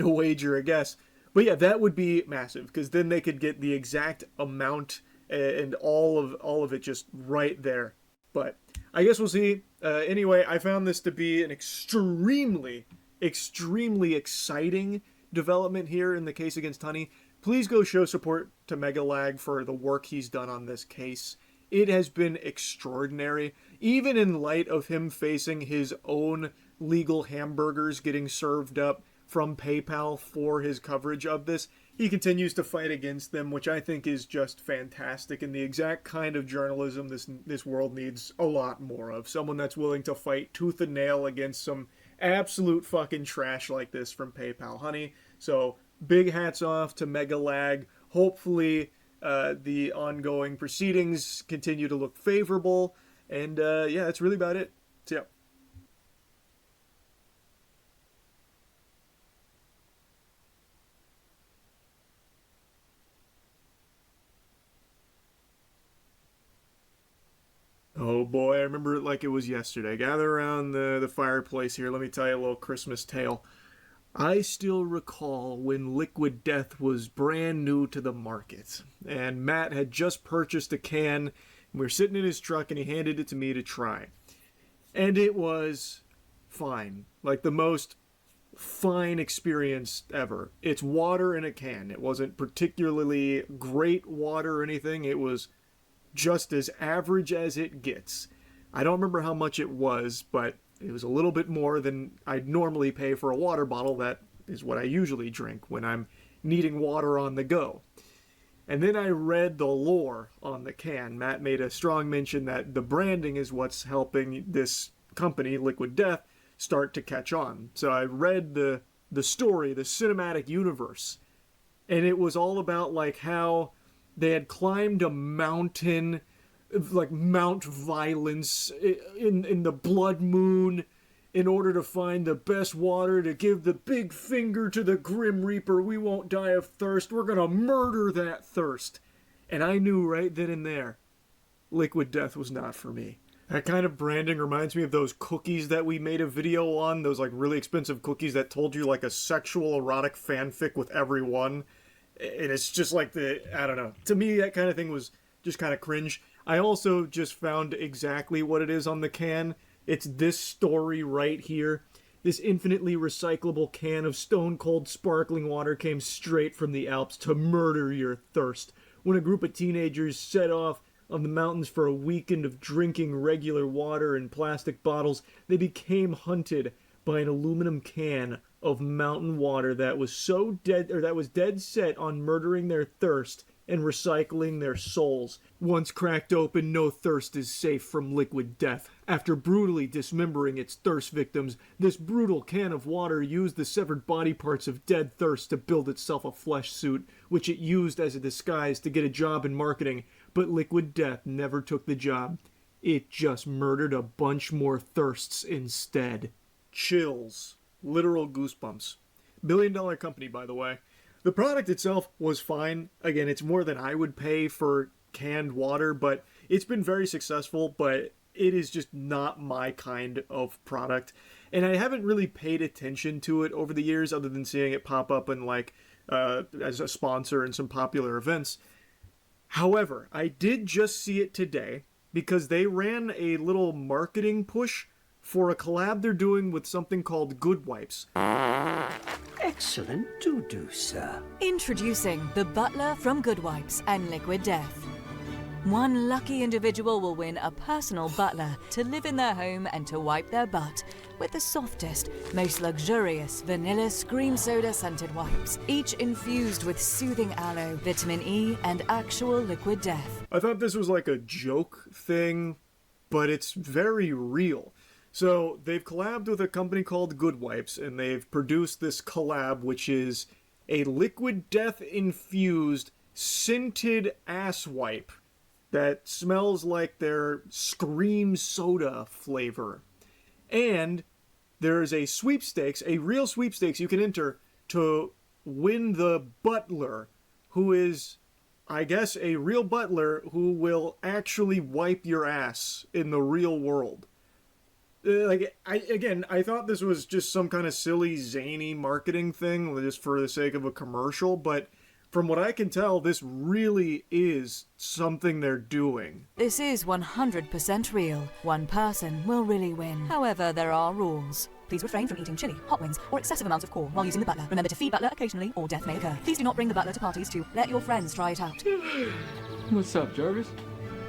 Speaker 11: wager a guess. But yeah, that would be massive, because then they could get the exact amount and all of it just right there. But I guess we'll see. Anyway, I found this to be an extremely exciting development here in the case against Honey. Please go show support to Megalag for the work he's done on this case. It has been extraordinary, even in light of him facing his own legal hamburgers getting served up from PayPal for his coverage of this. He continues to fight against them, which I think is just fantastic and the exact kind of journalism this world needs a lot more of. Someone that's willing to fight tooth and nail against some absolute fucking trash like this from PayPal Honey. So big hats off to Megalag. Hopefully the ongoing proceedings continue to look favorable. And yeah, that's really about it. So yeah. Oh boy, I remember it like it was yesterday. Gather around the fireplace here. Let me tell you a little Christmas tale. I still recall when Liquid Death was brand new to the market, and Matt had just purchased a can, and we were sitting in his truck, and he handed it to me to try. And it was fine. Like the most fine experience ever. It's water in a can. It wasn't particularly great water or anything. It was just as average as it gets. I don't remember how much it was, but it was a little bit more than I'd normally pay for a water bottle. That is what I usually drink when I'm needing water on the go. And then I read the lore on the can. Matt made a strong mention that the branding is what's helping this company, Liquid Death, start to catch on. So I read the story, the cinematic universe, and it was all about like how they had climbed a mountain, like Mount Violence, in the Blood Moon, in order to find the best water to give the big finger to the Grim Reaper. We won't die of thirst. We're gonna murder that thirst. And I knew right then and there, Liquid Death was not for me. That kind of branding reminds me of those cookies that we made a video on, those like really expensive cookies that told you like a sexual erotic fanfic with every one. And it's just like I don't know. To me, that kind of thing was just kind of cringe. I also just found exactly what it is on the can. It's this story right here. This infinitely recyclable can of stone cold sparkling water came straight from the Alps to murder your thirst. When a group of teenagers set off on the mountains for a weekend of drinking regular water in plastic bottles, they became hunted by an aluminum can of mountain water that was dead set on murdering their thirst and recycling their souls. Once cracked open, no thirst is safe from Liquid Death. After brutally dismembering its thirst victims, this brutal can of water used the severed body parts of dead thirst to build itself a flesh suit, which it used as a disguise to get a job in marketing. But Liquid Death never took the job. It just murdered a bunch more thirsts instead. Chills. Literal goosebumps. $1 billion company, by the way. The product itself was fine. Again, it's more than I would pay for canned water, but it's been very successful, but it is just not my kind of product. And I haven't really paid attention to it over the years other than seeing it pop up in like as a sponsor in some popular events. However, I did just see it today because they ran a little marketing push for a collab they're doing with something called Good Wipes.
Speaker 14: Excellent do, sir.
Speaker 15: Introducing the Butler from Good Wipes and Liquid Death. One lucky individual will win a personal butler to live in their home and to wipe their butt with the softest, most luxurious vanilla Scream Soda scented wipes, each infused with soothing aloe, vitamin E, and actual liquid death.
Speaker 11: I thought this was like a joke thing, but it's very real. So they've collabed with a company called Good Wipes, and they've produced this collab, which is a liquid death infused scented ass wipe that smells like their Scream Soda flavor. And there is a sweepstakes, a real sweepstakes you can enter to win the butler, who is, I guess, a real butler who will actually wipe your ass in the real world. I thought this was just some kind of silly, zany marketing thing, just for the sake of a commercial, but from what I can tell, this really is something they're doing.
Speaker 15: This is 100% real. One person will really win. However, there are rules. Please refrain from eating chili, hot wings, or excessive amounts of core while using the butler. Remember to feed butler occasionally, or death may occur. Please do not bring the butler to parties to let your friends try it out.
Speaker 5: What's up, Jarvis?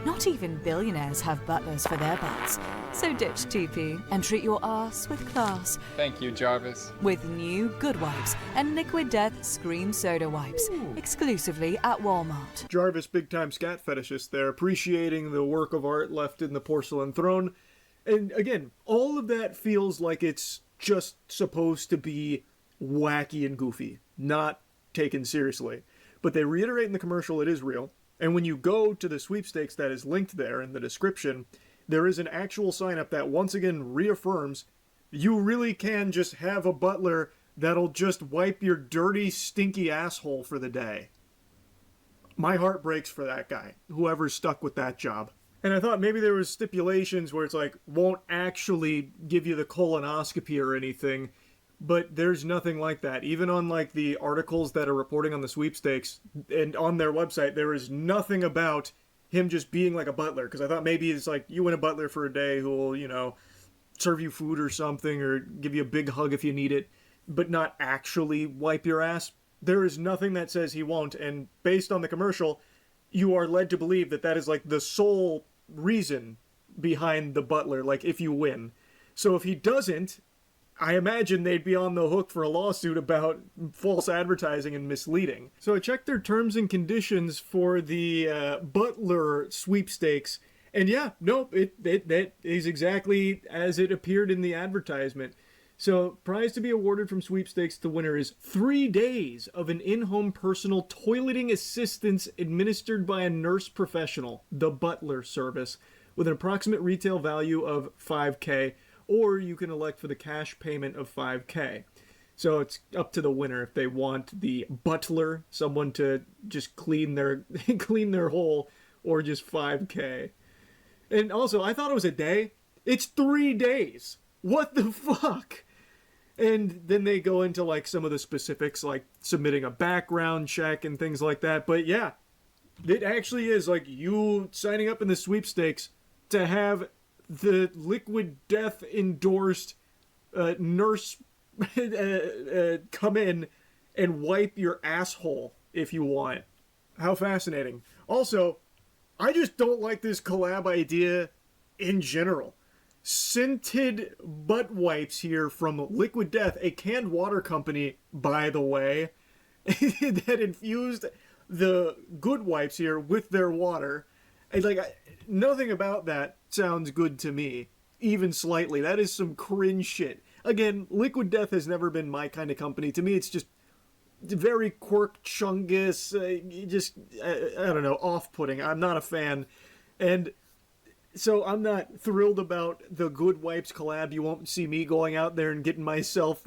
Speaker 15: Not even billionaires have butlers for their butts. So ditch TP and treat your ass with class.
Speaker 19: Thank you, Jarvis.
Speaker 15: With new Good Wipes and Liquid Death Scream Soda Wipes. Exclusively at Walmart.
Speaker 11: Jarvis, big-time scat fetishist there, appreciating the work of art left in the porcelain throne. And again, all of that feels like it's just supposed to be wacky and goofy, not taken seriously. But they reiterate in the commercial it is real. And when you go to the sweepstakes that is linked there in the description, there is an actual sign-up that once again reaffirms you really can just have a butler that'll just wipe your dirty, stinky asshole for the day. My heart breaks for that guy, whoever's stuck with that job. And I thought maybe there was stipulations where it's like, won't actually give you the colonoscopy or anything, but there's nothing like that. Even on like the articles that are reporting on the sweepstakes and on their website, there is nothing about him just being like a butler. Because I thought maybe it's like you win a butler for a day who will, you know, serve you food or something or give you a big hug if you need it, but not actually wipe your ass. There is nothing that says he won't. And based on the commercial, you are led to believe that that is like the sole reason behind the butler, like if you win. So if he doesn't, I imagine they'd be on the hook for a lawsuit about false advertising and misleading. So I checked their terms and conditions for the butler sweepstakes, and yeah, nope, that is exactly as it appeared in the advertisement. So, prize to be awarded from sweepstakes to winner is 3 days of an in-home personal toileting assistance administered by a nurse professional, the butler service, with an approximate retail value of $5,000, or you can elect for the cash payment of $5,000. So it's up to the winner if they want the butler, someone to just clean their hole, or just $5,000. And also, I thought it was a day. It's 3 days. What the fuck? And then they go into like some of the specifics, like submitting a background check and things like that. But yeah, it actually is like you signing up in the sweepstakes to have the Liquid Death endorsed nurse come in and wipe your asshole if you want. How fascinating. Also, I just don't like this collab idea in general. Scented butt wipes here from Liquid Death, a canned water company, by the way, that infused the Good Wipes here with their water. And like, nothing about that sounds good to me, even slightly. That is some cringe shit. Again, Liquid Death has never been my kind of company. To me, it's just very quirk chungus, I don't know, off-putting. I'm not a fan. And so I'm not thrilled about the Good Wipes collab. You won't see me going out there and getting myself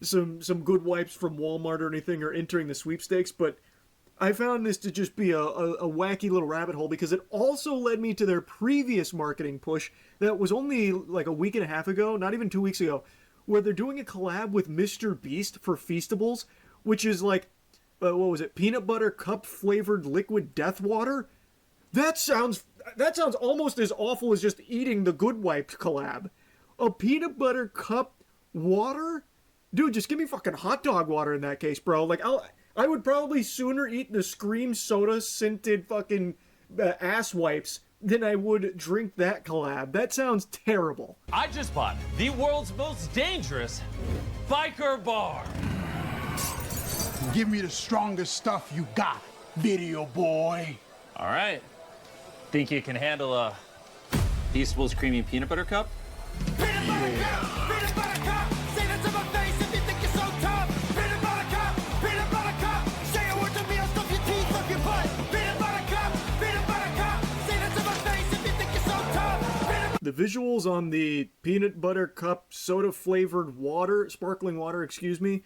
Speaker 11: some Good Wipes from Walmart or anything, or entering the sweepstakes, but I found this to just be a wacky little rabbit hole because it also led me to their previous marketing push that was only like a week and a half ago, not even 2 weeks ago, where they're doing a collab with Mr. Beast for Feastables, which is like, what was it, peanut butter cup flavored liquid death water? That sounds almost as awful as just eating the Good Wipes collab. A peanut butter cup water? Dude, just give me fucking hot dog water in that case, bro. Like, I would probably sooner eat the Scream Soda scented fucking ass wipes than I would drink that collab. That sounds terrible.
Speaker 1: I just bought the world's most dangerous biker bar.
Speaker 6: Give me the strongest stuff you got, video boy.
Speaker 1: All right. Think you can handle a Feastable's creamy peanut butter cup?
Speaker 11: The visuals on the peanut butter cup soda flavored water, sparkling water, excuse me,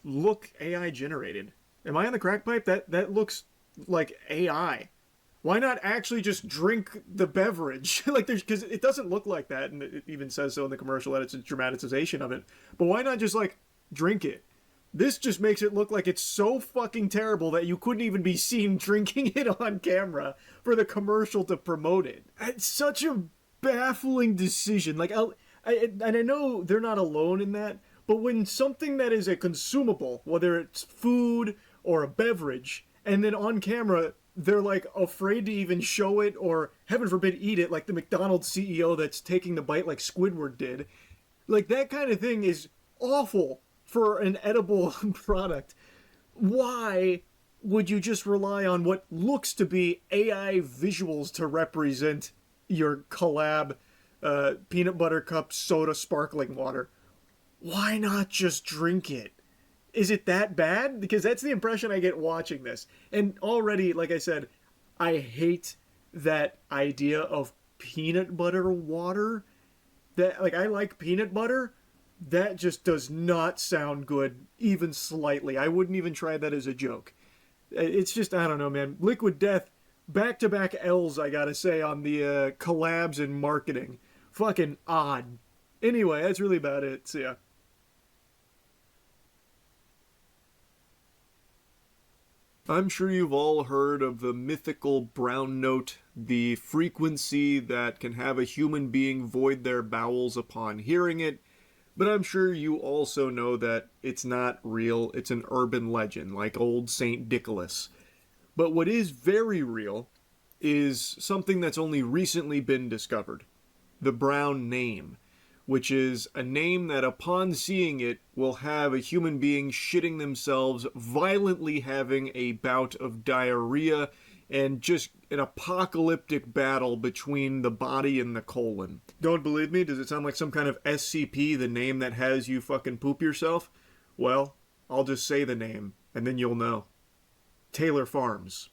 Speaker 11: look AI generated. Am I on the crack pipe? That looks like AI. Why not actually just drink the beverage? Like, because it doesn't look like that, and it even says so in the commercial that it's a dramatization of it. But why not just, like, drink it? This just makes it look like it's so fucking terrible that you couldn't even be seen drinking it on camera for the commercial to promote it. It's such a baffling decision. Like, and I know they're not alone in that, but when something that is a consumable, whether it's food or a beverage, and then on camera they're like afraid to even show it or heaven forbid eat it, like the McDonald's CEO that's taking the bite like Squidward did, like that kind of thing is awful for an edible product. Why would you just rely on what looks to be AI visuals to represent your collab peanut butter cup soda sparkling water? Why not just drink it? Is it that bad? Because that's the impression I get watching this. And already, like I said, I hate that idea of peanut butter water. That, like, I like peanut butter. That just does not sound good, even slightly. I wouldn't even try that as a joke. It's just, I don't know, man. Liquid Death, back-to-back L's, I gotta say, on the collabs and marketing. Fucking odd. Anyway, that's really about it. So, yeah. I'm sure you've all heard of the mythical brown note, the frequency that can have a human being void their bowels upon hearing it, but I'm sure you also know that it's not real, it's an urban legend, like old St. Nicholas. But what is very real is something that's only recently been discovered. The brown name, which is a name that upon seeing it will have a human being shitting themselves, violently having a bout of diarrhea, and just an apocalyptic battle between the body and the colon. Don't believe me? Does it sound like some kind of SCP, the name that has you fucking poop yourself? Well, I'll just say the name, and then you'll know. Taylor Farms.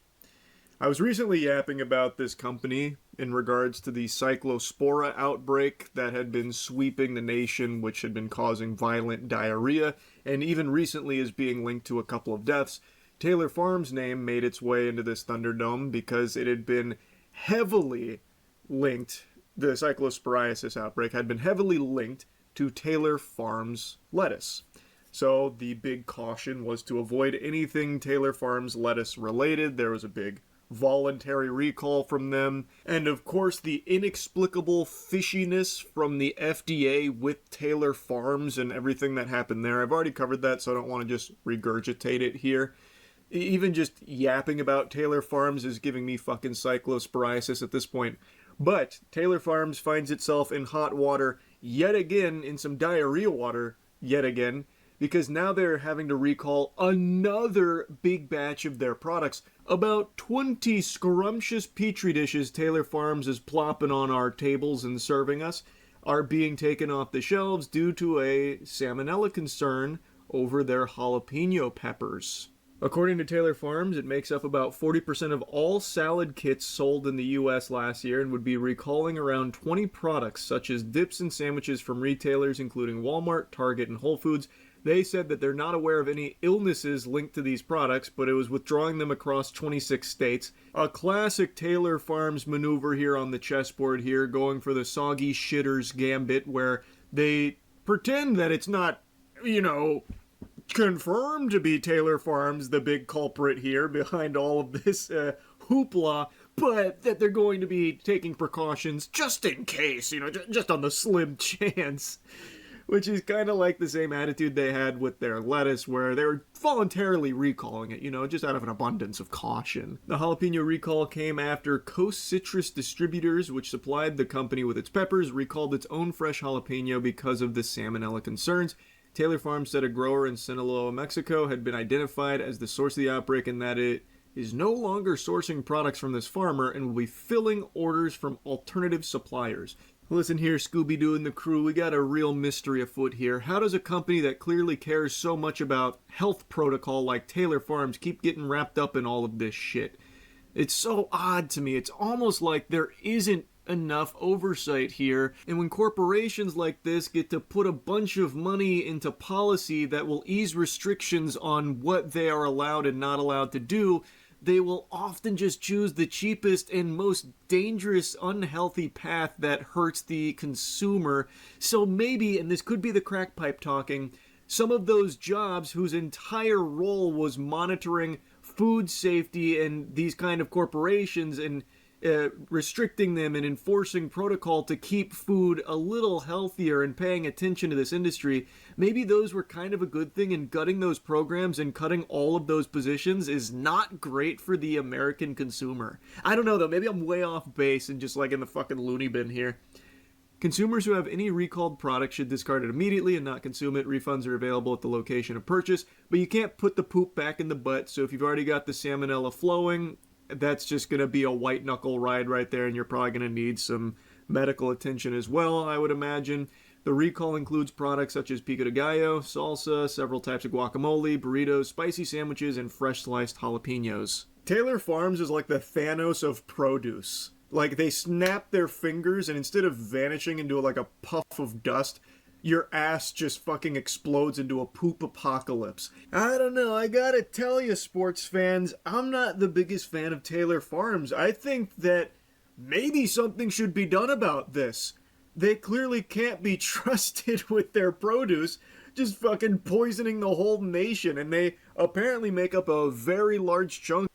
Speaker 11: I was recently yapping about this company in regards to the cyclospora outbreak that had been sweeping the nation, which had been causing violent diarrhea, and even recently is being linked to a couple of deaths. Taylor Farms' name made its way into this Thunderdome because it had been heavily linked, the cyclosporiasis outbreak had been heavily linked to Taylor Farms lettuce. So the big caution was to avoid anything Taylor Farms lettuce related. There was a big voluntary recall from them, and of course the inexplicable fishiness from the FDA with Taylor Farms and everything that happened there. I've already covered that, so I don't want to just regurgitate it here. Even just yapping about Taylor Farms is giving me fucking cyclosporiasis at this point. But Taylor Farms finds itself in hot water yet again, in some diarrhea water yet again, because now they're having to recall another big batch of their products. About 20 scrumptious petri dishes Taylor Farms is plopping on our tables and serving us are being taken off the shelves due to a salmonella concern over their jalapeno peppers. According to Taylor Farms, it makes up about 40% of all salad kits sold in the US last year and would be recalling around 20 products such as dips and sandwiches from retailers including Walmart, Target, and Whole Foods. They said that they're not aware of any illnesses linked to these products, but it was withdrawing them across 26 states. A classic Taylor Farms maneuver here on the chessboard here, going for the soggy shitters gambit, where they pretend that it's not, confirmed to be Taylor Farms the big culprit here behind all of this hoopla, but that they're going to be taking precautions just in case, just on the slim chance. which is kind of like the same attitude they had with their lettuce, where they were voluntarily recalling it, you know, just out of an abundance of caution. The jalapeno recall came after Coast Citrus Distributors, which supplied the company with its peppers, recalled its own fresh jalapeno because of the salmonella concerns. Taylor Farms said a grower in Sinaloa, Mexico had been identified as the source of the outbreak and that it is no longer sourcing products from this farmer and will be filling orders from alternative suppliers. Listen here, Scooby-Doo and the crew, we got a real mystery afoot here. How does a company that clearly cares so much about health protocol like Taylor Farms keep getting wrapped up in all of this shit? It's so odd to me. It's almost like there isn't enough oversight here, and when corporations like this get to put a bunch of money into policy that will ease restrictions on what they are allowed and not allowed to do, they will often just choose the cheapest and most dangerous, unhealthy path that hurts the consumer. So maybe, and this could be the crack pipe talking, some of those jobs whose entire role was monitoring food safety and these kind of corporations and restricting them and enforcing protocol to keep food a little healthier and paying attention to this industry, maybe those were kind of a good thing, and gutting those programs and cutting all of those positions is not great for the American consumer. I don't know though, maybe I'm way off base and just like in the fucking loony bin here. Consumers who have any recalled product should discard it immediately and not consume it. Refunds are available at the location of purchase, but you can't put the poop back in the butt, so if you've already got the salmonella flowing, that's just going to be a white knuckle ride right there, and you're probably going to need some medical attention as well, I would imagine. The recall includes products such as pico de gallo, salsa, several types of guacamole, burritos, spicy sandwiches, and fresh sliced jalapenos. Taylor Farms is like the Thanos of produce. Like, they snap their fingers, and instead of vanishing into like a puff of dust, your ass just fucking explodes into a poop apocalypse. I don't know, I gotta tell you, sports fans, I'm not the biggest fan of Taylor Farms. I think that maybe something should be done about this. They clearly can't be trusted with their produce, just fucking poisoning the whole nation, and they apparently make up a very large chunk.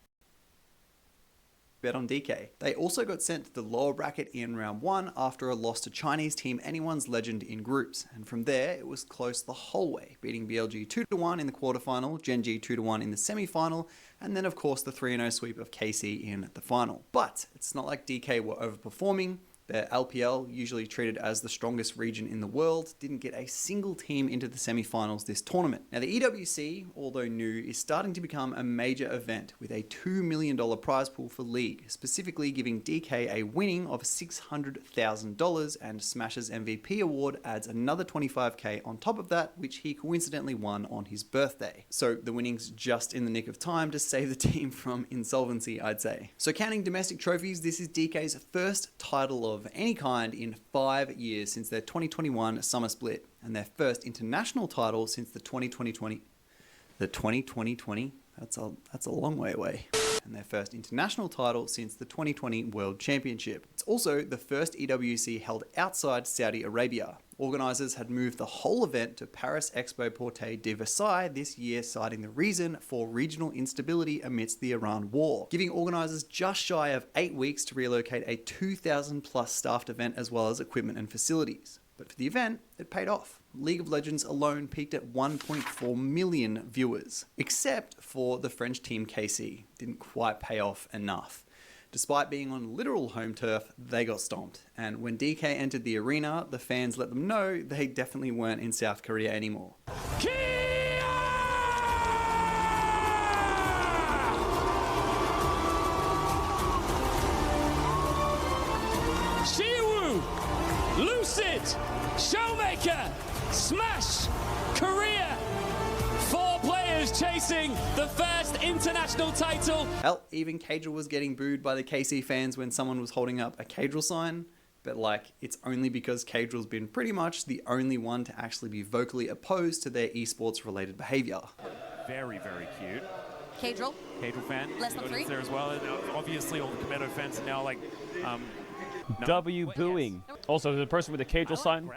Speaker 9: Bet on DK. They also got sent to the lower bracket in round 1 after a loss to Chinese team Anyone's Legend in groups, and from there it was close the whole way, beating BLG 2-1 in the quarterfinal, Gen G 2-1 in the semi-final, and then of course the 3-0 sweep of KC in the final. But it's not like DK were overperforming. Their LPL, usually treated as the strongest region in the world, didn't get a single team into the semi-finals this tournament. Now the EWC, although new, is starting to become a major event with a $2 million prize pool for League, specifically giving DK a winning of $600,000, and Smash's MVP award adds another $25K on top of that, which he coincidentally won on his birthday. So the winning's just in the nick of time to save the team from insolvency, I'd say. So counting domestic trophies, this is DK's first title of any kind in 5 years since their 2021 summer split, and their first international title since the 2020. That's a long way away. And their first international title since the 2020 World Championship. It's also the first EWC held outside Saudi Arabia. Organisers had moved the whole event to Paris Expo Porte de Versailles this year, citing the reason for regional instability amidst the Iran war, giving organisers just shy of 8 weeks to relocate a 2,000 plus staffed event as well as equipment and facilities. But for the event, it paid off. League of Legends alone peaked at 1.4 million viewers, except for the French team KC. Didn't quite pay off enough. Despite being on literal home turf, they got stomped. And when DK entered the arena, the fans let them know they definitely weren't in South Korea anymore.
Speaker 20: Shiwu, Lucid, Showmaker, Smash, Korea. 4 players chasing the first international title.
Speaker 9: Hell, even Cadril was getting booed by the KC fans when someone was holding up a Cadril sign. But like, it's only because Cadril's been pretty much the only one to actually be vocally opposed to their esports related behavior.
Speaker 23: Very, very cute.
Speaker 24: Cadril.
Speaker 23: Cadril fan.
Speaker 24: Less than 3.
Speaker 23: There as well. And obviously all the Komedo fans are now like...
Speaker 25: W booing. Also, the person with the Cadril sign.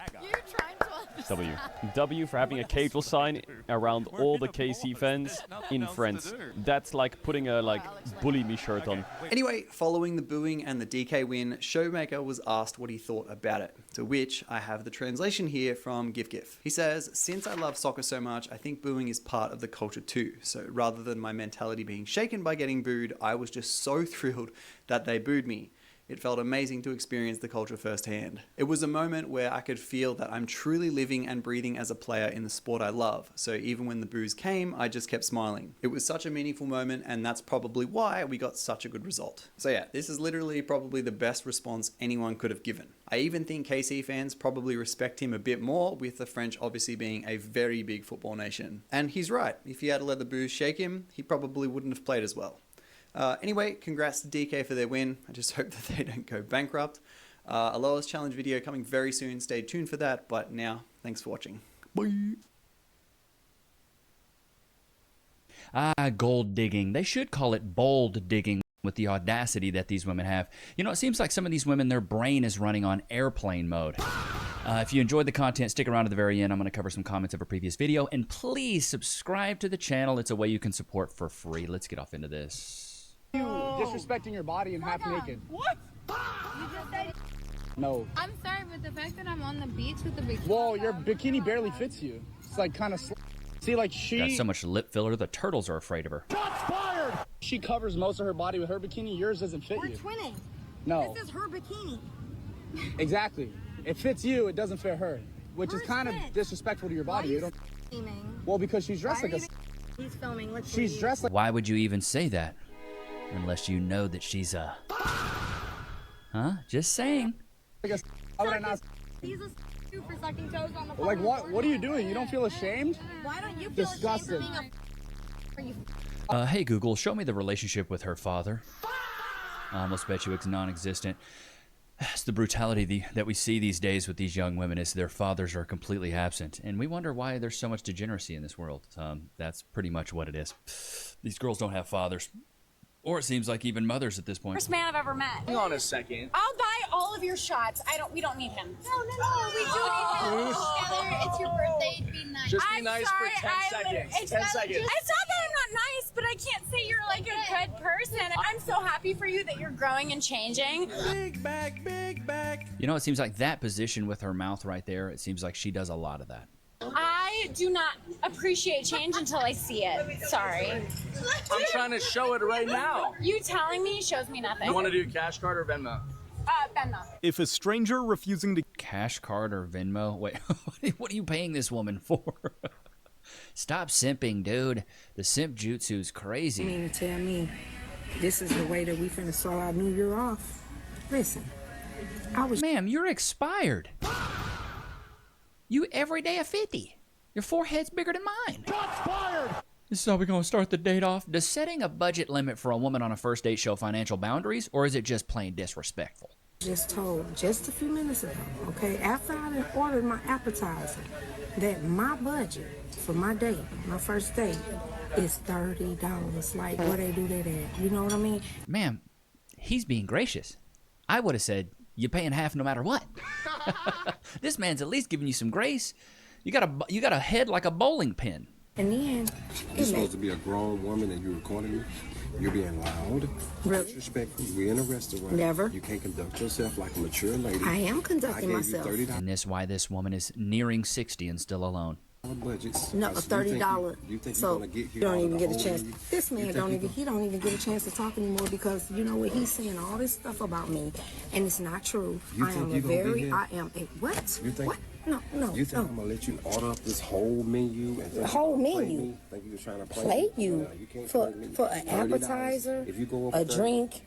Speaker 2: W. W for having a casual sign around all the KC fans in France. That's like putting a bully me shirt on.
Speaker 9: Anyway, following the booing and the DK win, Showmaker was asked what he thought about it, to which I have the translation here from GifGif. He says, "Since I love soccer so much, I think booing is part of the culture too. So rather than my mentality being shaken by getting booed, I was just so thrilled that they booed me. It felt amazing to experience the culture firsthand. It was a moment where I could feel that I'm truly living and breathing as a player in the sport I love. So even when the boos came, I just kept smiling. It was such a meaningful moment, and that's probably why we got such a good result." So yeah, this is literally probably the best response anyone could have given. I even think KC fans probably respect him a bit more, with the French obviously being a very big football nation. And he's right, if he had to let the boos shake him, he probably wouldn't have played as well. Anyway, congrats to DK for their win. I just hope that they don't go bankrupt. A Lois Challenge video coming very soon. Stay tuned for that. But now, thanks for watching. Bye.
Speaker 17: Gold digging. They should call it bold digging with the audacity that these women have. You know, it seems like some of these women, their brain is running on airplane mode. If you enjoyed the content, stick around to the very end. I'm going to cover some comments of a previous video. And please subscribe to the channel. It's a way you can support for free. Let's get off into this.
Speaker 21: You disrespecting your body and half naked.
Speaker 24: What? You just said.
Speaker 21: No.
Speaker 24: I'm sorry, but the fact that I'm on the beach with the bikini.
Speaker 21: Whoa, your bikini barely fits you. It's like kind of. See, like she.
Speaker 17: Got so much lip filler, the turtles are afraid of her.
Speaker 21: Shots fired! She covers most of her body with her bikini. Yours doesn't fit you.
Speaker 24: We're twinning.
Speaker 21: No.
Speaker 24: This is her bikini.
Speaker 21: Exactly. It fits you. It doesn't fit her, which is kind of disrespectful to your body.
Speaker 24: Why
Speaker 21: you don't.
Speaker 24: Filming?
Speaker 21: Well, because she's dressed like a.
Speaker 24: He's filming. Let's
Speaker 21: She's dressed like.
Speaker 17: Why would you even say that? Unless you know that she's a... Huh? Just saying.
Speaker 21: Why would I not?
Speaker 24: He's a for sucking toes on the
Speaker 21: Like what? What are you doing? You don't feel ashamed?
Speaker 24: Why don't you feel
Speaker 21: Disgusting.
Speaker 24: ashamed for being a...
Speaker 17: Hey Google, show me the relationship with her father. I almost bet you it's non-existent. It's the brutality that we see these days with these young women is their fathers are completely absent. And we wonder why there's so much degeneracy in this world. That's pretty much what it is. These girls don't have fathers. Or it seems like even mothers at this point.
Speaker 25: First man I've ever met.
Speaker 21: Hang on a second.
Speaker 25: I'll buy all of your shots. We don't need him.
Speaker 24: No, we do need him. Taylor, it's your birthday. Be nice.
Speaker 21: Just be nice for 10 seconds. 10 seconds.
Speaker 25: It's not that I'm not nice, but I can't say you're like a good person. I'm so happy for you that you're growing and changing.
Speaker 21: Big back, big back.
Speaker 17: You know, it seems like that position with her mouth right there, it seems like she does a lot of that.
Speaker 25: I do not appreciate change until I see it. Sorry.
Speaker 21: I'm trying to show it right now.
Speaker 25: You telling me shows me nothing.
Speaker 21: You want to do cash card or Venmo?
Speaker 25: Venmo.
Speaker 4: If a stranger refusing to...
Speaker 17: Cash card or Venmo? Wait, what are you paying this woman for? Stop simping, dude. The simp jutsu's crazy.
Speaker 26: You mean to tell me this is the way that we finna start our new year off? Listen,
Speaker 17: Ma'am, you're expired. You every day a 50. Your forehead's bigger than mine.
Speaker 21: Shots fired!
Speaker 17: This is how we're going to start the date off. Does setting a budget limit for a woman on a first date show financial boundaries, or is it just plain disrespectful?
Speaker 26: just told just a few minutes ago, okay, after I had ordered my appetizer, that my budget for my date, my first date, is $30. Like, where they do that at? You know what I mean?
Speaker 17: Ma'am, he's being gracious. I would have said, you're paying half no matter what. This man's at least giving you some grace. You got a head like a bowling pin.
Speaker 26: And then
Speaker 27: You're supposed to be a grown woman and you're recording me. You're being loud, disrespectful. We're in a restaurant.
Speaker 26: Never.
Speaker 27: You can't conduct yourself like a mature lady.
Speaker 26: I am conducting myself.
Speaker 17: And this why this woman is nearing 60 and still alone.
Speaker 27: Budgets.
Speaker 26: No, $30.
Speaker 27: You think
Speaker 26: so
Speaker 27: you're gonna get
Speaker 26: you don't even get a
Speaker 27: whole
Speaker 26: chance.
Speaker 27: menu?
Speaker 26: This man
Speaker 27: You
Speaker 26: don't
Speaker 27: think
Speaker 26: even. He don't even get a chance to talk anymore because you know what? He's saying all this stuff about me, and it's not true.
Speaker 27: You
Speaker 26: I
Speaker 27: think
Speaker 26: am
Speaker 27: you
Speaker 26: a
Speaker 27: gonna be
Speaker 26: very.
Speaker 27: here?
Speaker 26: I am a what?
Speaker 27: You think?
Speaker 26: What? No.
Speaker 27: You think I'm gonna let you order up this whole menu? And
Speaker 26: The whole menu.
Speaker 27: Me? Think you're trying to
Speaker 26: Play you
Speaker 27: No, you can't
Speaker 26: for
Speaker 27: play me.
Speaker 26: for an
Speaker 27: $30.
Speaker 26: appetizer,
Speaker 27: If you go over
Speaker 26: a
Speaker 27: 30
Speaker 26: drink.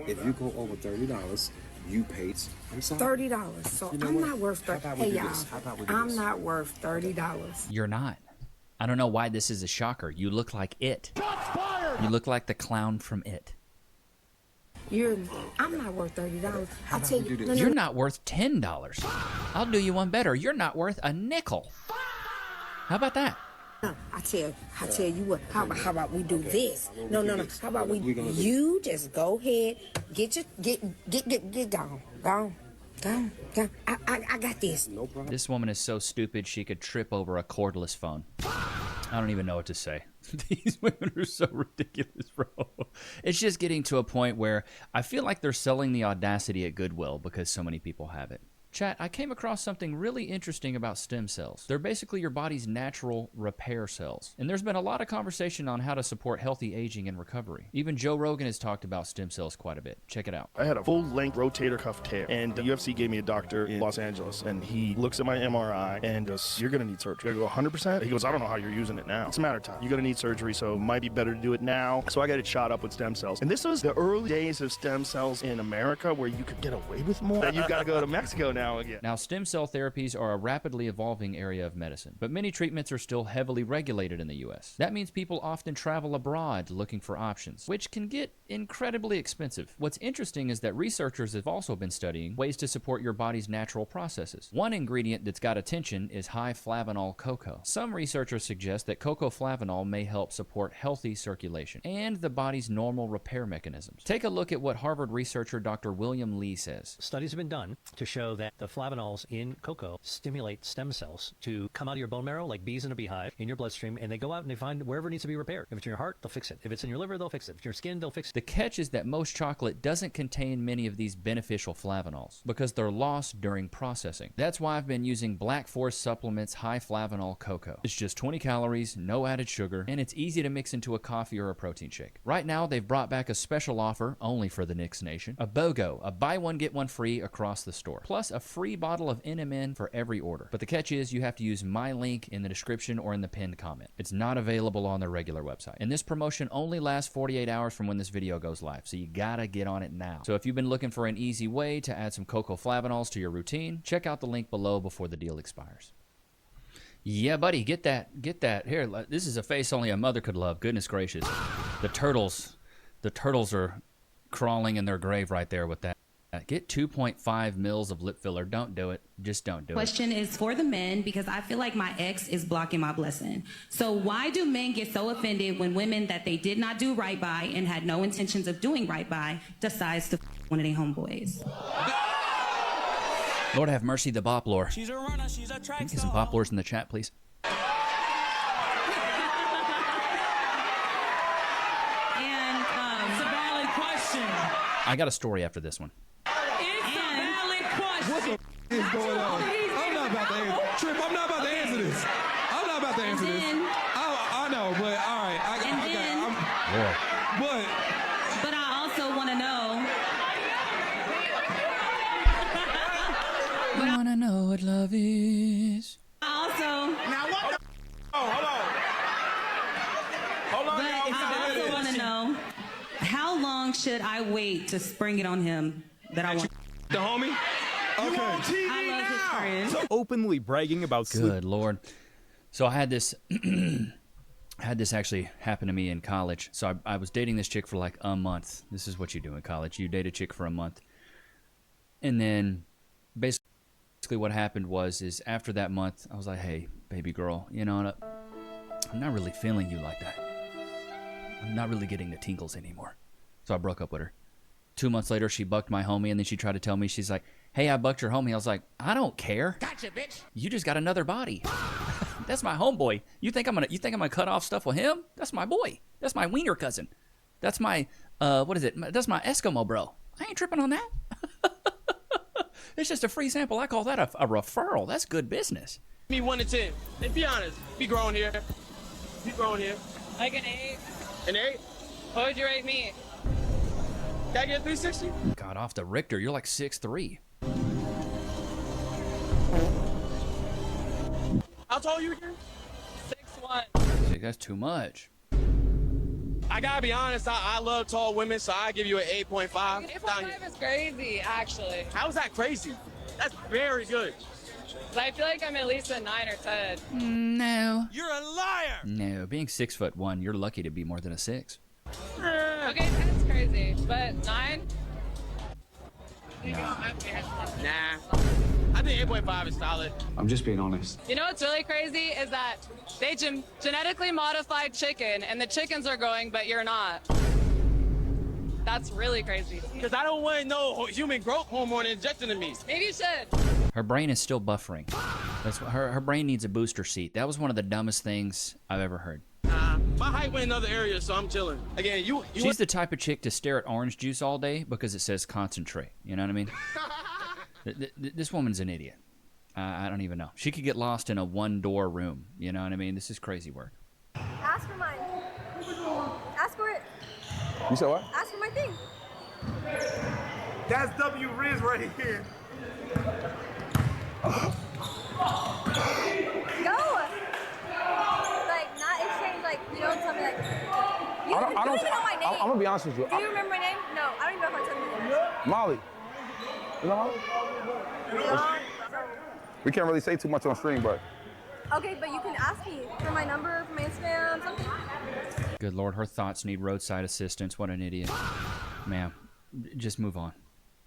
Speaker 27: If you go over $30, you paid. I'm sorry.
Speaker 26: $30. So
Speaker 27: You know
Speaker 26: I'm
Speaker 27: what?
Speaker 26: not worth
Speaker 27: How
Speaker 26: 30.
Speaker 27: about we
Speaker 26: Hey
Speaker 27: do
Speaker 26: y'all,
Speaker 27: this? How about we do
Speaker 26: I'm
Speaker 27: this?
Speaker 26: not worth $30.
Speaker 17: You're not. I don't know why this is a shocker. You look like It. You look like the clown from It.
Speaker 26: I'm not worth $30. I tell you, no,
Speaker 17: You're not worth $10. I'll do you one better. You're not worth a nickel. How about that?
Speaker 26: No, I tell you what. How about we do this? No. How about you just go ahead, get gone. I got this.
Speaker 27: No problem.
Speaker 17: This woman is so stupid she could trip over a cordless phone. I don't even know what to say. These women are so ridiculous, bro. It's just getting to a point where I feel like they're selling the audacity at Goodwill because so many people have it. Chat, I came across something really interesting about stem cells. They're basically your body's natural repair cells. And there's been a lot of conversation on how to support healthy aging and recovery. Even Joe Rogan has talked about stem cells quite a bit. Check it out.
Speaker 3: I had a full-length rotator cuff tear, and the UFC gave me a doctor in Los Angeles, and he looks at my MRI and goes, "You're gonna need surgery." I go, 100%? He goes, "I don't know how you're using it now. It's a matter of time. You're gonna need surgery, so it might be better to do it now." So I got it shot up with stem cells. And this was the early days of stem cells in America where you could get away with more. And you gotta go to Mexico now again.
Speaker 17: Now, stem cell therapies are a rapidly evolving area of medicine, but many treatments are still heavily regulated in the US. That means people often travel abroad looking for options, which can get incredibly expensive. What's interesting is that researchers have also been studying ways to support your body's natural processes. One ingredient that's got attention is high flavanol cocoa. Some researchers suggest that cocoa flavanol may help support healthy circulation and the body's normal repair mechanisms. Take a look at what Harvard researcher Dr. William Lee says.
Speaker 7: Studies have been done to show that the flavanols in cocoa stimulate stem cells to come out of your bone marrow like bees in a beehive in your bloodstream, and they go out and they find wherever it needs to be repaired. If it's in your heart, they'll fix it. If it's in your liver, they'll fix it. If it's in your skin, they'll fix it.
Speaker 17: The catch is that most chocolate doesn't contain many of these beneficial flavanols because they're lost during processing. That's why I've been using Black Forest Supplements High Flavanol Cocoa. It's just 20 calories, no added sugar, and it's easy to mix into a coffee or a protein shake. Right now, they've brought back a special offer only for the Knicks Nation. A BOGO, a buy one get one free across the store, plus a free bottle of NMN for every order. But the catch is you have to use my link in the description or in the pinned comment. It's not available on their regular website. And this promotion only lasts 48 hours from when this video goes live, so you gotta get on it now. So if you've been looking for an easy way to add some cocoa flavanols to your routine, check out the link below before the deal expires. Yeah, buddy, get that. Here, this is a face only a mother could love. Goodness gracious. The turtles are crawling in their grave right there with that. Get 2.5 mils of lip filler. Don't do it. Just don't do it.
Speaker 8: Question is for the men, because I feel like my ex is blocking my blessing. So why do men get so offended when women that they did not do right by and had no intentions of doing right by decides to one of their homeboys?
Speaker 17: Lord have mercy, the bop lore.
Speaker 20: She's a runner, she's a track
Speaker 17: Can we get some bop lores in the chat, please?
Speaker 8: And
Speaker 20: it's a valid question.
Speaker 17: I got a story after this one.
Speaker 20: It's a valid question.
Speaker 27: What the is going on? I'm not about to answer. Trip, I'm not about to answer this. I'm not about to answer this. I know, but all right.
Speaker 8: But I also want to know.
Speaker 17: I wanna know what love is.
Speaker 8: Also.
Speaker 6: Now what the? Oh, hold on.
Speaker 8: But I also want to know, how long should I wait to spring it on him that I want?
Speaker 27: The homie? Okay.
Speaker 8: I love his friend.
Speaker 3: So openly bragging about
Speaker 17: Good Lord. So I had this actually happen to me in college. So I was dating this chick for like a month. This is what you do in college. You date a chick for a month. And then basically what happened is after that month, I was like, hey, baby girl, you know, I'm not really feeling you like that. I'm not really getting the tingles anymore. So I broke up with her. 2 months later, she bucked my homie, and then she tried to tell me, she's like, hey, I bucked your homie. I was like, I don't care.
Speaker 20: Gotcha, bitch.
Speaker 17: You just got another body. That's my homeboy. You think I'm gonna cut off stuff with him? That's my boy. That's my wiener cousin. That's my what is it? That's my Eskimo bro. I ain't tripping on that. It's just a free sample. I call that a referral. That's good business.
Speaker 20: Me 1 to 10. And be honest, be growing here. Be growing here. Like an 8. An 8? What would you rate me? Can I get a 360?
Speaker 17: God, off the Richter, you're like 6'3".
Speaker 20: How tall are you again? 6'1".
Speaker 17: That's too much.
Speaker 20: I gotta be honest, I love tall women, so I give you an 8.5.
Speaker 25: 8.5 is crazy, actually.
Speaker 20: How is that crazy? That's very good.
Speaker 25: I feel like I'm at least a 9 or 10.
Speaker 17: No.
Speaker 20: You're a liar!
Speaker 17: No, being 6'1", you're lucky to be more than a 6.
Speaker 25: Okay, 10's crazy, but 9?
Speaker 20: Nah. I think 8.5 is solid.
Speaker 27: I'm just being honest.
Speaker 25: You know what's really crazy is that they genetically modified chicken, and the chickens are growing, but you're not.
Speaker 20: That's really crazy. Because I don't want no human growth hormone injected in me. Maybe you should.
Speaker 17: Her brain is still buffering. That's what, her brain needs a booster seat. That was one of the dumbest things I've ever heard.
Speaker 20: My height went in other areas, so I'm chilling. Again,
Speaker 17: She's the type of chick to stare at orange juice all day because it says concentrate. You know what I mean? This woman's an idiot. I don't even know. She could get lost in a one-door room. You know what I mean? This is crazy work.
Speaker 24: Ask for mine. Ask for it.
Speaker 27: You said what?
Speaker 24: Ask for my thing.
Speaker 6: That's W Riz right here.
Speaker 24: Go. Like, not exchange, like, you don't tell me, like, you don't even know my name.
Speaker 27: I'm gonna be honest with you.
Speaker 24: Do you remember my name? No, I don't even know if I told you my name.
Speaker 27: Molly. You know Molly? We can't really say too much on stream, but.
Speaker 24: Okay, but you can ask me for my number, for my Instagram, something.
Speaker 17: Good Lord, her thoughts need roadside assistance. What an idiot. Ma'am, just move on.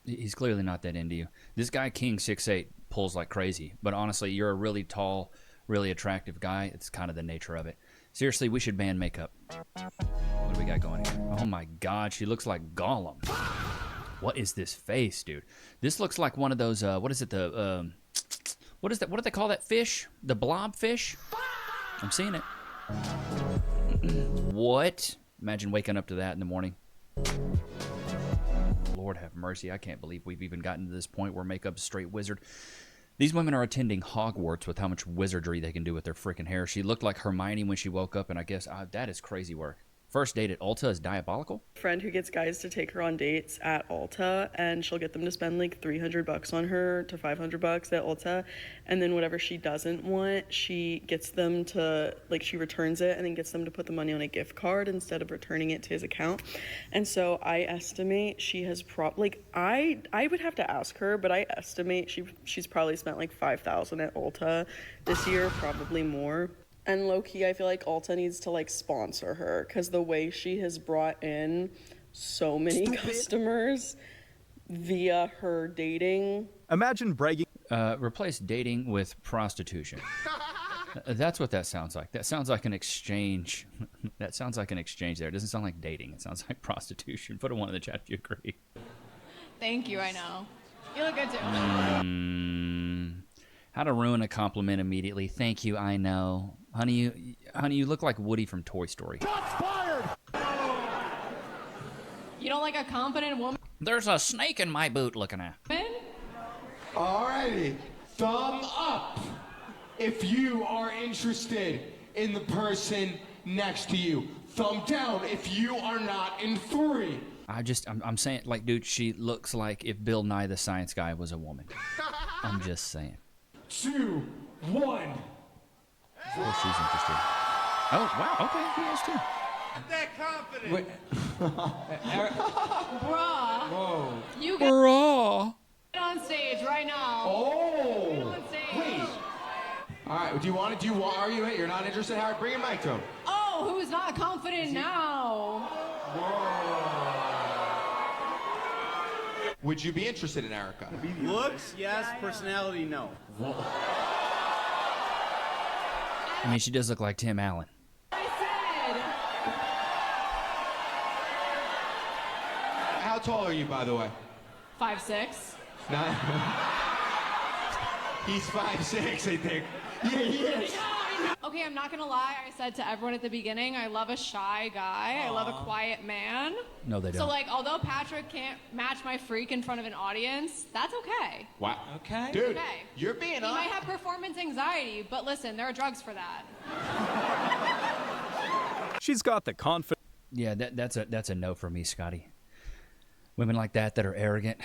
Speaker 17: He's clearly not that into you. This guy, King 6'8", pulls like crazy. But honestly, you're a really tall, really attractive guy. It's kind of the nature of it. Seriously, we should ban makeup. What do we got going here? Oh my God, she looks like Gollum. What is this face, dude? This looks like one of those, what is it, what is that? What do they call that fish? The blob fish? I'm seeing it. What? Imagine waking up to that in the morning. Lord have mercy. I can't believe we've even gotten to this point where makeup's a straight wizard. These women are attending Hogwarts with how much wizardry they can do with their freaking hair. She looked like Hermione when she woke up, and I guess that is crazy work. First date at Ulta is diabolical?
Speaker 10: Friend who gets guys to take her on dates at Ulta, and she'll get them to spend like $300 on her to $500 at Ulta, and then whatever she doesn't want, she gets them to, like, she returns it and then gets them to put the money on a gift card instead of returning it to his account. And so I estimate she has I would have to ask her, but I estimate she's probably spent like $5,000 at Ulta this year, probably more. And low-key, I feel like Ulta needs to, like, sponsor her, because the way she has brought in so many customers via her dating.
Speaker 17: Imagine bragging. Replace dating with prostitution. That's what that sounds like. That sounds like an exchange. That sounds like an exchange there. It doesn't sound like dating. It sounds like prostitution. Put a 1 in the chat if you agree.
Speaker 24: Thank you, I know. You look good, too.
Speaker 17: How to ruin a compliment immediately. Thank you, I know. Honey, you look like Woody from Toy Story.
Speaker 24: You don't like a confident woman?
Speaker 17: There's a snake in my boot looking at.
Speaker 6: Alrighty, thumb up if you are interested in the person next to you. Thumb down if you are not in 3.
Speaker 17: I'm saying, like, dude, she looks like if Bill Nye the Science Guy was a woman. I'm just saying.
Speaker 6: 2, 1.
Speaker 17: Of course she's interested. Oh, wow, okay, he is too.
Speaker 6: That confident.
Speaker 24: Wait. Bruh.
Speaker 6: Whoa.
Speaker 24: You get on stage right now.
Speaker 6: Oh.
Speaker 24: Get on stage.
Speaker 6: Wait. All right. Are you? You're not interested? Howard, bring a mic to him.
Speaker 24: Oh, who's not confident now?
Speaker 6: Whoa. Would you be interested in Erica?
Speaker 12: Looks, yes. Personality, no.
Speaker 17: I mean, she does look like Tim Allen.
Speaker 6: How tall are you, by the way?
Speaker 24: 5'6".
Speaker 6: Not. He's 5'6", I think. Yeah, he is.
Speaker 24: Okay, I'm not gonna lie. I said to everyone at the beginning, I love a shy guy. I love a quiet man.
Speaker 17: No, they don't.
Speaker 24: So, like, although Patrick can't match my freak in front of an audience, that's okay.
Speaker 6: Wow.
Speaker 24: Okay.
Speaker 6: Dude,
Speaker 24: okay.
Speaker 6: You're being
Speaker 24: He might have performance anxiety, but listen, there are drugs for that.
Speaker 17: She's got the confidence. Yeah, that's a no for me, Scotty. Women like that are arrogant.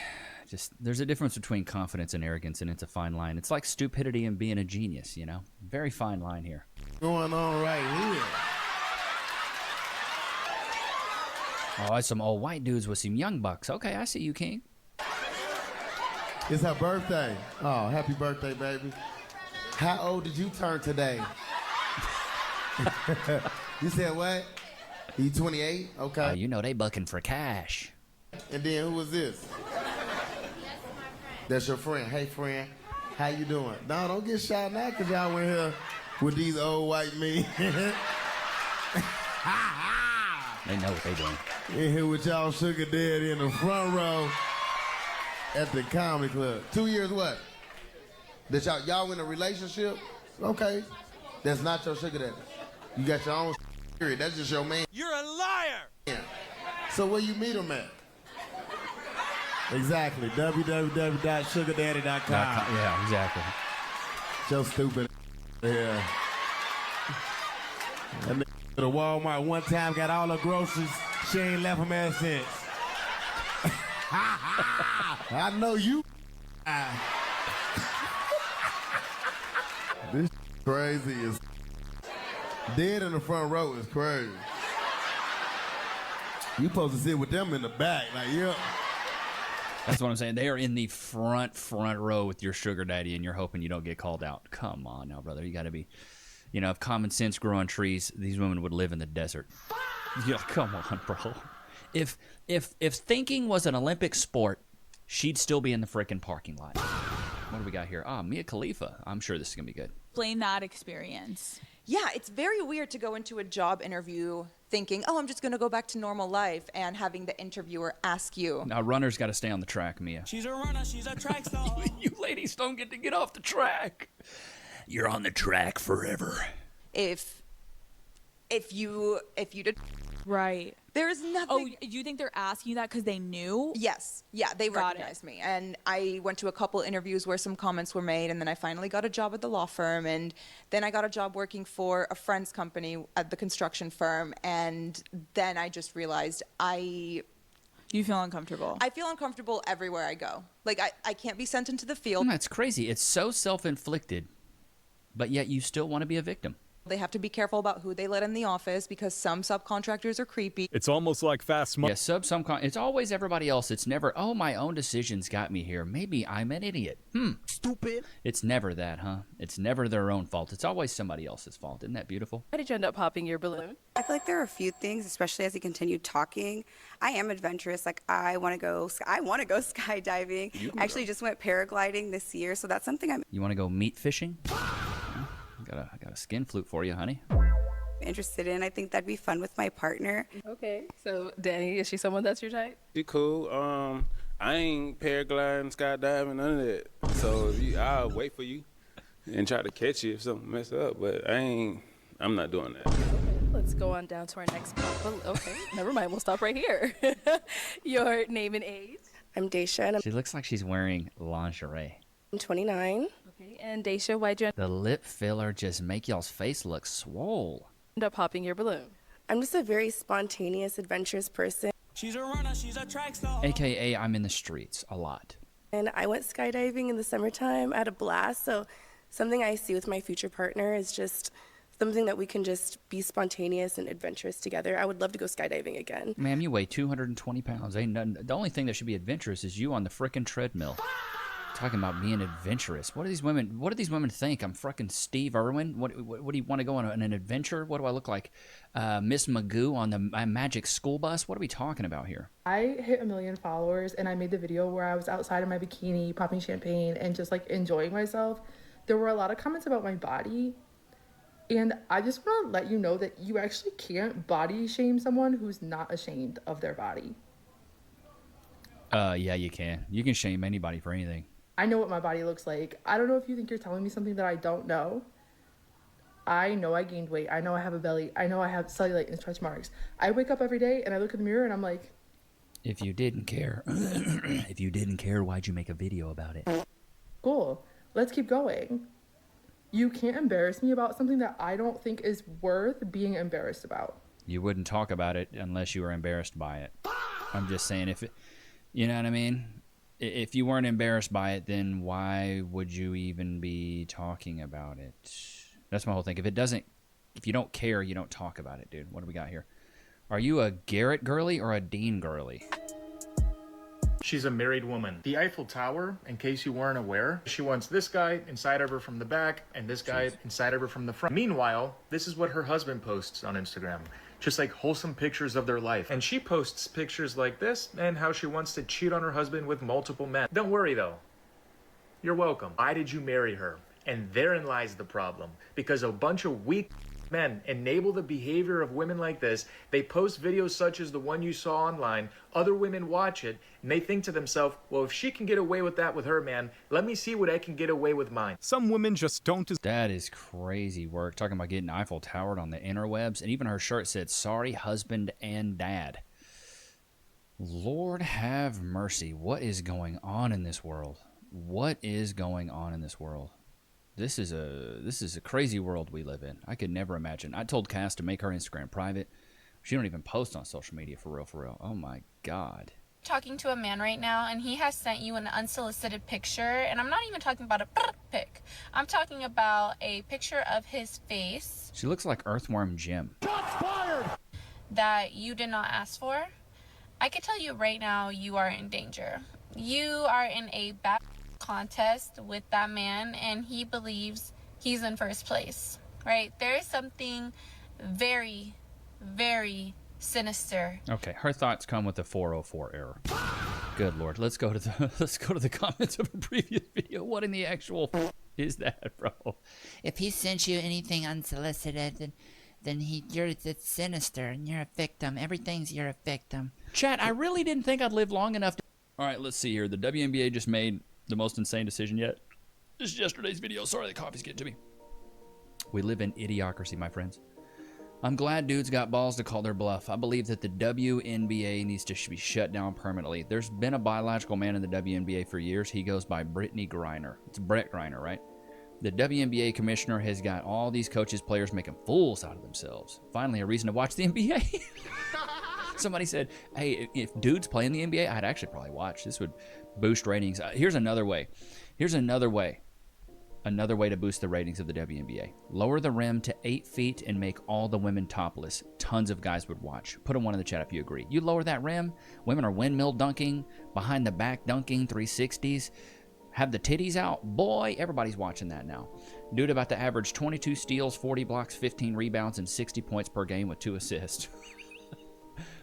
Speaker 17: There's a difference between confidence and arrogance, and it's a fine line. It's like stupidity and being a genius, you know? Very fine line here.
Speaker 13: Going on right here.
Speaker 17: Oh, that's some old white dudes with some young bucks. Okay, I see you, King.
Speaker 13: It's her birthday. Oh, happy birthday, baby. How old did you turn today? You said what? You 28? Okay.
Speaker 17: You know they bucking for cash.
Speaker 13: And then who was this? That's your friend. Hey, friend. How you doing? No, don't get shot now because y'all went here with these old white men.
Speaker 17: They know what they're doing.
Speaker 13: In here with y'all sugar daddy in the front row at the comedy club. 2 years what? That y'all in a relationship? Okay. That's not your sugar daddy. You got your own period. That's just your man.
Speaker 5: You're a liar!
Speaker 13: So where you meet him at? Exactly. www.sugardaddy.com.
Speaker 17: Yeah, exactly.
Speaker 13: So stupid. Yeah. That nigga to the Walmart one time got all the groceries. She ain't left him ever since. I know you. This crazy is dead in the front row is crazy. You supposed to sit with them in the back, like yeah.
Speaker 17: That's what I'm saying. They are in the front row with your sugar daddy, and you're hoping you don't get called out. Come on now, brother. You got to be, if common sense grew on trees, these women would live in the desert. Yeah, come on, bro. If thinking was an Olympic sport, she'd still be in the frickin' parking lot. What do we got here? Mia Khalifa. I'm sure this is gonna be good.
Speaker 14: Explain that experience.
Speaker 15: Yeah, it's very weird to go into a job interview thinking, oh, I'm just going to go back to normal life, and having the interviewer ask you.
Speaker 17: Now, runners got to stay on the track, Mia.
Speaker 5: She's a runner, she's a track star.
Speaker 17: You ladies don't get to get off the track. You're on the track forever.
Speaker 15: If you did
Speaker 14: right,
Speaker 15: there's nothing.
Speaker 14: Oh, you think they're asking you that because they knew?
Speaker 15: Yes, yeah, they recognized me, and I went to a couple interviews where some comments were made, and then I finally got a job at the law firm, and then I got a job working for a friend's company at the construction firm, and then I just realized
Speaker 14: you feel uncomfortable.
Speaker 15: I feel uncomfortable everywhere I go. Like I can't be sent into the field.
Speaker 17: That's crazy. It's so self-inflicted, but yet you still want to be a victim.
Speaker 15: They have to be careful about who they let in the office because some subcontractors are creepy.
Speaker 16: It's almost like fast money.
Speaker 17: Yeah, it's always everybody else. It's never, oh, my own decisions got me here. Maybe I'm an idiot.
Speaker 16: Stupid.
Speaker 17: It's never that, huh? It's never their own fault. It's always somebody else's fault. Isn't that beautiful?
Speaker 14: Why did you end up popping your balloon?
Speaker 18: I feel like there are a few things, especially as he continued talking. I am adventurous. Like I want to go skydiving. I actually just went paragliding this year, so that's something
Speaker 17: You want to go meat fishing? I got a skin flute for you, honey.
Speaker 18: interested in. I think that'd be fun with my partner.
Speaker 14: Okay, so Danny, is she someone that's your type?
Speaker 19: She cool. I ain't paragliding, skydiving, none of that. So I'll wait for you and try to catch you if something mess up. But I'm not doing that.
Speaker 14: Let's go on down to our next spot. Okay, never mind. We'll stop right here. Your name and age?
Speaker 18: I'm Daisha, and
Speaker 17: She looks like she's wearing lingerie.
Speaker 18: I'm 29.
Speaker 14: Okay, and Daisha, why'd you
Speaker 17: The lip filler just make y'all's face look swole.
Speaker 14: end up popping your balloon?
Speaker 18: I'm just a very spontaneous, adventurous person.
Speaker 5: She's a runner, she's a track star.
Speaker 17: AKA, I'm in the streets a lot.
Speaker 18: And I went skydiving in the summertime. I had a blast. So something I see with my future partner is just something that we can just be spontaneous and adventurous together. I would love to go skydiving again.
Speaker 17: Ma'am, you weigh 220 pounds. Ain't nothing. The only thing that should be adventurous is you on the frickin' treadmill. Talking about being adventurous. What do these women think? I'm frickin' Steve Irwin? What do you want to go on an adventure? What do I look like? Miss Magoo on the Magic School Bus? What are we talking about here?
Speaker 22: I hit 1 million followers, and I made the video where I was outside in my bikini, popping champagne, and just like enjoying myself. There were a lot of comments about my body, and I just want to let you know that you actually can't body shame someone who's not ashamed of their body.
Speaker 17: Yeah, you can. You can shame anybody for anything.
Speaker 22: I know what my body looks like. I don't know if you think you're telling me something that I don't know. I know I gained weight. I know I have a belly. I know I have cellulite and stretch marks. I wake up every day and I look in the mirror and I'm like,
Speaker 17: if you didn't care, why'd you make a video about it?
Speaker 22: cool, let's keep going. You can't embarrass me about something that I don't think is worth being embarrassed about.
Speaker 17: You wouldn't talk about it unless you were embarrassed by it. I'm just saying, you know what I mean? If you weren't embarrassed by it, then why would you even be talking about it? That's my whole thing. If you don't care, you don't talk about it, dude. What do we got here? Are you a Garrett girly or a Dean girly?
Speaker 3: She's a married woman. The Eiffel Tower, in case you weren't aware, she wants this guy inside of her from the back and this guy inside of her from the front. Meanwhile, this is what her husband posts on Instagram. Just like wholesome pictures of their life. And she posts pictures like this and how she wants to cheat on her husband with multiple men. Don't worry though. You're welcome. Why did you marry her? And therein lies the problem. Because a bunch of weak
Speaker 1: Men enable the behavior of women like this. They post videos such as the one you saw online. Other women watch it, and they think to themselves, well, if she can get away with that with her man, let me see what I can get away with mine.
Speaker 16: Some women just don't.
Speaker 17: That is crazy work. Talking about getting Eiffel Towered on the interwebs, and even her shirt said, "Sorry, husband and dad." Lord have mercy. What is going on in this world? What is going on in this world? This is a crazy world we live in. I could never imagine. I told Cass to make her Instagram private. She don't even post on social media for real, for real. Oh my God.
Speaker 25: Talking to a man right now, and he has sent you an unsolicited picture, and I'm not even talking about a pic. I'm talking about a picture of his face.
Speaker 17: She looks like Earthworm Jim.
Speaker 25: That you did not ask for. I can tell you right now, you are in danger. You are in a bad contest with that man, and he believes he's in first place, right? There is something very, very sinister.
Speaker 17: Okay, her thoughts come with the 404 error. Good Lord. Let's go to the comments of a previous video. What in the actual is that, bro?
Speaker 2: If he sends you anything unsolicited, then it's sinister, and you're a victim. You're a victim.
Speaker 17: Chat, I really didn't think I'd live long enough to... All right, let's see here. The WNBA just made the most insane decision yet. This is yesterday's video. Sorry, the coffee's getting to me. We live in idiocracy, my friends. I'm glad dudes got balls to call their bluff. I believe that the WNBA needs to be shut down permanently. There's been a biological man in the WNBA for years. He goes by Brittany Griner. It's Brett Griner, right? The WNBA commissioner has got all these coaches, players making fools out of themselves. Finally, a reason to watch the NBA. Somebody said, hey, if dudes play in the NBA, I'd actually probably watch. This would boost ratings. Here's another way. Another way to boost the ratings of the WNBA. Lower the rim to 8 feet and make all the women topless. Tons of guys would watch. Put a 1 in the chat if you agree. You lower that rim, women are windmill dunking, behind the back dunking, 360s. Have the titties out, boy, everybody's watching that now. Dude about to average 22 steals, 40 blocks, 15 rebounds, and 60 points per game with 2 assists.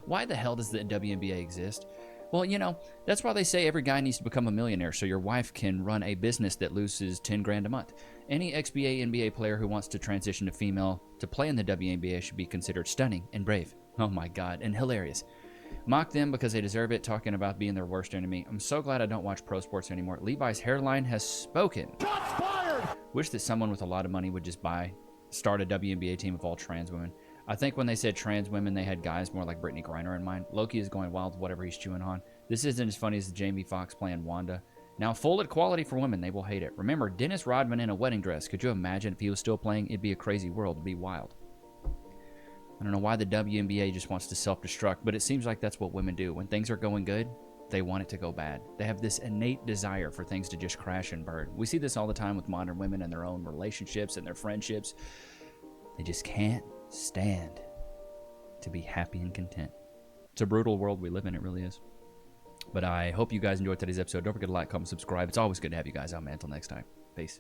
Speaker 17: Why the hell does the WNBA exist? Well, you know, that's why they say every guy needs to become a millionaire so your wife can run a business that loses 10 grand a month. Any XBA NBA player who wants to transition to female to play in the WNBA should be considered stunning and brave. Oh my God, and hilarious. Mock them because they deserve it, talking about being their worst enemy. I'm so glad I don't watch pro sports anymore. Levi's hairline has spoken. Shots fired! Wish that someone with a lot of money would just start a WNBA team of all trans women. I think when they said trans women, they had guys more like Brittany Griner in mind. Loki is going wild with whatever he's chewing on. This isn't as funny as Jamie Foxx playing Wanda. Now, full equality for women, they will hate it. Remember, Dennis Rodman in a wedding dress. Could you imagine if he was still playing? It'd be a crazy world. It'd be wild. I don't know why the WNBA just wants to self-destruct, but it seems like that's what women do. When things are going good, they want it to go bad. They have this innate desire for things to just crash and burn. We see this all the time with modern women and their own relationships and their friendships. They just can't stand to be happy and content. It's a brutal world we live in, it really is. But I hope you guys enjoyed today's episode. Don't forget to like, comment, subscribe. It's always good to have you guys out, man. Until next time. Peace.